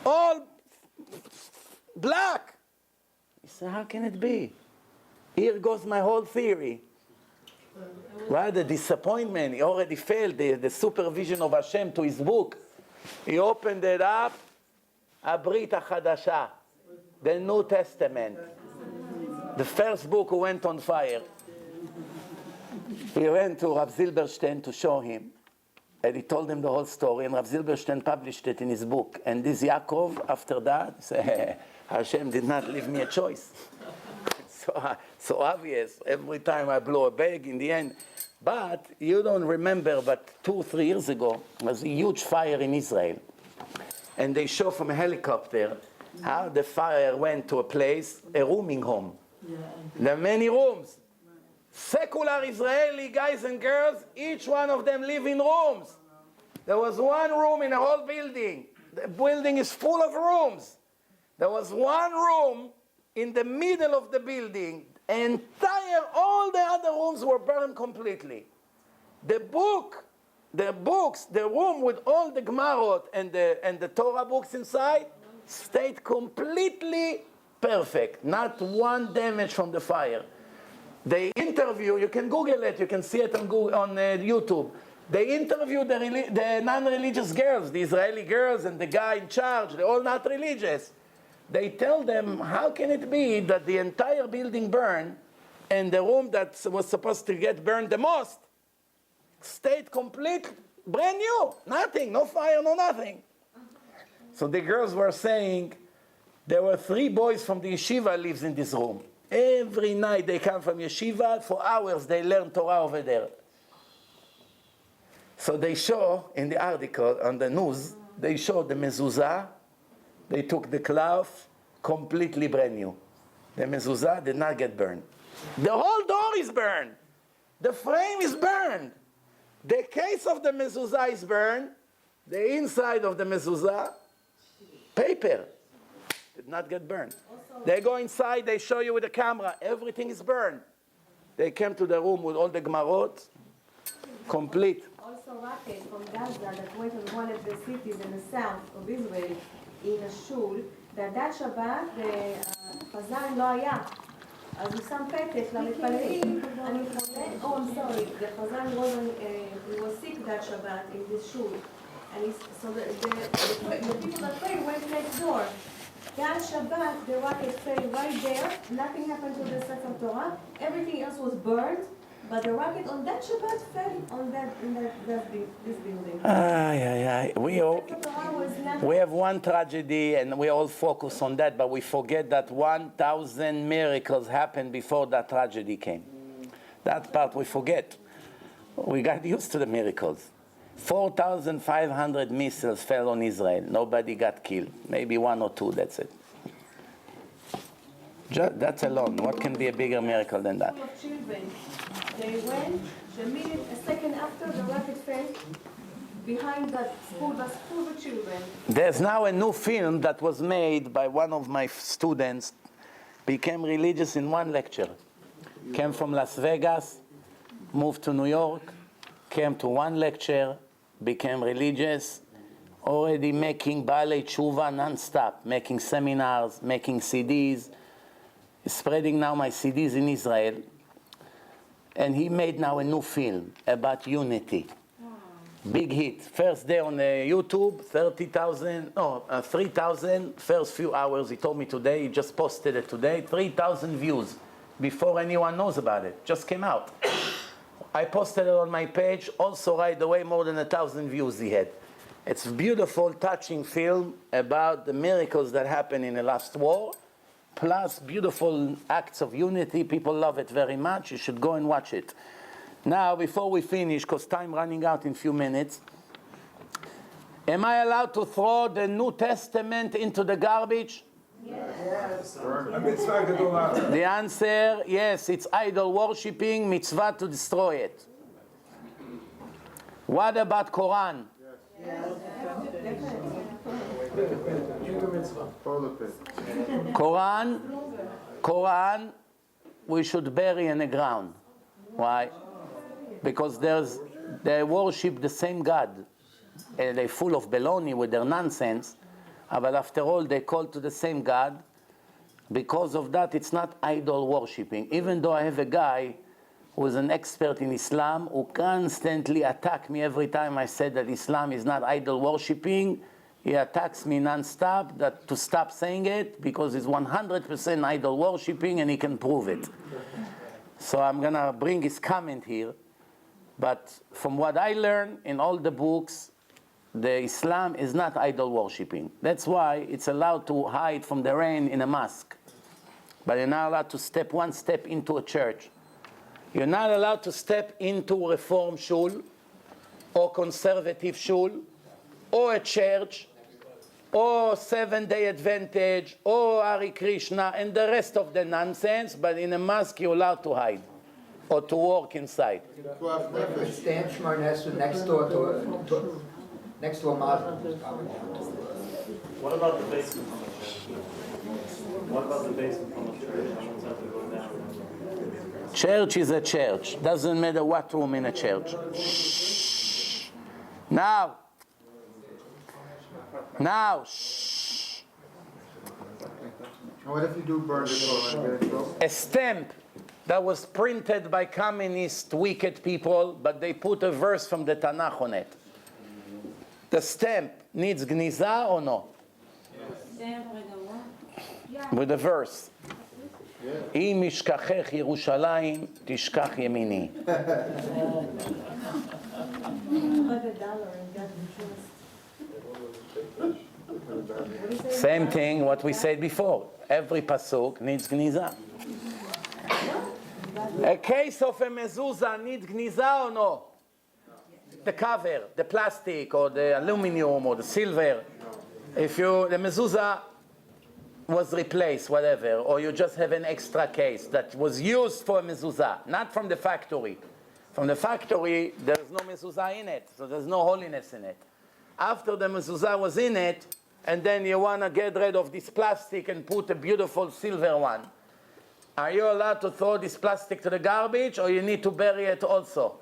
All black. He said, how can it be? Here goes my whole theory. Right, the disappointment, he already failed the supervision of Hashem to his book. He opened it up, Abrit HaChadasha, the New Testament. The first book went on fire. He went to Rav Zilberstein to show him, and he told him the whole story, and Rav Zilberstein published it in his book. And this Yaakov, after that, said, Hashem did not leave me a choice. So obvious, every time I blow a bag in the end. But you don't remember, but 2 or 3 years ago, there was a huge fire in Israel. And they show from a helicopter how the fire went to a place, a rooming home. There are many rooms. Secular Israeli guys and girls, each one of them live in rooms. There was one room in a whole building. The building is full of rooms. There was one room in the middle of the building. All the other rooms were burned completely. The books, the room with all the Gemarot and the Torah books inside stayed completely perfect. Not one damage from the fire. They interview, you can Google it, you can see it on YouTube. They interview the non-religious girls, the Israeli girls and the guy in charge, they're all not religious. They tell them, how can it be that the entire building burned and the room that was supposed to get burned the most stayed complete, brand new, nothing, no fire, no nothing. So the girls were saying, there were 3 boys from the yeshiva lives in this room. Every night they come from yeshiva, for hours they learn Torah over there. So they show in the article, on the news, they show the Mezuzah. They took the cloth, completely brand new. The Mezuzah did not get burned. The whole door is burned. The frame is burned. The case of the Mezuzah is burned. The inside of the Mezuzah, paper, did not get burned. They go inside, they show you with the camera, everything is burned. They came to the room with all the Gemarot, complete. Also rocket from Gaza that went to one of the cities in the south of Israel, in a shul, that Shabbat, חזן לא היה. אז הוא שם פתק למתפללים, אני חולה, I'm sorry, the חזן he was sick that Shabbat in this shul. And so the people that prayed went next door. That Shabbat, the rocket fell right there, nothing happened to the Sefer Torah, everything else was burned, but the rocket on that Shabbat fell on this building. We have one tragedy and we all focus on that, but we forget that 1,000 miracles happened before that tragedy came. That part we forget. We got used to the miracles. 4,500 missiles fell on Israel. Nobody got killed. Maybe 1 or 2, that's it. That's alone. What can be a bigger miracle than that? They went, a second after the rocket fell, behind that school bus full of children. There's now a new film that was made by one of my students, became religious in one lecture. came from Las Vegas, moved to New York, came to one lecture, became religious, already making Baalei Tshuva non-stop, making seminars, making CDs, spreading now my CDs in Israel. And he made now a new film about unity. Big hit. First day on YouTube, 3,000, first few hours, he told me today, he just posted it today, 3,000 views before anyone knows about it. Just came out. I posted it on my page, also right away, more than 1,000 views he had. It's a beautiful, touching film about the miracles that happened in the last war, plus beautiful acts of unity. People love it very much. You should go and watch it. Now, before we finish, because time running out in a few minutes, am I allowed to throw the New Testament into the garbage? Yes. The answer, yes, it's idol worshipping, mitzvah to destroy it. What about Quran? Quran, we should bury in the ground. Why? Because they worship the same God. They're full of baloney with their nonsense. But after all, they call to the same God. Because of that, it's not idol worshipping. Even though I have a guy who is an expert in Islam who constantly attacks me every time I said that Islam is not idol worshipping. He attacks me non-stop to stop saying it because it's 100% idol worshipping and he can prove it. So I'm going to bring his comment here. But from what I learned in all the books, the Islam is not idol worshipping. That's why it's allowed to hide from the rain in a mosque. But you're not allowed to step one step into a church. You're not allowed to step into a Reform shul, or conservative shul, or a church, or Seventh-day Advantage, or Hare Krishna, and the rest of the nonsense, but in a mosque you're allowed to hide, or to work inside. Stand Shemar Nesra next door to a Muslim. What about the basement from the church? What about the basement from the church? How much have to go down? Church is a church. Doesn't matter what room in a church. Shh. Now. Shh. What if you do burn the Torah? A stamp that was printed by communist wicked people, but they put a verse from the Tanakh on it. The stamp needs gniza or no? Yes. With the verse. אם ישכחך ירושלים, תשכח ימיני. Same thing what we said before. Every pasuk needs gniza. A case of a mezuzah needs gniza or no? The cover, the plastic or the aluminum or the silver. If the mezuzah was replaced, whatever, or you just have an extra case that was used for a mezuzah, not from the factory. From the factory, there's no mezuzah in it, so there's no holiness in it. After the mezuzah was in it, and then you want to get rid of this plastic and put a beautiful silver one, are you allowed to throw this plastic to the garbage, or you need to bury it also?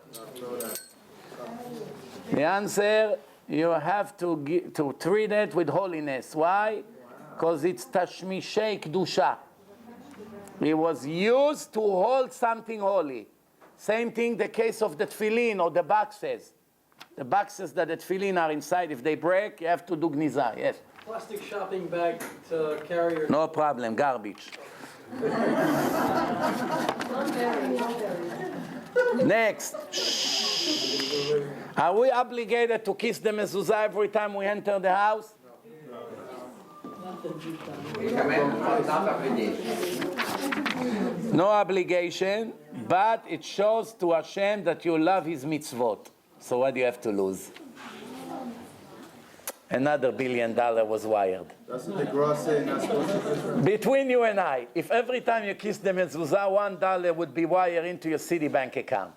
The answer, you have to treat it with holiness. Why? Because it's tashmishei kedusha. It was used to hold something holy. Same thing the case of the tefillin or the boxes. The boxes that the tefillin are inside, if they break, you have to do gniza. Yes. Plastic shopping bag to carry your... No problem, garbage. Next. Shh. Are we obligated to kiss the mezuzah every time we enter the house? No obligation, but it shows to Hashem that you love His mitzvot. So what do you have to lose? Another $1 billion was wired. Doesn't the Gra say not supposed to? Between you and I, if every time you kiss the mezuzah, $1 would be wired into your Citibank account.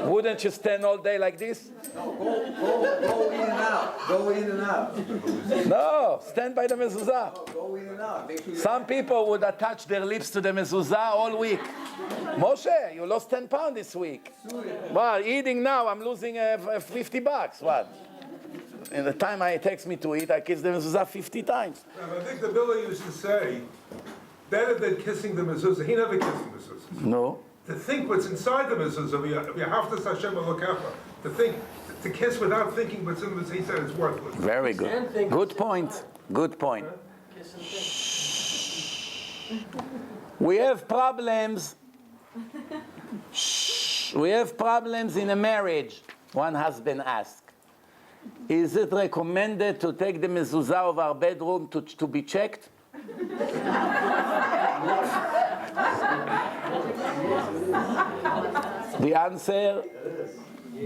Wouldn't you stand all day like this? No, go in and out. Go in and out. No, stand by the mezuzah. Go in and out. Make sure you Some people would attach their lips to the mezuzah all week. Moshe, you lost 10 pounds this week. Well, eating now, I'm losing $50. What? In the time it takes me to eat, I kiss the mezuzah 50 times. I think the Billy used to say, better than kissing the mezuzah. He never kissed the mezuzah. No. To think what's inside the mezuzah, if you have to Hashem Elokecha, to think, to kiss without thinking what's in the mezuzah, he said it's worthless. Very good. Good point. Good point. We have problems. We have problems in a marriage. One husband asked, is it recommended to take the mezuzah of our bedroom to be checked? The answer,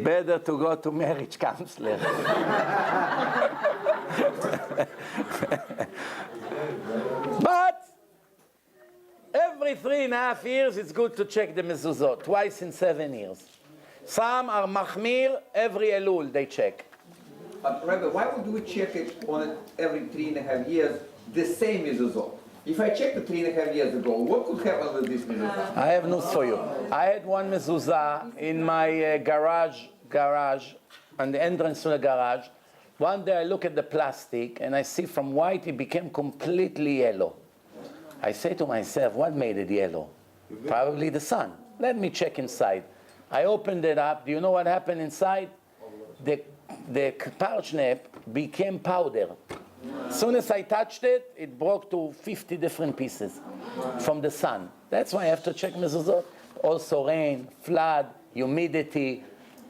better to go to marriage counselor. But every 3.5 years, it's good to check the mezuzot, twice in 7 years. Some are machmir, every Elul they check. But Rabbi, why would we check it on it every 3.5 years, the same mezuzot? If I checked it 3.5 years ago, what could happen with this mezuzah? I have news for you. I had one mezuzah in my garage, on the entrance to the garage. One day I look at the plastic and I see from white it became completely yellow. I say to myself, what made it yellow? Probably the sun. Let me check inside. I opened it up. Do you know what happened inside? The parsnip became powder. As soon as I touched it, it broke to 50 different pieces from the sun. That's why I have to check mezuzot. Also rain, flood, humidity.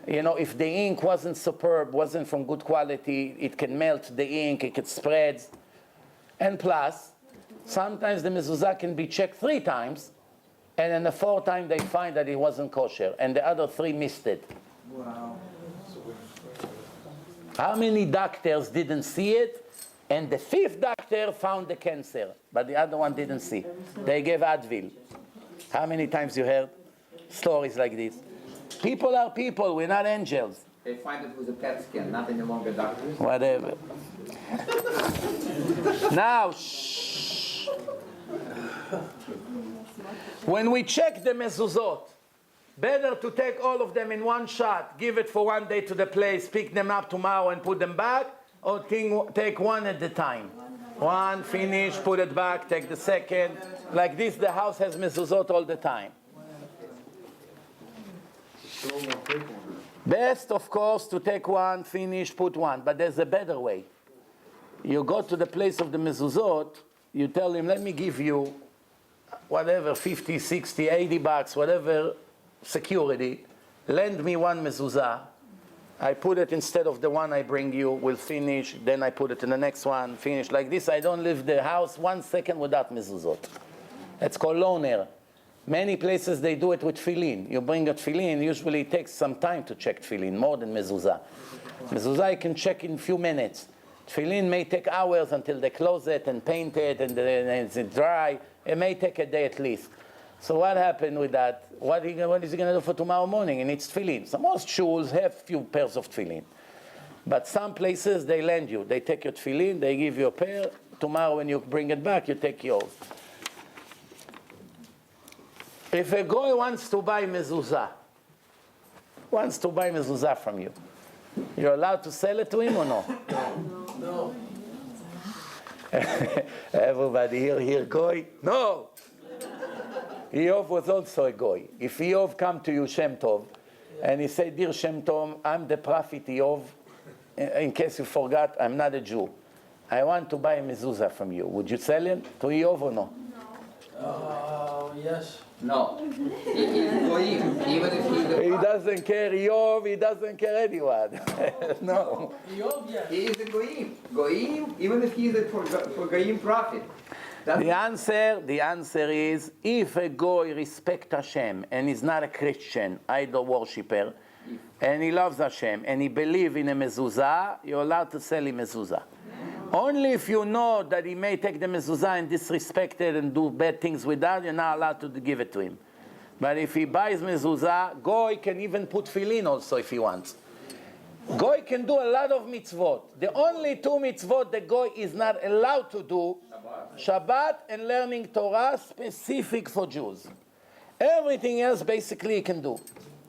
You know, if the ink wasn't superb, wasn't from good quality, it can melt the ink, it can spread. And plus, sometimes the mezuzah can be checked 3 times, and then the 4th time they find that it wasn't kosher, and the other 3 missed it. Wow. How many doctors didn't see it? And the 5th doctor found the cancer, but the other one didn't see. They gave Advil. How many times you heard stories like this? People are people, we're not angels. They find it with a PET scan, not any longer doctors. Whatever. Now, shh. When we check the mezuzot, better to take all of them in one shot, give it for 1 day to the place, pick them up tomorrow and put them back, or take one at a time. One, finish, put it back, take the second. Like this, the house has mezuzot all the time. Best, of course, to take one, finish, put one. But there's a better way. You go to the place of the mezuzot, you tell him, let me give you whatever, 50, 60, 80 bucks, whatever security. Lend me one mezuzah. I put it instead of the one I bring you, we'll finish, then I put it in the next one, finish. Like this, I don't leave the house 1 second without mezuzot. That's called loner. Many places they do it with tefillin. You bring a tefillin, usually it takes some time to check tefillin, more than mezuzah. Mezuzah you can check in a few minutes. Tefillin may take hours until they close it and paint it and then it's dry. It may take a day at least. So what happened with that? What is he going to do for tomorrow morning? He needs tefillin. So most shuls have few pairs of tefillin. But some places they lend you. They take your tefillin, they give you a pair. Tomorrow when you bring it back, you take yours. If a guy wants to buy mezuzah from you, you're allowed to sell it to him or no? No. Everybody here goy? No! Eov was also a goy. If Eov come to you, Shem Tov, and he said, dear Shem Tov, I'm the prophet Eov, in case you forgot, I'm not a Jew. I want to buy a mezuzah from you. Would you sell it to Eov or no? Yes. No. He is goyim, even if he's He the doesn't care Eov, he doesn't care anyone. No. He is a goyim. Goyim, even if he is a goyim prophet. The answer is, if a goy respects Hashem and is not a Christian, idol worshipper, and he loves Hashem, and he believes in a mezuzah, you're allowed to sell him mezuzah. Only if you know that he may take the mezuzah and disrespect it and do bad things with that, you're not allowed to give it to him. But if he buys mezuzah, Goy can even put tefillin also if he wants. Goy can do a lot of mitzvot. The only two mitzvot that Goy is not allowed to do, Shabbat and learning Torah specific for Jews. Everything else basically he can do.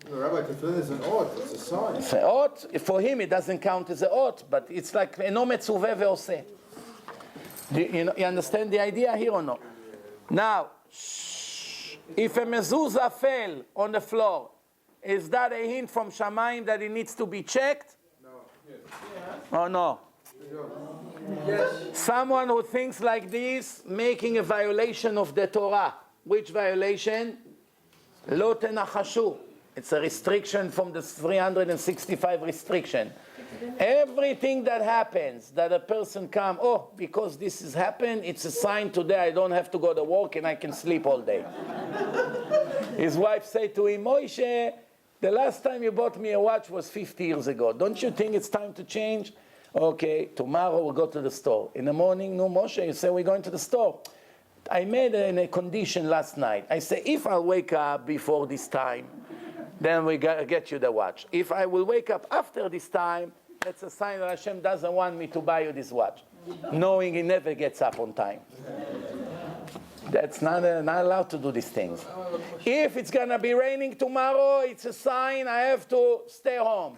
Rabbi, tefillin is an ought, it's a sign. It's an ought. For him it doesn't count as an ought, but it's like eno metzuveh ve'oseh. You understand the idea here or no? Now, if a mezuzah fell on the floor, is that a hint from Shamayim that it needs to be checked? No. Or no? Yes. Someone who thinks like this, making a violation of the Torah. Which violation? Lo tenachashu. It's a restriction from the 365 restriction. Everything that happens, that a person come, oh, because this has happened, it's a sign today I don't have to go to work and I can sleep all day. His wife said to him, Moshe, the last time you bought me a watch was 50 years ago. Don't you think it's time to change? Okay, tomorrow we'll go to the store. In the morning, no, Moshe, you say we're going to the store. I made a condition last night. I say, if I wake up before this time, then we get you the watch. If I will wake up after this time, that's a sign that Hashem doesn't want me to buy you this watch, knowing he never gets up on time. That's not allowed to do these things. If it's going to be raining tomorrow, it's a sign I have to stay home.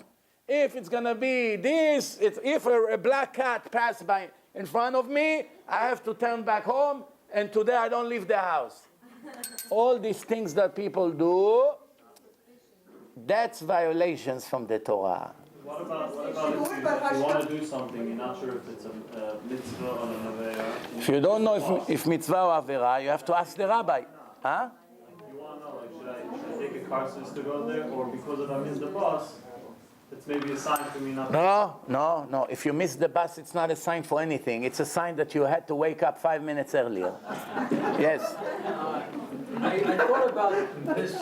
If it's going to be this, if a black cat passed by in front of me, I have to turn back home, and today I don't leave the house. All these things that people do, that's violations from the Torah. What about if you want to do something, you're not sure if it's a mitzvah or an avera? If you don't know if mitzvah or avera, you have to ask the rabbi. Huh? You want to know, like, should I take a car since to go there, or because if I miss the bus, it's maybe a sign for me not to. No. If you miss the bus, it's not a sign for anything. It's a sign that you had to wake up 5 minutes earlier. Yes. I thought about this,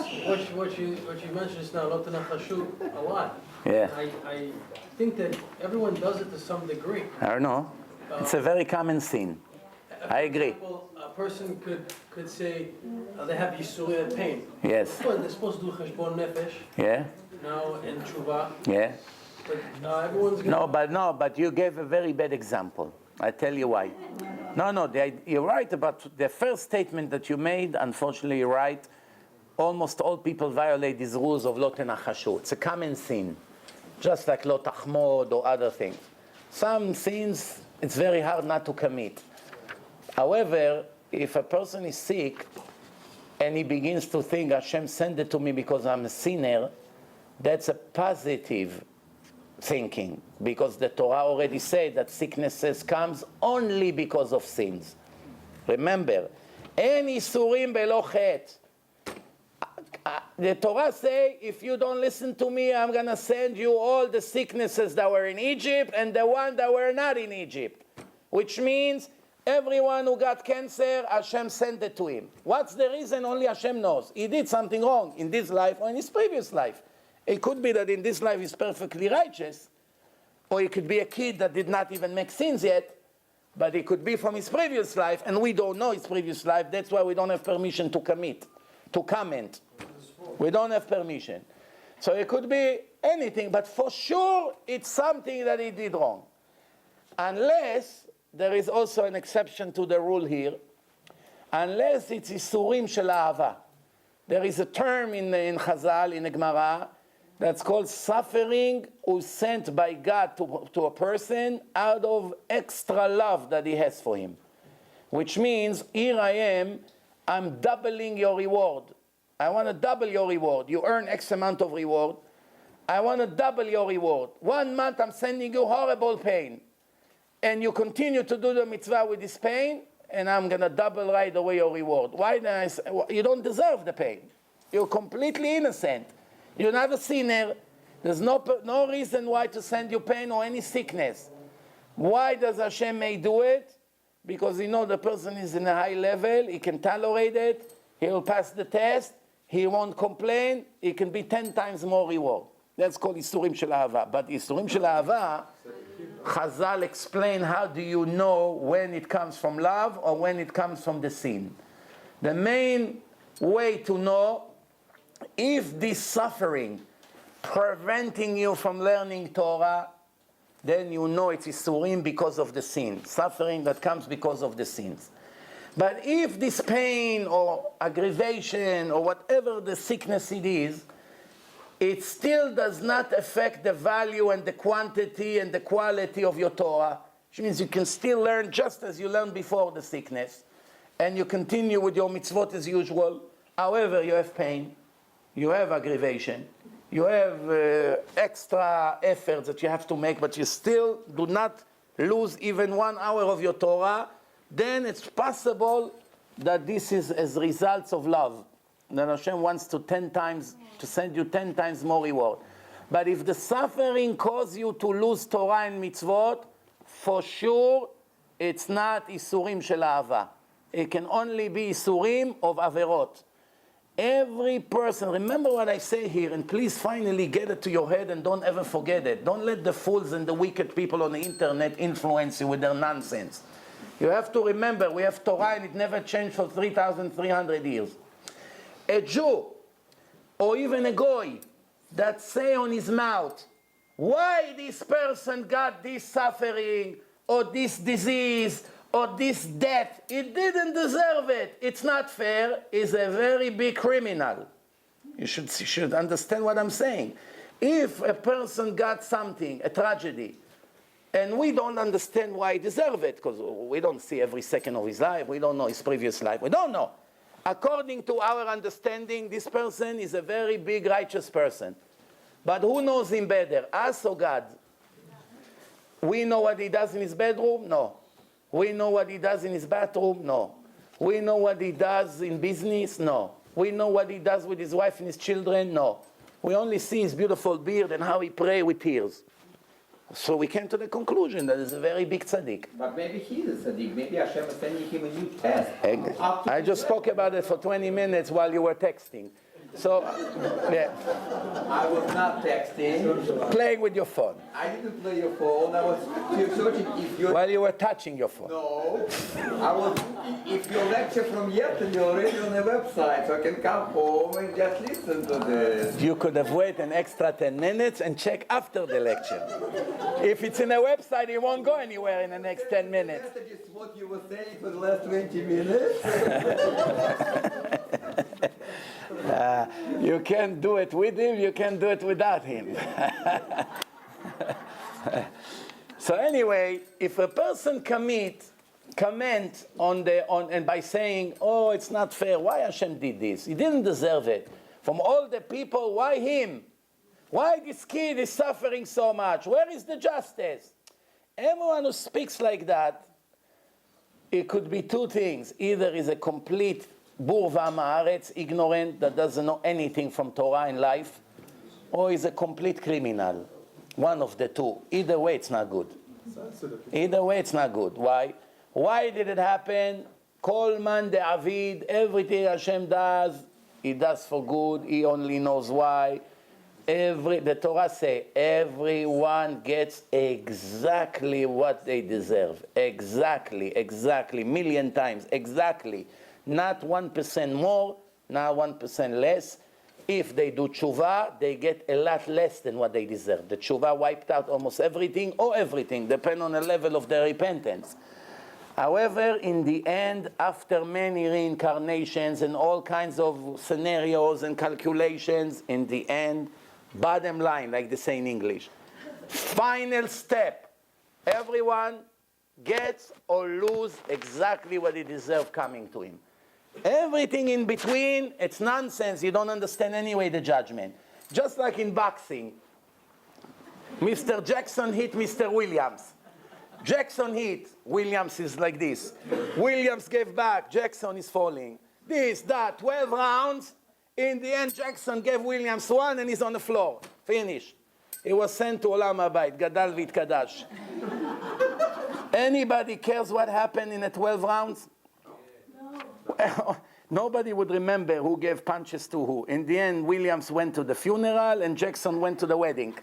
what you mentioned just now, Lo tenachashu, a lot. Yeah. I think that everyone does it to some degree. I don't know. It's a very common sin. I agree. For example, a person could say they have yisurim pain. Yes. They're supposed to do cheshbon nefesh. Yeah. Now in tshuva. Yeah. But everyone's gonna. But you gave a very bad example. I tell you why. You're right about the first statement that you made. Unfortunately, you're right. Almost all people violate these rules of lo tenachashu. It's a common sin, just like lo tachmod or other things. Some sins, it's very hard not to commit. However, if a person is sick and he begins to think Hashem sent it to me because I'm a sinner, that's a positive thinking, because the Torah already said that sicknesses comes only because of sins. Remember, en isurim belo chet. The Torah say, if you don't listen to me, I'm going to send you all the sicknesses that were in Egypt and the one that were not in Egypt. Which means everyone who got cancer, Hashem sent it to him. What's the reason? Only Hashem knows. He did something wrong in this life or in his previous life. It could be that in this life he's perfectly righteous, or it could be a kid that did not even make sins yet, but it could be from his previous life, and we don't know his previous life. That's why we don't have permission to comment. We don't have permission. So it could be anything, but for sure it's something that he did wrong. Unless, there is also an exception to the rule here, unless it's isurim shel ahava. There is a term in Chazal, in the Gemara, that's called suffering was sent by God to a person out of extra love that he has for him. Which means, here I am, I'm doubling your reward. I want to double your reward. You earn X amount of reward. I want to double your reward. 1 month I'm sending you horrible pain. And you continue to do the mitzvah with this pain, and I'm going to double right away your reward. Why? You don't deserve the pain. You're completely innocent. You're not a sinner. There's no reason why to send you pain or any sickness. Why does Hashem may do it? Because he knows the person is in a high level. He can tolerate it. He will pass the test. He won't complain. He can be 10 times more reward. That's called Isurim Shel Ahava. But Isurim Shel Ahava, Chazal explain how do you know when it comes from love or when it comes from the sin. The main way to know If this suffering preventing you from learning Torah, then you know it's Isurim because of the sin. Suffering that comes because of the sins. But if this pain or aggravation or whatever the sickness it is, it still does not affect the value and the quantity and the quality of your Torah, which means you can still learn just as you learned before the sickness, and you continue with your mitzvot as usual. However, you have pain, you have aggravation, you have extra efforts that you have to make, but you still do not lose even 1 hour of your Torah, then it's possible that this is as results of love. That Hashem wants to send you 10 times more reward. But if the suffering causes you to lose Torah and mitzvot, for sure it's not Isurim shel Ahava. It can only be Isurim of Averot. Every person, remember what I say here, and please finally get it to your head and don't ever forget it. Don't let the fools and the wicked people on the internet influence you with their nonsense. You have to remember, we have Torah and it never changed for 3,300 years. A Jew, or even a Goy, that say on his mouth, why this person got this suffering, or this disease, or this death, it didn't deserve it, it's not fair, is a very big criminal. You should understand what I'm saying. If a person got something, a tragedy, and we don't understand why he deserved it, because we don't see every second of his life, we don't know his previous life, we don't know. According to our understanding, this person is a very big righteous person. But who knows him better, us or God? We know what he does in his bedroom? No. We know what he does in his bathroom? No. We know what he does in business? No. We know what he does with his wife and his children? No. We only see his beautiful beard and how he prays with tears. So we came to the conclusion that he's a very big tzaddik. But maybe he is a tzaddik. Maybe Hashem is sending him a new test. I just spoke about it for 20 minutes while you were texting. So, yeah. I was not texting. Playing with your phone. I didn't play your phone. I was searching if you. While you were touching your phone. No. I was. If your lecture from yesterday already on the website, so I can come home and just listen to this. You could have waited an extra 10 minutes and check after the lecture. If it's in a website, it won't go anywhere in the next 10 minutes. That is what you were saying for the last 20 minutes. You can't do it with him, you can't do it without him. So anyway, if a person comment on by saying, oh, it's not fair, why Hashem did this? He didn't deserve it. From all the people, why him? Why this kid is suffering so much? Where is the justice? Everyone who speaks like that, it could be two things. Either is a complete בור ועם הארץ, ignorant, that doesn't know anything from Torah in life, or is a complete criminal. One of the two. Either way, it's not good. Either way, it's not good. Why? Why did it happen? Kol man de'avid, everything Hashem does, He does for good. He only knows why. The Torah say, everyone gets exactly what they deserve. Exactly, million times, exactly. Not 1% more, not 1% less. If they do tshuva, they get a lot less than what they deserve. The tshuva wiped out almost everything, or everything, depending on the level of their repentance. However, in the end, after many reincarnations and all kinds of scenarios and calculations, in the end, bottom line, like they say in English, final step, everyone gets or lose exactly what he deserves coming to him. Everything in between, it's nonsense. You don't understand anyway the judgment. Just like in boxing. Mr. Jackson hit Mr. Williams. Jackson hit. Williams is like this. Williams gave back. Jackson is falling. This, that, 12 rounds. In the end, Jackson gave Williams one and he's on the floor. Finish. He was sent to Olam Habayit. Gadal v'Itkadash. Anybody cares what happened in the 12 rounds? Nobody would remember who gave punches to who. In the end, Williams went to the funeral and Jackson went to the wedding.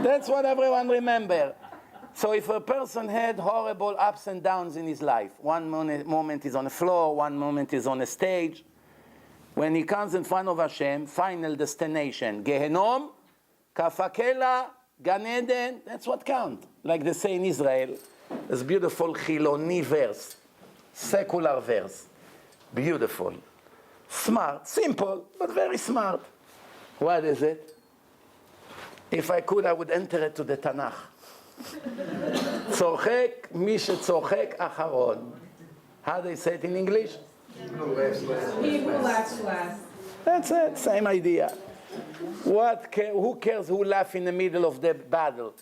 That's what everyone remember. So if a person had horrible ups and downs in his life, one moment is on the floor, one moment is on a stage, when he comes in front of Hashem, final destination, Gehenom, Kafakela, Gan Eden, that's what counts. Like they say in Israel, this beautiful Chiloni verse, secular verse, beautiful, smart, simple, but very smart. What is it? If I could, I would enter it to the Tanakh. Tzorchek mi shetzorchek acharon. How do they say it in English? He who laughs last. That's it, same idea. Who cares who laughed in the middle of the battle?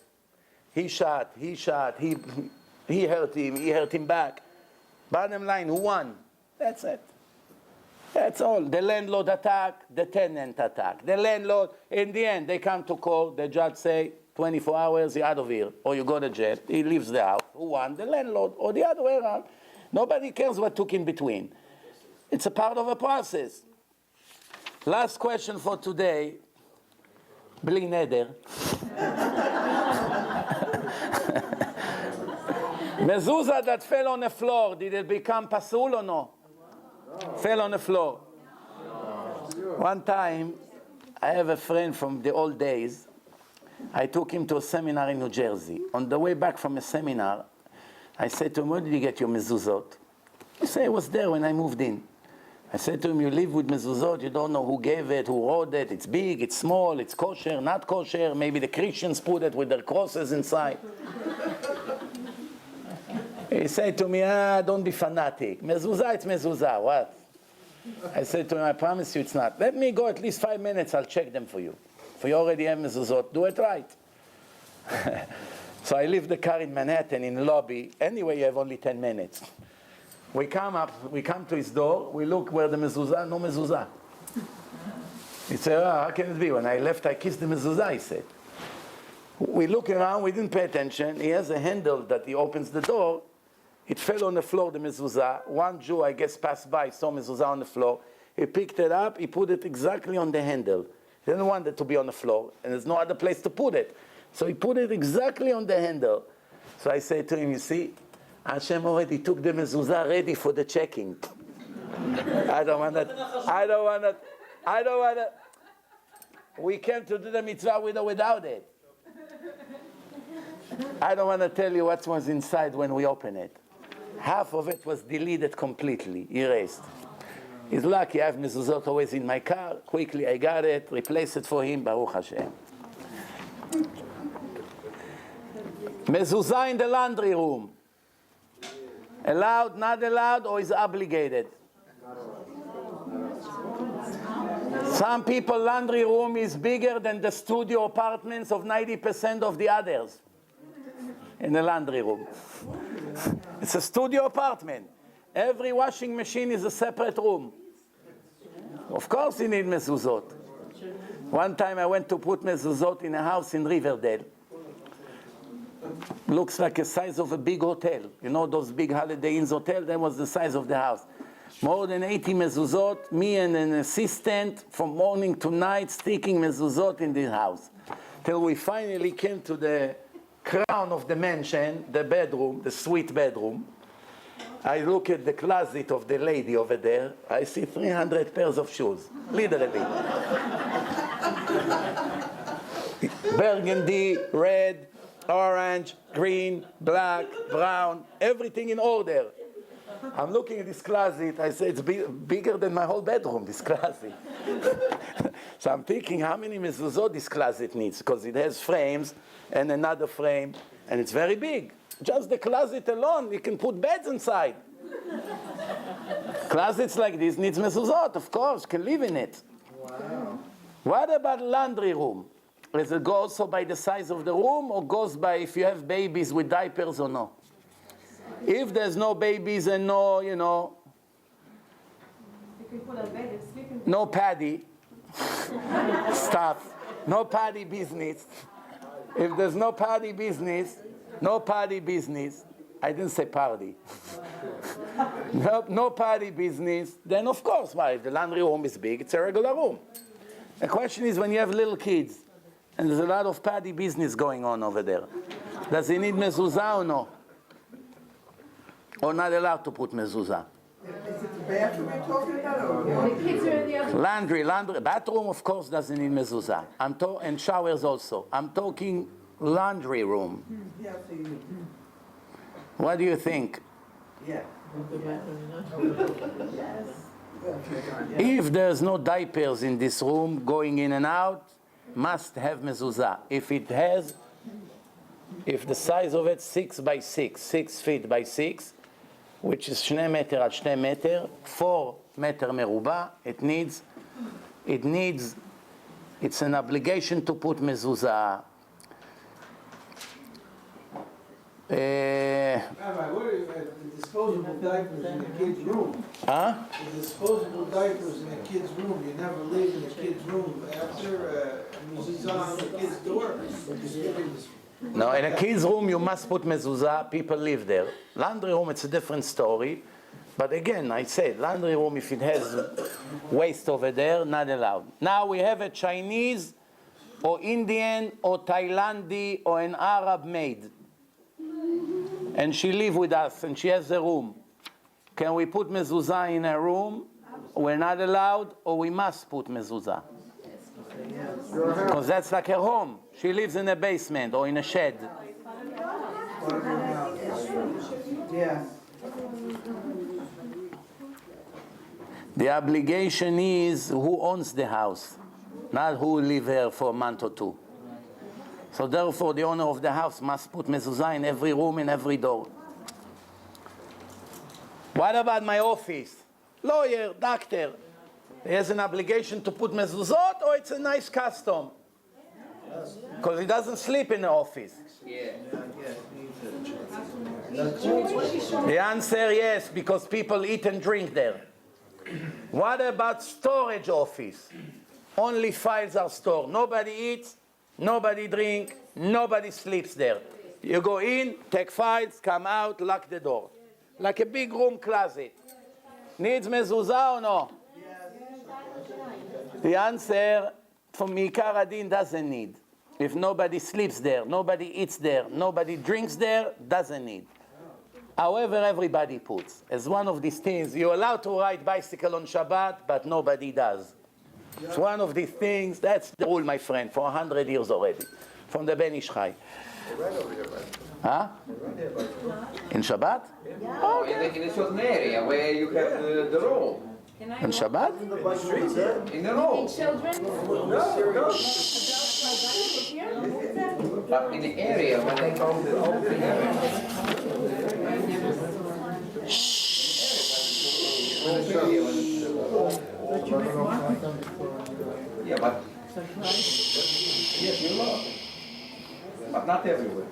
He shot, he hurt him, he hurt him back. Bottom line, who won? That's it. That's all. The landlord attack, the tenant attack. The landlord, in the end, they come to court, the judge say, 24 hours, you're out of here, or you go to jail. He leaves the house. Who won? The landlord, or the other way around. Nobody cares what took in between. It's a part of a process. Last question for today. Bli neder. Mezuzah that fell on the floor, did it become pasul or no? Fell on the floor. One time, I have a friend from the old days. I took him to a seminar in New Jersey. On the way back from a seminar, I said to him, where did you get your mezuzot? He said, it was there when I moved in. I said to him, you live with mezuzot, you don't know who gave it, who wrote it, it's big, it's small, it's kosher, not kosher, maybe the Christians put it with their crosses inside. He said to me, don't be fanatic. Mezuzah, it's mezuzah, what? I said to him, I promise you it's not. Let me go at least 5 minutes, I'll check them for you. If you already have mezuzot, do it right. So I leave the car in Manhattan, in the lobby. Anyway, you have only 10 minutes. We come to his door, we look where the mezuzah, no mezuzah. He said, how can it be? When I left, I kissed the mezuzah, he said. We look around, we didn't pay attention. He has a handle that he opens the door. It fell on the floor, the mezuzah. One Jew, I guess, passed by, saw mezuzah on the floor. He picked it up, he put it exactly on the handle. He didn't want it to be on the floor, and there's no other place to put it. So he put it exactly on the handle. So I say to him, you see, Hashem already took the mezuzah ready for the checking. I don't want it. We came to do the mitzvah with or without it. I don't want to tell you what was inside when we opened it. Half of it was deleted completely, erased. He's lucky, I have mezuzot always in my car. Quickly I got it, replaced it for him, Baruch Hashem. Mezuzah in the laundry room. Allowed, not allowed, or is obligated? Some people laundry room is bigger than the studio apartments of 90% of the others in the laundry room. It's a studio apartment. Every washing machine is a separate room. Of course you need mezuzot. One time I went to put mezuzot in a house in Riverdale. Looks like the size of a big hotel. You know those big Holiday Inns hotel? That was the size of the house. More than 80 mezuzot, me and an assistant from morning to night sticking mezuzot in this house. Till we finally came to the crown of the mansion, the bedroom, the suite bedroom. I look at the closet of the lady over there. I see 300 pairs of shoes, literally. Burgundy, red, orange, green, black, brown, everything in order. I'm looking at this closet, I say it's bigger than my whole bedroom, this closet. So I'm thinking how many mezuzot this closet needs, because it has frames and another frame, and it's very big. Just the closet alone, you can put beds inside. Closets like this needs mezuzot, of course, can live in it. Wow. What about laundry room? Does it go also by the size of the room, or goes by if you have babies with diapers or no? If there's no babies and no, no paddy stuff, no paddy business. If there's no paddy business, I didn't say party. No party business, then of course, why? If the laundry room is big, it's a regular room. The question is when you have little kids, and there's a lot of paddy business going on over there, does he need mezuzah or no? Or not allowed to put mezuzah? Is it bathroom you're talking about, or? The kids are in the other. Laundry. Bathroom, of course, doesn't need mezuzah. And showers also. I'm talking laundry room. Yeah, so you, What do you think? yeah. If there's no diapers in this room going in and out, must have mezuzah. If the size of it 6 by 6, 6 feet by 6, which is 2 meter על 2 meter, 4 meter מרובע, it's an obligation to put mezuzah. Rabbi, what are the disposable diapers in the kids' room? Huh? The disposable diapers in the kids' room, you never leave in the kids' room after Mezuzah on the kids' door. No, in a kid's room you must put mezuzah, people live there. Laundry room, it's a different story. But again, I said, laundry room, if it has waste over there, not allowed. Now we have a Chinese or Indian or Thailandi or an Arab maid. And she live with us and she has a room. Can we put mezuzah in her room? We're not allowed, or we must put mezuzah? Because that's like her home. She lives in a basement or in a shed. Yeah. The obligation is who owns the house, not who live here for a month or two. So therefore, the owner of the house must put mezuzah in every room, in every door. What about my office? Lawyer, doctor. He has an obligation to put mezuzot, or it's a nice custom? Because he doesn't sleep in the office. The answer, yes, because people eat and drink there. What about storage office? Only files are stored. Nobody eats, nobody drinks, nobody sleeps there. You go in, take files, come out, lock the door. Like a big room closet. Needs mezuzah or no? The answer from Mikar Adin doesn't need. If nobody sleeps there, nobody eats there, nobody drinks there, doesn't need. However, everybody puts. As one of these things, you're allowed to ride bicycle on Shabbat, but nobody does. It's one of these things, that's the rule, my friend, for 100 years already, from the Ben Ish Chai. Huh? In Shabbat? Oh, in a certain area where you have the road. In Shabbat? In the road. But in the area when they call the open area. Yeah, but yes, you love. But not everywhere.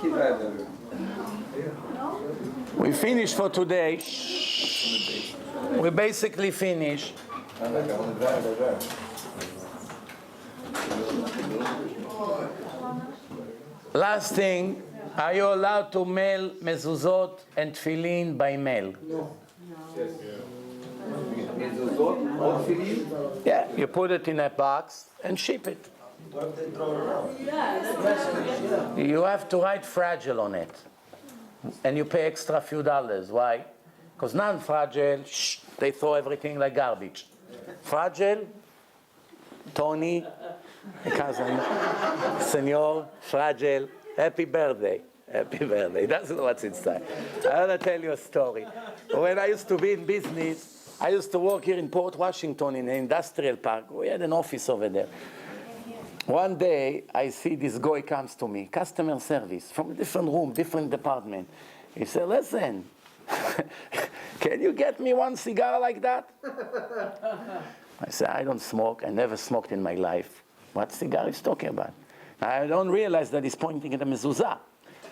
Keep everywhere. We finished for today. We basically finished. Last thing, are you allowed to mail mezuzot and tefillin by mail? No. Mezuzot or tefillin? Yeah, you put it in a box and ship it. You have to write fragile on it. And you pay extra few dollars. Why? Because non-fragile, they throw everything like garbage. Fragile, Tony, cousin, Senor, fragile, happy birthday. Happy birthday. That's what's inside. I want to tell you a story. When I used to be in business, I used to work here in Port Washington in an industrial park. We had an office over there. One day, I see this guy comes to me, customer service, from a different room, different department. He said, listen, can you get me one cigar like that? I said, I don't smoke. I never smoked in my life. What cigar is he talking about? I don't realize that he's pointing at the mezuzah.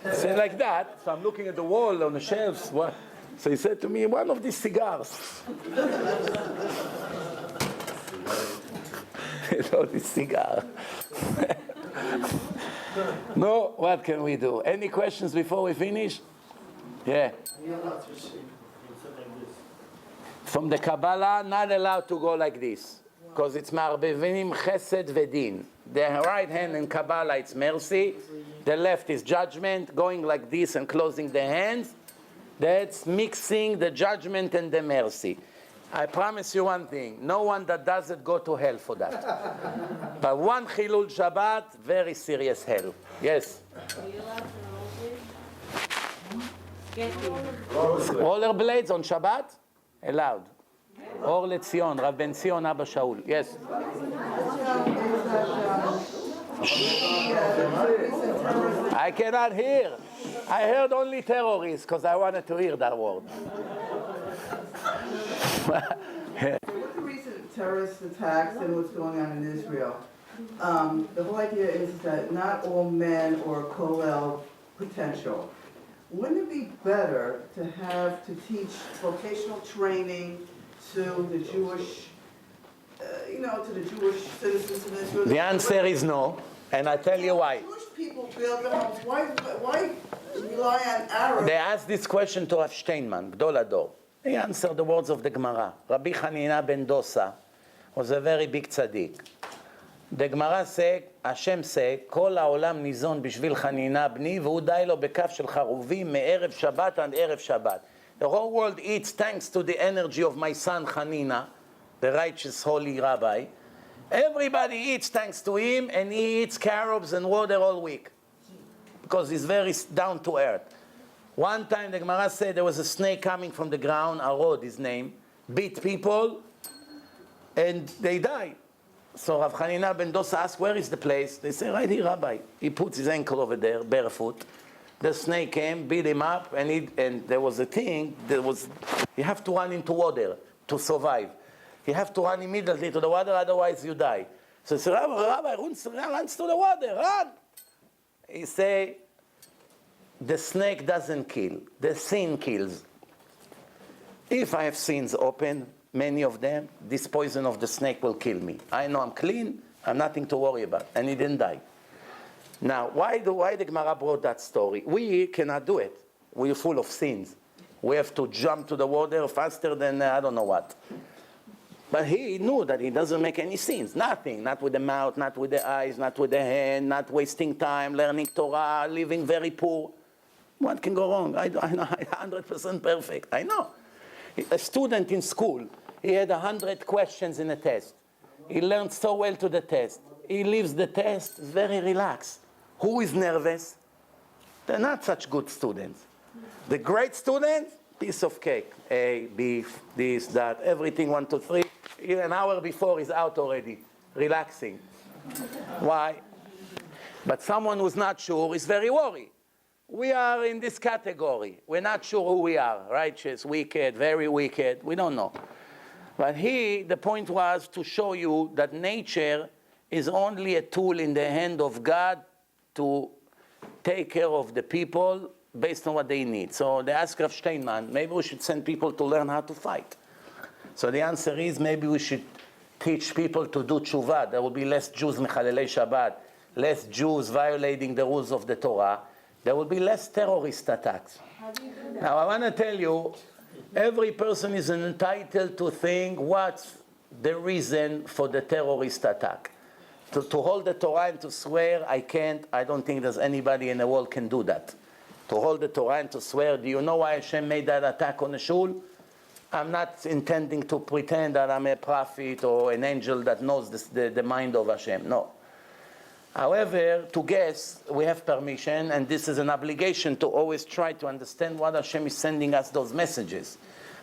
I said like that, so I'm looking at the wall on the shelves. What? So he said to me, one of these cigars. This cigar. No, what can we do? Any questions before we finish? Yeah. From the Kabbalah, not allowed to go like this, because it's marbevinim chesed vedin. The right hand in Kabbalah, it's mercy. The left is judgment. Going like this and closing the hands, That's mixing the judgment and the mercy. I promise you one thing, no one that does it go to hell for that. But one Chilul Shabbat, very serious hell. Yes? Rollerblades on Shabbat? Allowed. Or Letzion, Rav Ben Zion Abba Shaul. Yes? I cannot hear. I heard only terrorists because I wanted to hear that word. With the recent terrorist attacks and what's going on in Israel, the whole idea is that not all men are kollel potential. Wouldn't it be better to teach vocational training to the Jewish, to the Jewish citizens in Israel? The answer is no, and I tell you why. Jewish people build their homes. Why rely on Arabs? They asked this question to Rav Steinman, Gdol Ador. He answered the words of the Gemara. Rabbi Hanina ben Dosa was a very big tzaddik. The Gemara said, Hashem said, כל העולם ניזון בשביל חנינה בני, והוא די לו בכף של חרובים מערב שבת and ערב שבת. The whole world eats thanks to the energy of my son Hanina, the righteous holy rabbi. Everybody eats thanks to him, and he eats carobs and water all week. Because he's very down to earth. One time the Gemara said there was a snake coming from the ground, Arod his name, beat people, and they died. So Rav Hanina ben Dosa asked, where is the place? They say, right here, Rabbi. He puts his ankle over there, barefoot. The snake came, beat him up, and there was a thing, you have to run into water to survive. You have to run immediately to the water, otherwise you die. So he said, Rabbi, runs to the water, run! He say, the snake doesn't kill, the sin kills. If I have sins open, many of them, this poison of the snake will kill me. I know I'm clean, I'm nothing to worry about, and he didn't die. Now, why the Gemara brought that story? We cannot do it. We're full of sins. We have to jump to the water faster than I don't know what. But he knew that he doesn't make any sins. Nothing. Not with the mouth, not with the eyes, not with the hand, not wasting time, learning Torah, living very poor. What can go wrong? I know, I'm 100% perfect. I know. A student in school, he had 100 questions in a test. He learned so well to the test. He leaves the test very relaxed. Who is nervous? They're not such good students. The great students, piece of cake. A, B, this, that, everything 1, 2, 3. An hour before he's out already, relaxing. Why? But someone who's not sure is very worried. We are in this category. We're not sure who we are. Righteous, wicked, very wicked. We don't know. But the point was to show you that nature is only a tool in the hand of God to take care of the people based on what they need. So they asked Rav Steinman, maybe we should send people to learn how to fight. So the answer is maybe we should teach people to do tshuva. There will be less Jews mechalelei Shabbat, less Jews violating the rules of the Torah. There will be less terrorist attacks. Now I want to tell you, every person is entitled to think what's the reason for the terrorist attack. To hold the Torah and to swear, I can't. I don't think there's anybody in the world can do that. To hold the Torah and to swear, do you know why Hashem made that attack on the shul? I'm not intending to pretend that I'm a prophet or an angel that knows the mind of Hashem. No. However, to guess, we have permission, and this is an obligation to always try to understand what Hashem is sending us those messages.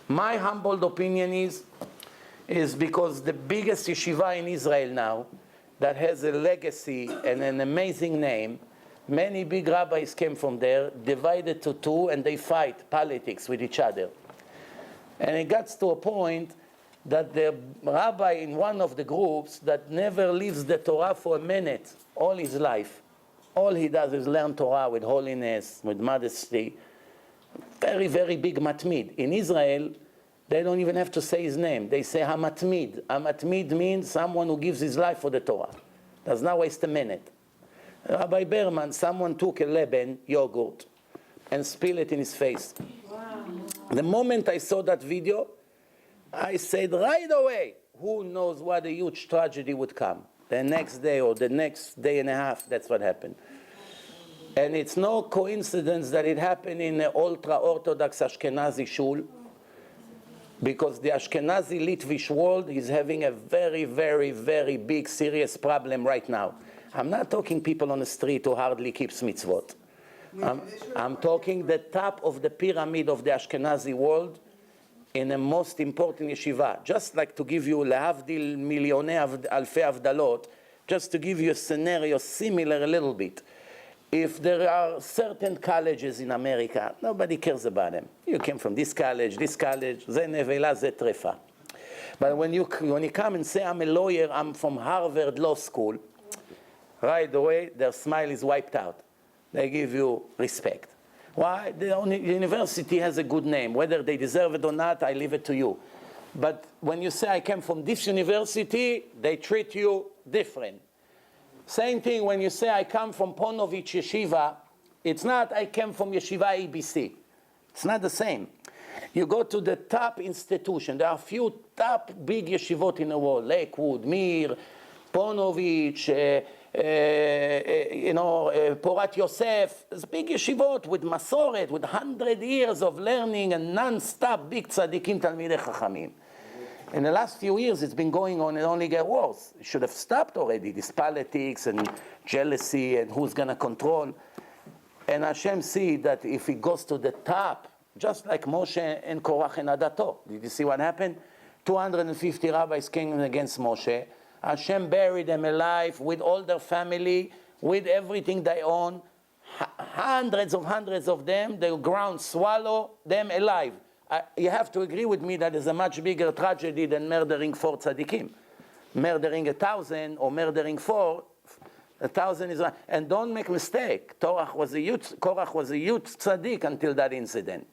My humble opinion is because the biggest yeshiva in Israel now, that has a legacy and an amazing name, many big rabbis came from there, divided to two, and they fight politics with each other. And it got to a point that the rabbi in one of the groups that never leaves the Torah for a minute all his life, all he does is learn Torah with holiness, with modesty. Very, very big matmid. In Israel, they don't even have to say his name. They say hamatmid. Hamatmid means someone who gives his life for the Torah. Does not waste a minute. Rabbi Berman, someone took a Leben yogurt and spilled it in his face. Wow. The moment I saw that video, I said right away, who knows what a huge tragedy would come. The next day or the next day and a half, that's what happened. And it's no coincidence that it happened in an ultra-Orthodox Ashkenazi shul, because the Ashkenazi Litvish world is having a very, very, very big, serious problem right now. I'm not talking people on the street who hardly keeps mitzvot. I'm talking the top of the pyramid of the Ashkenazi world in the most important yeshiva. Just like to give you lehavdil millionei alfei avdalot, just to give you a scenario similar a little bit. If there are certain colleges in America, nobody cares about them. You came from this college, ze nevela, ze trefa. But when you come and say, I'm a lawyer, I'm from Harvard Law School, right away, their smile is wiped out. They give you respect. Why? The university has a good name. Whether they deserve it or not, I leave it to you. But when you say, I came from this university, they treat you different. Same thing when you say, I come from Ponovich Yeshiva, it's not, I came from Yeshiva ABC. It's not the same. You go to the top institution. There are a few top big yeshivot in the world. Lakewood, Mir, Ponovich, Porat Yosef. There's big yeshivot with Masoret, with 100 years of learning and non-stop big tzaddikim talmidei chachamim. In the last few years, it's been going on and only get worse. It should have stopped already, this politics and jealousy and who's going to control. And Hashem see that if it goes to the top, just like Moshe and Korach and Adato. Did you see what happened? 250 rabbis came against Moshe. Hashem buried them alive with all their family, with everything they own. Hundreds of them, the ground swallow them alive. You have to agree with me that is a much bigger tragedy than murdering 4 tzaddikim. Murdering 1,000 or murdering 4, 1,000 is... And don't make mistake, Korach was a huge tzaddik until that incident.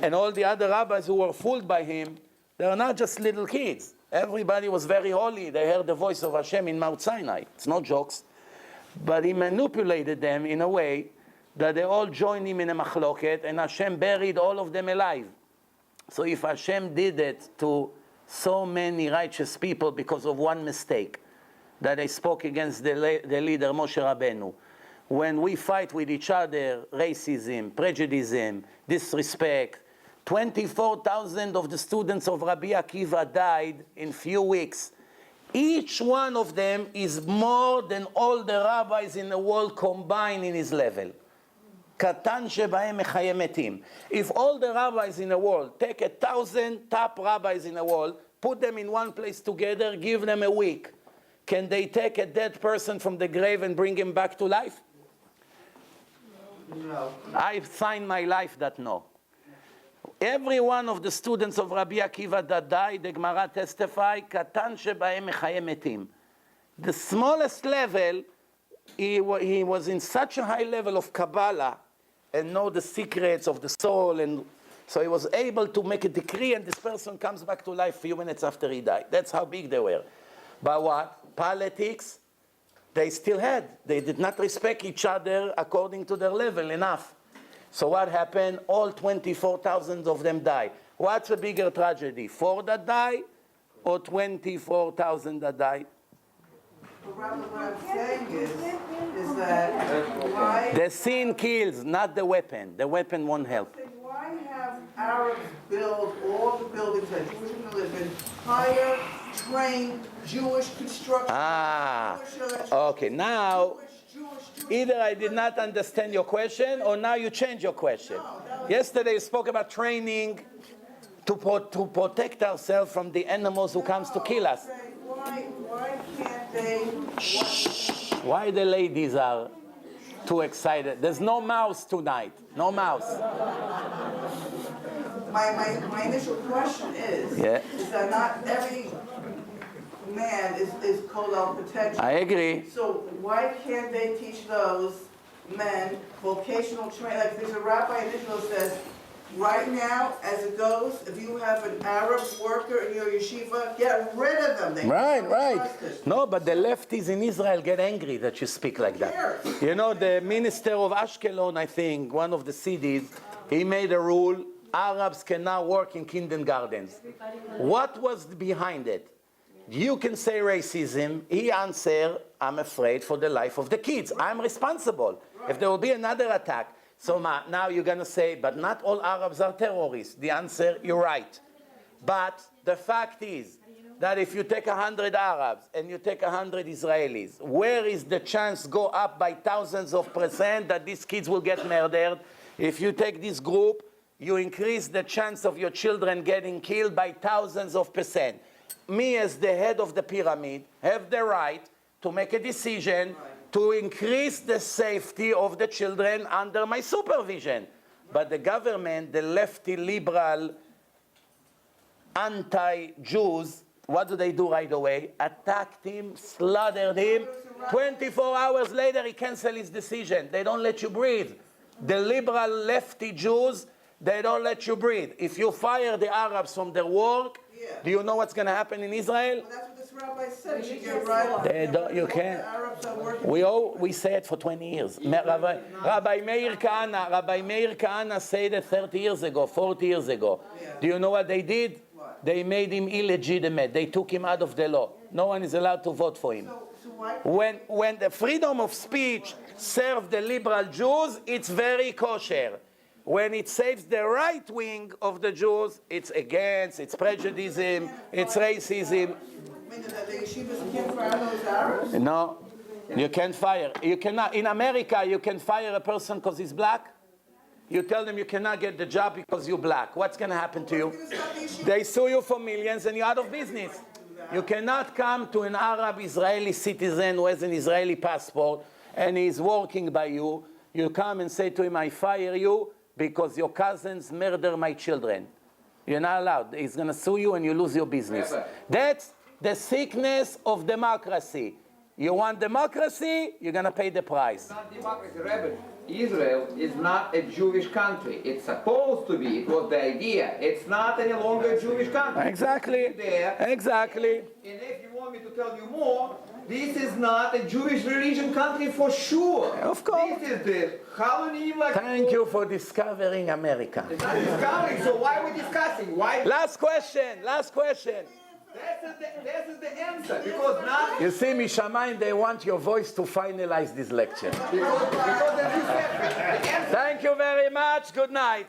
And all the other rabbis who were fooled by him, they were not just little kids. Everybody was very holy. They heard the voice of Hashem in Mount Sinai. It's no jokes. But he manipulated them in a way that they all joined him in a machloket, and Hashem buried all of them alive. So if Hashem did it to so many righteous people because of one mistake, that they spoke against the leader Moshe Rabbeinu, when we fight with each other, racism, prejudice, disrespect, 24,000 of the students of Rabbi Akiva died in few weeks. Each one of them is more than all the rabbis in the world combined in his level. Katan shebahem mechaye metim. If all the rabbis in the world, take 1,000 top rabbis in the world, put them in one place together, give them a week, can they take a dead person from the grave and bring him back to life? No. I find my life that no. Every one of the students of Rabbi Akiva that died, the Gemara testify, Katan shebahem mechaye metim. The smallest level, he was in such a high level of Kabbalah and know the secrets of the soul, and so he was able to make a decree, and this person comes back to life a few minutes after he died. That's how big they were. But what? Politics, they still had. They did not respect each other according to their level enough. So what happened? All 24,000 of them die. What's a bigger tragedy? 4 that die or 24,000 that die? Rabbi, what I'm saying is that why... The sin kills, not the weapon. The weapon won't help. Why have Arabs build all the buildings that Jewish people live in, hire, train, Jewish construction, Jewish okay, now, Jewish, either I did not understand your question, or now you change your question. Yesterday you spoke about training to protect ourselves from the animals who comes to kill us. Why can't they... Why the ladies are too excited? There's no mouse tonight. No mouse. My initial question is that not every man is called out protection. I agree. So why can't they teach those men vocational training? Like there's a rabbi in Israel says, right now, as it goes, if you have an Arab worker in your yeshiva, get rid of them. They Right. No, but the lefties in Israel get angry that you speak like that. You know, the minister of Ashkelon, I think, one of the cities, he made a rule, Arabs can now work in kindergartens. What was behind it? You can say racism. He answered, I'm afraid for the life of the kids. I'm responsible. If there will be another attack. So now you're going to say, but not all Arabs are terrorists. The answer, you're right. But the fact is that if you take 100 Arabs and you take 100 Israelis, where is the chance go up by thousands of percent that these kids will get murdered? If you take this group, you increase the chance of your children getting killed by thousands of percent. Me as the head of the pyramid have the right to make a decision to increase the safety of the children under my supervision. But the government, the lefty, liberal, anti-Jews, what do they do right away? Attacked him, slaughtered him. 24 hours later, he canceled his decision. They don't let you breathe. The liberal, lefty Jews, they don't let you breathe. If you fire the Arabs from their work, do you know what's going to happen in Israel? Well, that's what this rabbi said. You get right. They don't, you can't. We say it for 20 years. Rabbi Meir Kahana said it 30 years ago, 40 years ago. Do you know what they did? They made him illegitimate. They took him out of the law. No one is allowed to vote for him. When the freedom of speech serves the liberal Jews, it's very kosher. When it saves the right wing of the Jews, it's against, it's prejudice, it's racism. The yeshivas can't fire those Arabs? No, you can't fire. You cannot. In America, you can fire a person because he's black. You tell them you cannot get the job because you're black. What's going to happen to you? They sue you for millions and you're out of business. You cannot come to an Arab Israeli citizen who has an Israeli passport and he's working by you. You come and say to him, I fire you because your cousins murder my children. You're not allowed. He's going to sue you and you lose your business. That's the sickness of democracy. You want democracy, you're going to pay the price. It's not democracy, Rabbi. Israel is not a Jewish country. It's supposed to be. It was the idea. It's not any longer a Jewish country. Exactly. Exactly. And if you want me to tell you more, this is not a Jewish religion country for sure. Of course. This is the Halonim. Thank you for discovering America. It's not discovering, so why are we discussing? Why? Last question. This is the answer, because not... You see, Mishamayim, they want your voice to finalize this lecture. Because as you said, the answer... Thank you very much. Good night.